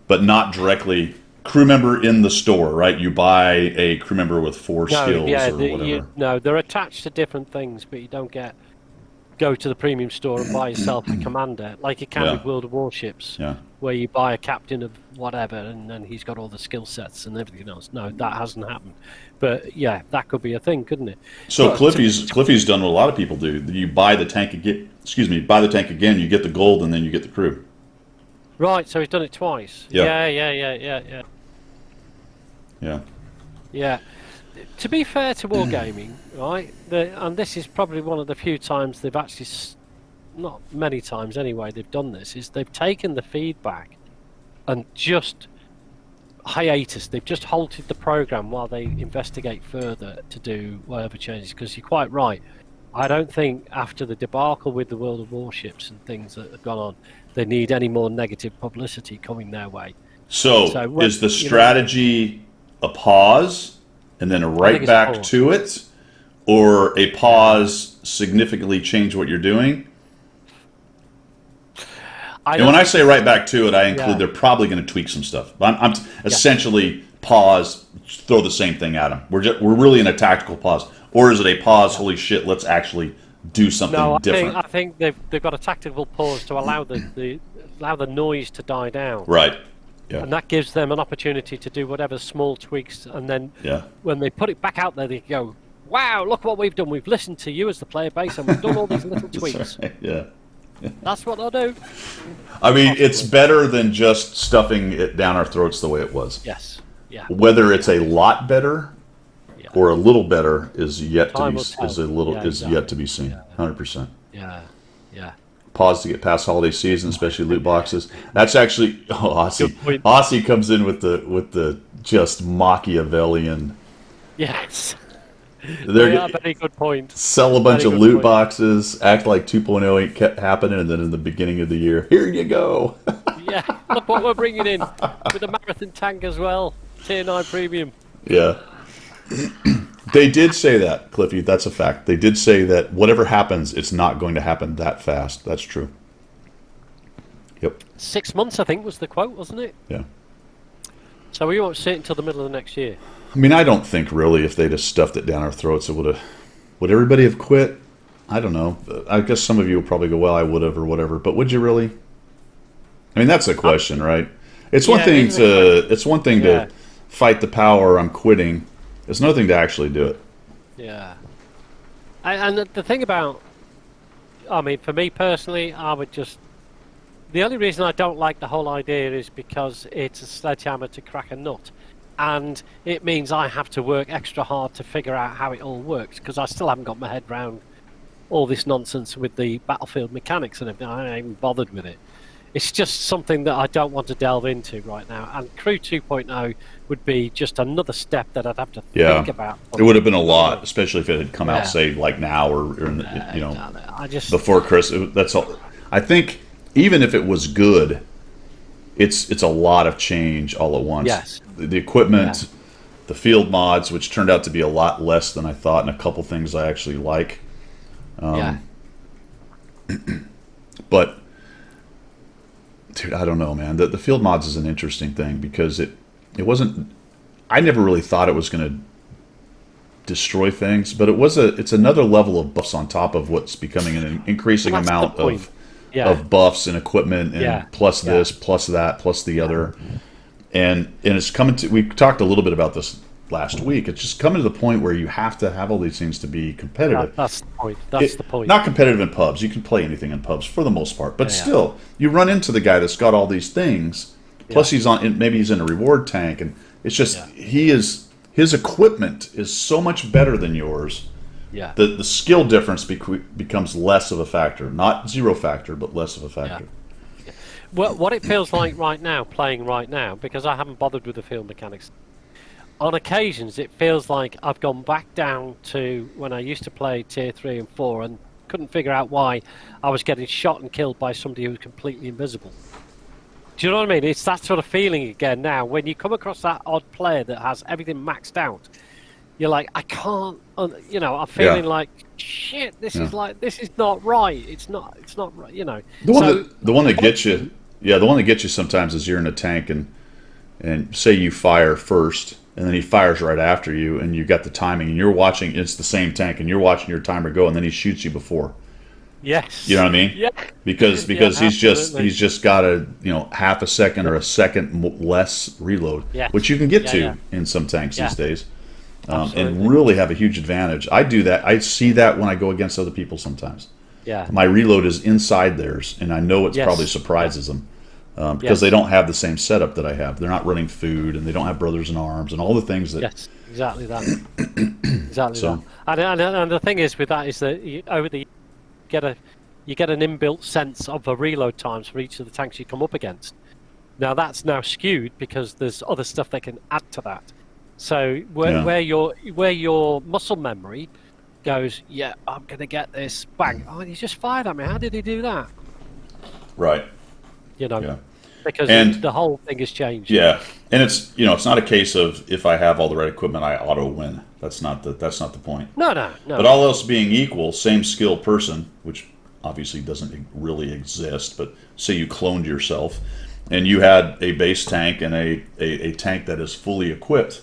but not directly crew member in the store, right? You buy a crew member with 4 skills or whatever. They're attached to different things, but you don't go to the premium store and buy yourself a commander like you can with World of Warships, where you buy a captain of whatever and then he's got all the skill sets and everything else. No, that hasn't happened. But yeah, that could be a thing, couldn't it? So Cliffy's done what a lot of people do. You buy the tank again. Buy the tank again. You get the gold and then you get the crew. Right. So he's done it twice. Yeah. Yeah. To be fair to Wargaming, right, and this is probably one of the few times they've actually, not many times anyway, they've done this, is they've taken the feedback and just hiatus. They've just halted the program while they investigate further to do whatever changes. Because you're quite right. I don't think after the debacle with the World of Warships and things that have gone on, they need any more negative publicity coming their way. So is the strategy a pause and then a right back to it, or a pause significantly change what you're doing? And when I say right back to it, I include they're probably going to tweak some stuff. I'm essentially pause, throw the same thing at them. We're really in a tactical pause, or is it a pause? Holy shit, let's actually do something different. I think they've got a tactical pause to allow the noise to die down. Right. Yeah. And that gives them an opportunity to do whatever small tweaks, and then when they put it back out there, they go, "Wow, look what we've done! We've listened to you as the player base, and we've done all these little tweaks." Right. Yeah. That's what they'll do. I mean, it's better than just stuffing it down our throats the way it was. Yes. Yeah. Whether it's a lot better or a little better is yet to be seen. 100%. Yeah. Yeah. Pause to get past holiday season, especially loot boxes. That's actually Aussie comes in with the just Machiavellian. Yes. They're very good point. Sell a bunch of loot boxes, act like 2.0 ain't kept happening, and then in the beginning of the year, here you go. Yeah, look what we're bringing in with the marathon tank as well, Tier 9 premium. Yeah. They did say that, Cliffy. That's a fact. They did say that whatever happens, it's not going to happen that fast. That's true. Yep. 6 months, I think, was the quote, wasn't it? Yeah. So we won't see it until the middle of the next year. I mean, I don't think really if they'd have stuffed it down our throats, it would everybody have quit? I don't know. I guess some of you will probably go, well, I would have or whatever. But would you really? I mean, that's a question, right? It's one thing to fight the power, I'm quitting. It's another thing to actually do it. Yeah. And the thing about, I mean, for me personally, I would just, the only reason I don't like the whole idea is because it's a sledgehammer to crack a nut. and it means I have to work extra hard to figure out how it all works, because I still haven't got my head round all this nonsense with the battlefield mechanics and everything. I ain't even bothered with it. It's just something that I don't want to delve into right now. And Crew 2.0 would be just another step that I'd have to think about. It would have been a lot, especially if it had come out, say, like now or in the, I just before Chris. That's all. I think even if it was good, it's a lot of change all at once. Yes. The equipment, the field mods, which turned out to be a lot less than I thought, and a couple things I actually like. But dude, I don't know, man. The field mods is an interesting thing because it wasn't. I never really thought it was going to destroy things, but it's another level of buffs on top of what's becoming an increasing amount of buffs and equipment, and plus this, plus that, plus the other, and it's coming to. We talked a little bit about this last week. It's just coming to the point where you have to have all these things to be competitive. That's the point. That's the point. Not competitive in pubs. You can play anything in pubs for the most part, but still, you run into the guy that's got all these things. Plus, maybe he's in a reward tank, and it's just his equipment is so much better than yours. Yeah. The skill difference becomes less of a factor, not zero factor, but less of a factor. Yeah. Well, what it feels like right now, playing right now, because I haven't bothered with the field mechanics. On occasions, it feels like I've gone back down to when I used to play Tier 3 and 4 and couldn't figure out why I was getting shot and killed by somebody who was completely invisible. Do you know what I mean? It's that sort of feeling again now. When you come across that odd player that has everything maxed out, you're like, I can't, I'm feeling like, shit, this is not right. It's not right, The one that gets you, the one that gets you sometimes is you're in a tank and say you fire first, and then he fires right after you, and you got the timing, and you're watching. It's the same tank, and you're watching your timer go, and then he shoots you before. Yes. You know what I mean? Yeah. Because he's just got a half a second or a second less reload, which you can get to in some tanks these days, and really have a huge advantage. I do that. I see that when I go against other people sometimes. Yeah. My reload is inside theirs, and I know it probably surprises them. Because they don't have the same setup that I have. They're not running food, and they don't have brothers in arms, and all the things that. Yes, exactly that. Exactly that. And the thing is with that is that you get an inbuilt sense of the reload times for each of the tanks you come up against. Now that's now skewed because there's other stuff they can add to that. So where your muscle memory goes, I'm going to get this. Bang! Oh, he just fired at me. How did he do that? Right. Because the whole thing has changed. Yeah, and it's it's not a case of if I have all the right equipment, I auto win. That's not the point. No. But all else being equal, same skill person, which obviously doesn't really exist. But say you cloned yourself, and you had a base tank and a tank that is fully equipped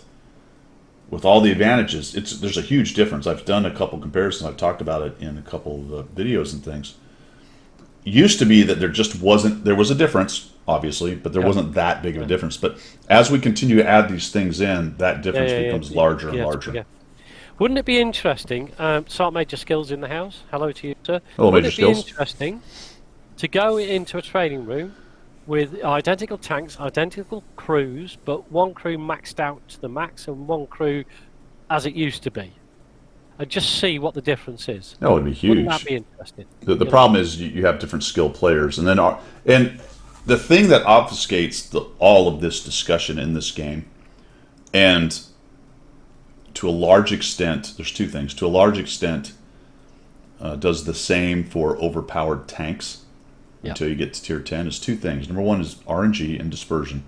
with all the advantages. There's a huge difference. I've done a couple comparisons. I've talked about it in a couple of videos and things. Used to be that there was a difference, obviously, but there wasn't that big of a difference. But as we continue to add these things in, that difference becomes larger and larger. Yeah. Wouldn't it be interesting, Sergeant Major Skills in the house, hello to you, sir. Hello, Wouldn't Major it Skills. be interesting to go into a training room with identical tanks, identical crews, but one crew maxed out to the max and one crew as it used to be? And just see what the difference is. That would be huge. Wouldn't that be interesting? The problem is you have different skill players, and the thing that obfuscates all of this discussion in this game, and to a large extent, there's two things. To a large extent, does the same for overpowered tanks until you get to tier 10. Is two things. Number one is RNG and dispersion.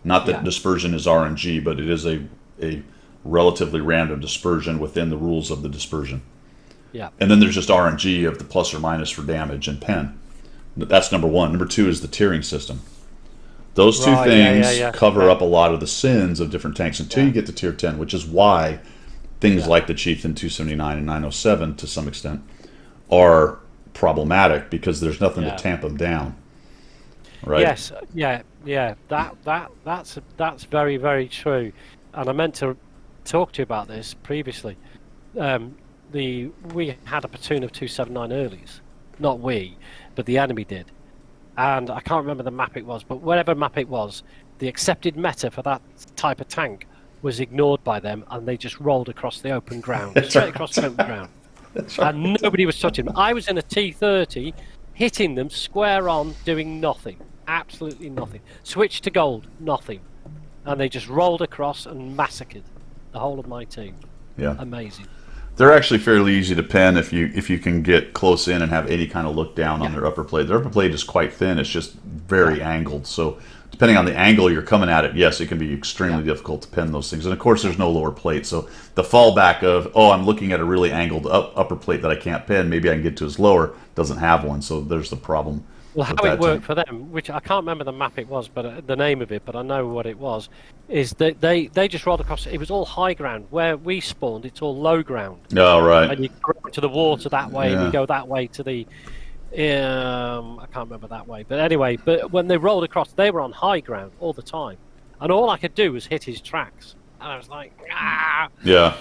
Not that dispersion is RNG, but it is a relatively random dispersion within the rules of the dispersion. Yeah. And then there's just RNG of the plus or minus for damage and pen. That's number one. Number two is the tiering system. Those two things cover up a lot of the sins of different tanks until you get to tier 10, which is why things like the Chieftain 279 and 907 to some extent are problematic, because there's nothing to tamp them down. Right? Yes, that's very, very true. And I meant to talk to you about this previously. We had a platoon of 279 earlies, not we, but the enemy did, and I can't remember the map it was, but whatever map it was, the accepted meta for that type of tank was ignored by them, and they just rolled across the open ground, That's straight right. across the open ground. That's right. And nobody was touching them. I was in a T30, hitting them square on, doing nothing. Absolutely nothing. Switched to gold, nothing. And they just rolled across and massacred the whole of my team. Yeah. Amazing. They're actually fairly easy to pin if you can get close in and have any kind of look down on their upper plate. Their upper plate is quite thin. It's just very angled. So depending on the angle you're coming at it, yes, it can be extremely difficult to pin those things. And of course, there's no lower plate. So the fallback of, oh, I'm looking at a really angled upper plate that I can't pin, maybe I can get to his lower, doesn't have one. So there's the problem. Well, how it worked for them, which I can't remember the map it was, but the name of it, but I know what it was, is that they just rolled across. It was all high ground. Where we spawned, it's all low ground. Oh, right. And you go to the water that way, and you go that way to the... I can't remember that way. But anyway, but when they rolled across, they were on high ground all the time. And all I could do was hit his tracks. And I was like, ah! Yeah.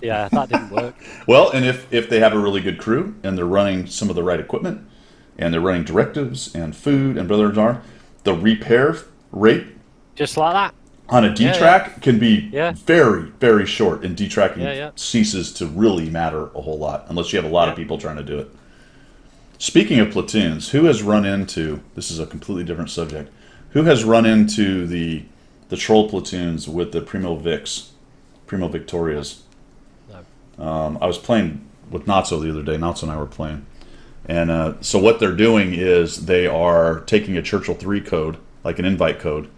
Yeah, that didn't work. Well, and if they have a really good crew, and they're running some of the right equipment, and they're running directives and food and the repair rate Just like that. on a D-track can be Yeah. very, very short, and D-tracking Yeah. ceases to really matter a whole lot unless you have a lot of people trying to do it. Speaking of platoons, who has run into, this is a completely different subject, who has run into the troll platoons with the Primo Victorias? No. I was playing with Natso the other day. Natso and I were playing. And so what they're doing is they are taking a Churchill 3 code, like an invite code,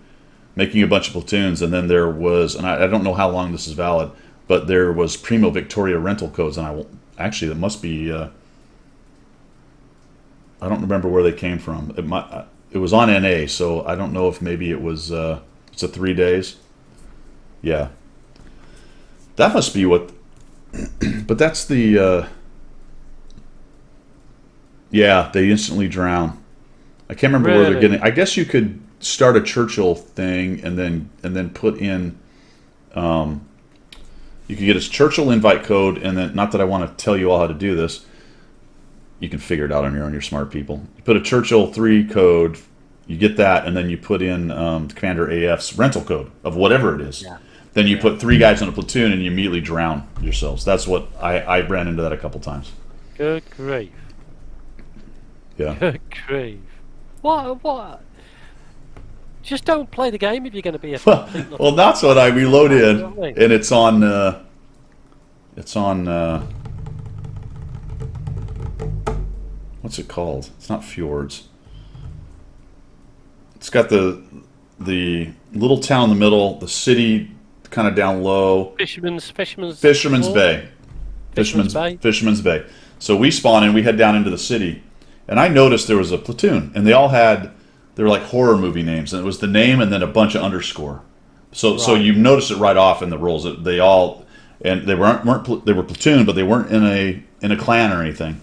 making a bunch of platoons, and then there was, and I don't know how long this is valid, but there was Primo Victoria rental codes, and actually it must be, I don't remember where they came from. It was on NA, so I don't know if maybe it was, it's a 3 days. Yeah. That must be what, but that's the, yeah, they instantly drown. I can't remember where they're getting. I guess you could start a Churchill thing and then put in. You could get a Churchill invite code, and then, not that I want to tell you all how to do this. You can figure it out on your own. You're smart people. You put a Churchill 3 code, you get that, and then you put in Commander AF's rental code of whatever it is. Yeah. Then you put 3 guys in a platoon, and you immediately drown yourselves. That's what I ran into that a couple times. Good grief. Yeah. Good grief. What? Just don't play the game if you're going to be a complete well, that's what we load in, and it's on. What's it called? It's not Fjords. It's got the little town in the middle, the city kind of down low. Fisherman's Bay. Fisherman's Bay. So we spawn in, we head down into the city, and I noticed there was a platoon, and they were like horror movie names, and it was the name and then a bunch of underscore. So you notice it right off in the rolls. They all, and they weren't they were platoon, but they weren't in a clan or anything.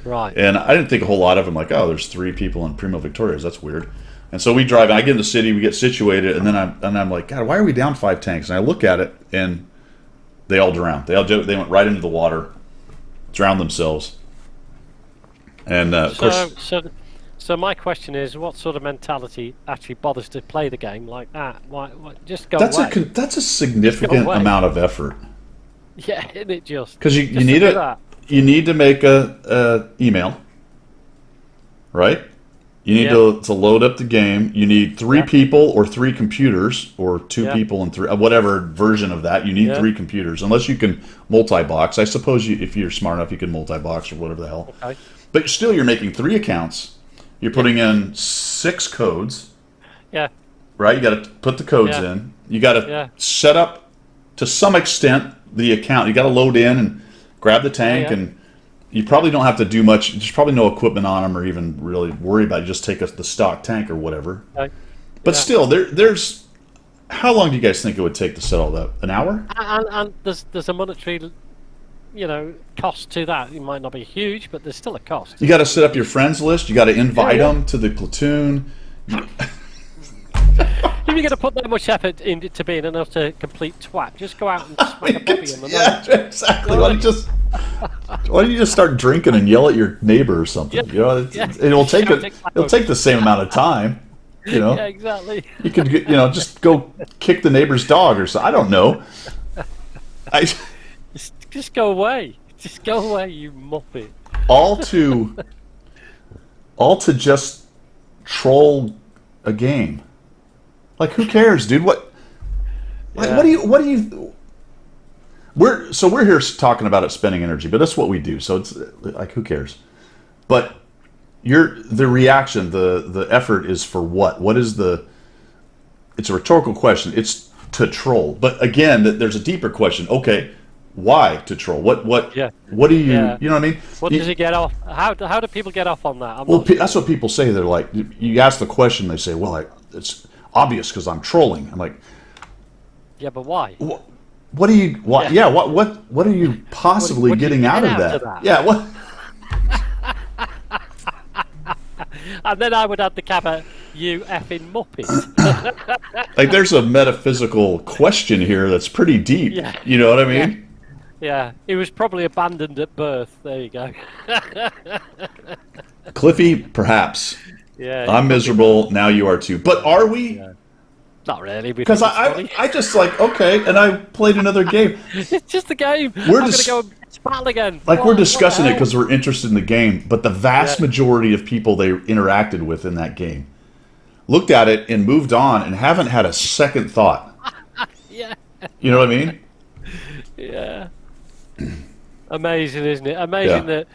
Right. And I didn't think a whole lot of them. Like, oh, there's 3 people in Primo Victorias. That's weird. And so we drive. I get in the city. We get situated, and then I'm like, God, why are we down 5 tanks? And I look at it, and they all drowned. They went right into the water, drowned themselves. And of course. So my question is, what sort of mentality actually bothers to play the game like that? Why just go away? That's a significant amount of effort. Yeah, isn't it just? Because you need to make a email, right? You need to load up the game. You need 3 people or 3 computers, or 2 people and 3, whatever version of that. You need 3 computers, unless you can multi-box. I suppose if you're smart enough, you can multi-box or whatever the hell. Okay. But still, you're making 3 accounts. You're putting in 6 codes. Yeah. Right? You got to put the codes in. You got to set up, to some extent, the account. You got to load in and grab the tank, and you probably don't have to do much. There's probably no equipment on them or even really worry about it. You just take the stock tank or whatever. Okay. But still, there's... How long do you guys think it would take to set all that? An hour? And there's a monetary... cost to that. It might not be huge, but there's still a cost. You got to set up your friends list. You got to invite them to the platoon. If you're going to put that much effort into being an utter complete twat, just go out and smack a puppy in the nose. Exactly. Why don't you just start drinking and yell at your neighbor or something? It'll take the same amount of time. You know, Yeah, exactly. you could just go kick the neighbor's dog or something. I don't know. I Just go away. Just go away, you muppet. all to just troll a game. Like, who cares, dude? Like, Yeah. what do you? We're here talking about it spending energy, but that's what we do. So it's like, who cares? But the reaction, the effort is for what? What is the? It's a rhetorical question. It's to troll. But again, there's a deeper question. Okay, why to troll? What Yeah. do you? Yeah. You know what I mean? What does it get off? How do people get off on that? Well, that's what people say. They're like, you ask the question, they say, well, it's obvious because I'm trolling. I'm like, Yeah, but why? what do you? What? Yeah. What are you possibly what do you getting get out of out that? of that? Yeah. What? And then I would add the caveat, you effing muppet. Like, there's a metaphysical question here that's pretty deep. Yeah. You know what I mean? Yeah, he was probably abandoned at birth. There you go. Cliffy, perhaps. Yeah. I'm miserable. Now you are too. But are we? Yeah. Not really. Because I just like, okay, and I played another game. It's just a game. We're I'm just- going to go and battle again. Like, we're discussing it the hell? because we're interested in the game, but the vast Yeah. majority of people they interacted with in that game looked at it and moved on and haven't had a second thought. Yeah. You know what I mean? Yeah. Amazing, isn't it? Amazing that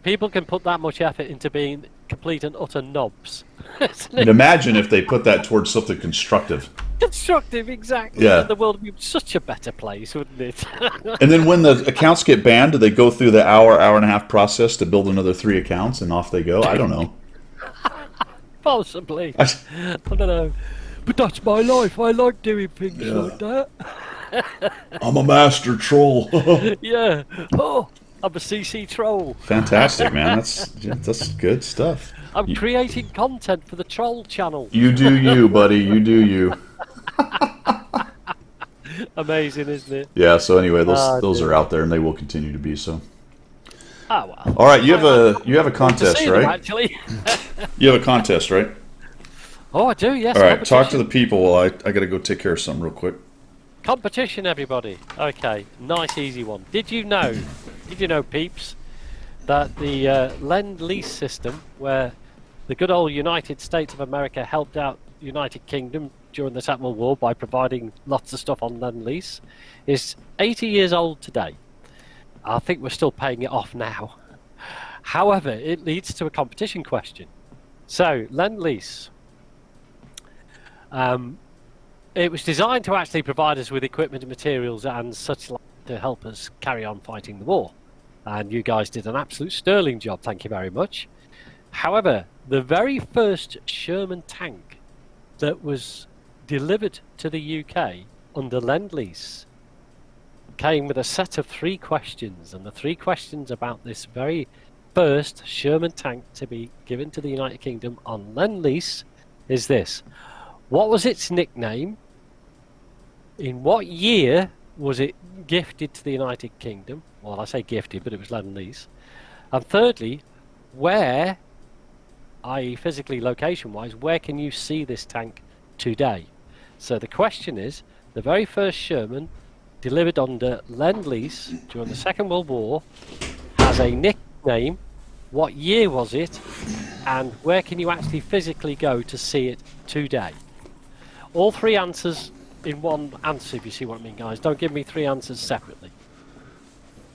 people can put that much effort into being complete and utter knobs. And imagine if they put that towards something constructive. Constructive, exactly. Yeah. The world would be such a better place, wouldn't it? And then when the accounts get banned, do they go through the hour and a half process to build another 3 accounts and off they go? I don't know. Possibly. I don't know. But that's my life. I like doing things like that. I'm a master troll. Yeah. Oh, I'm a CC troll. Fantastic, man. That's good stuff. I'm creating content for the troll channel. You do you, buddy. You do you. Amazing, isn't it? Yeah. So anyway, those dear. are out there, and they will continue to be so. Oh well. All right, you have a To contest, see them, right? actually. You have a contest, right? Oh, I do. Yes. All right. Talk to competition. the people while I got to go take care of something real quick. Competition, everybody. Okay, nice, easy one. Did you know, peeps, that the Lend-Lease system, where the good old United States of America helped out the United Kingdom during the Second World War by providing lots of stuff on Lend-Lease, is 80 years old today. I think we're still paying it off now. However, it leads to a competition question. So, Lend-Lease. It was designed to actually provide us with equipment and materials and such like to help us carry on fighting the war. And you guys did an absolute sterling job, thank you very much. However, the very first Sherman tank that was delivered to the UK under Lend-Lease came with a set of 3 questions. And the 3 questions about this very first Sherman tank to be given to the United Kingdom on Lend-Lease is this. What was its nickname? In what year was it gifted to the United Kingdom? Well, I say gifted, but it was Lend-Lease. And thirdly, where, i.e. physically location-wise, where can you see this tank today? So the question is, the very first Sherman delivered under Lend-Lease during the Second World War has a nickname. What year was it? And where can you actually physically go to see it today? All 3 answers in one answer, if you see what I mean, guys. Don't give me 3 answers separately.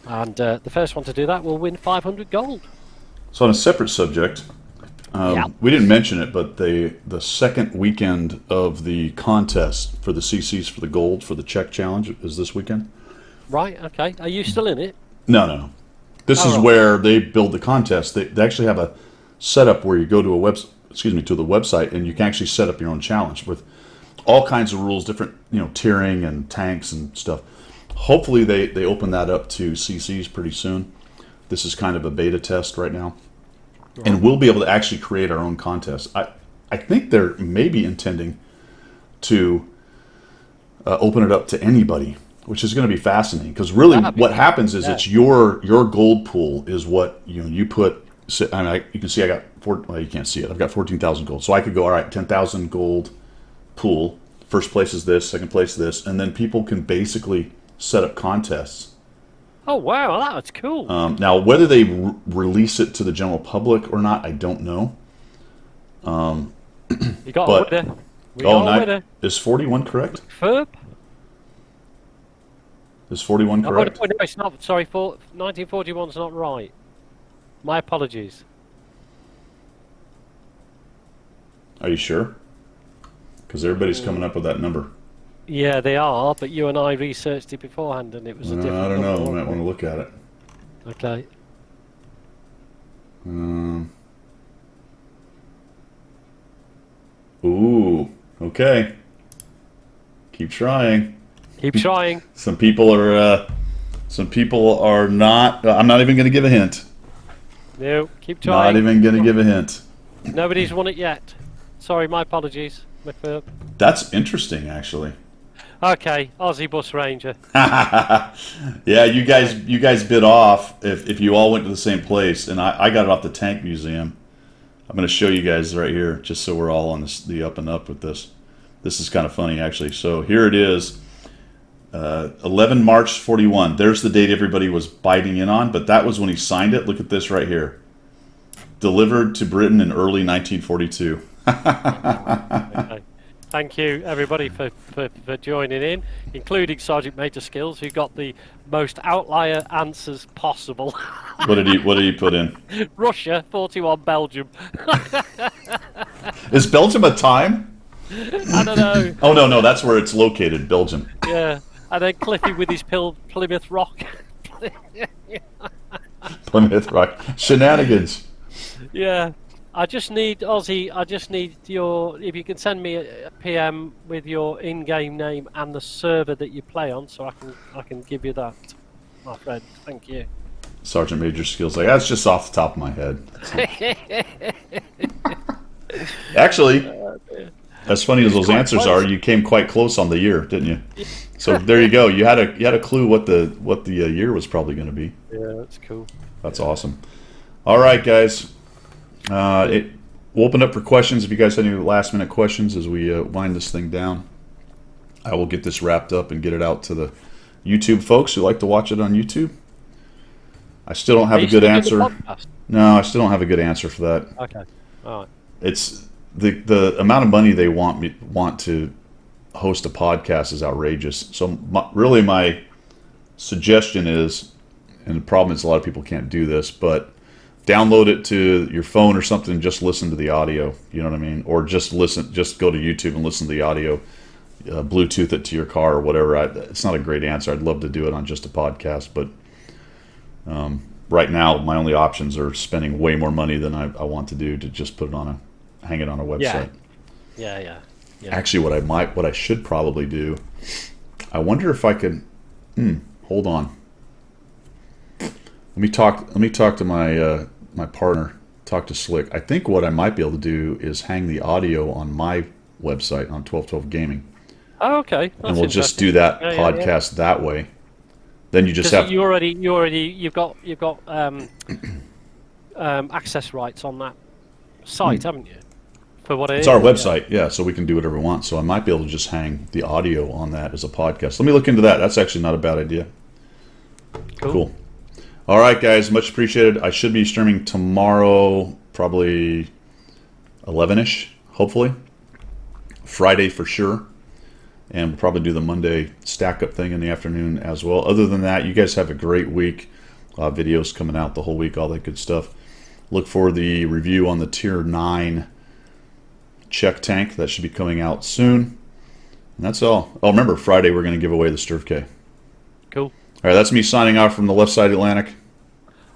And the first one to do that will win 500 gold. So on a separate subject, we didn't mention it, but the second weekend of the contest for the CCs for the gold for the Czech challenge is this weekend. Right, okay. Are you still in it? No. This is right. where they build the contest. They actually have a setup where you go to to the website, and you can actually set up your own challenge with all kinds of rules, different tiering and tanks and stuff. Hopefully they open that up to CCs pretty soon. This is kind of a beta test right now. Right. And we'll be able to actually create our own contest. I think they're maybe intending to open it up to anybody, which is going to be fascinating, because really what happens is it's your gold pool is what you put. I mean, you can see I got well, you can't see it. I've got 14,000 gold. So I could go, all right, 10,000 gold pool. First place is this, second place this, and then people can basically set up contests. Oh wow, that's cool. Now, whether they release it to the general public or not, I don't know. You got but- a winner. We Oh, got a winner. is 41 correct? Ferb? Is 41 correct? Oh, no, it's not. Sorry, 1941's not right. My apologies. Are you sure? Because everybody's coming up with that number. Yeah, they are, but you and I researched it beforehand, and it was a different I don't know. number. I might want to look at it. Okay. Ooh, okay. Keep trying. Keep trying. Some people are not. I'm not even going to give a hint. No, keep trying. Not even going to give a hint. Nobody's won it yet. Sorry, my apologies, McFerb. That's interesting, actually. Okay, Aussie Bus Ranger. Yeah, you guys bid off if you all went to the same place, and I got it off the Tank Museum. I'm going to show you guys right here, just so we're all on the up and up with this. This is kind of funny, actually. So here it is, 11 March 41. There's the date everybody was biting in on, but that was when he signed it. Look at this right here. Delivered to Britain in early 1942. Okay. Thank you, everybody, for joining in, including Sergeant Major Skills, who got the most outlier answers possible. What did he put in? Russia, 41 Belgium. Is Belgium a time? I don't know. Oh no, that's where it's located, Belgium. Yeah, and then Cliffy with his Plymouth Rock. Plymouth Rock shenanigans. Yeah. I just need Aussie. I just need if you can send me a PM with your in-game name and the server that you play on, so I can give you that, my friend. Thank you. Sergeant Major Skills like that's just off the top of my head. Actually, as funny as those answers are, you came quite close on the year, didn't you? So there you go. You had a clue what the year was probably going to be. Yeah, that's cool. That's awesome. All right, guys. We'll open up for questions. If you guys have any last minute questions as we wind this thing down, I will get this wrapped up and get it out to the YouTube folks who like to watch it on YouTube. I still don't have a good answer. No, I still don't have a good answer for that. Okay. All right. It's the amount of money they want to host a podcast is outrageous. So my suggestion is, and the problem is a lot of people can't do this, but download it to your phone or something and just listen to the audio. You know what I mean? Or just go to YouTube and listen to the audio. Bluetooth it to your car or whatever. It's not a great answer. I'd love to do it on just a podcast, but right now my only options are spending way more money than I want to do to just put it hang it on a website. Yeah. Actually, what I should probably do, I wonder if I could. Hold on. Let me talk to my partner. Talk to Slick. I think what I might be able to do is hang the audio on my website on 1212 Gaming. Oh, okay. That's And we'll just do that podcast that way. Then you just have you've got access rights on that site, haven't you? For what it's our website, yeah. So we can do whatever we want. So I might be able to just hang the audio on that as a podcast. Let me look into that. That's actually not a bad idea. Cool. All right, guys. Much appreciated. I should be streaming tomorrow, probably 11-ish, hopefully. Friday for sure. And we'll probably do the Monday stack-up thing in the afternoon as well. Other than that, you guys have a great week. Videos coming out the whole week, all that good stuff. Look for the review on the Tier 9 check tank. That should be coming out soon. And that's all. Oh, remember, Friday we're going to give away the Sturf K. Cool. All right, that's me signing off from the left side of the Atlantic.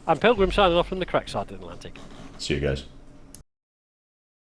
I'm Pilgrim signing off from the correct side of the Atlantic. See you guys.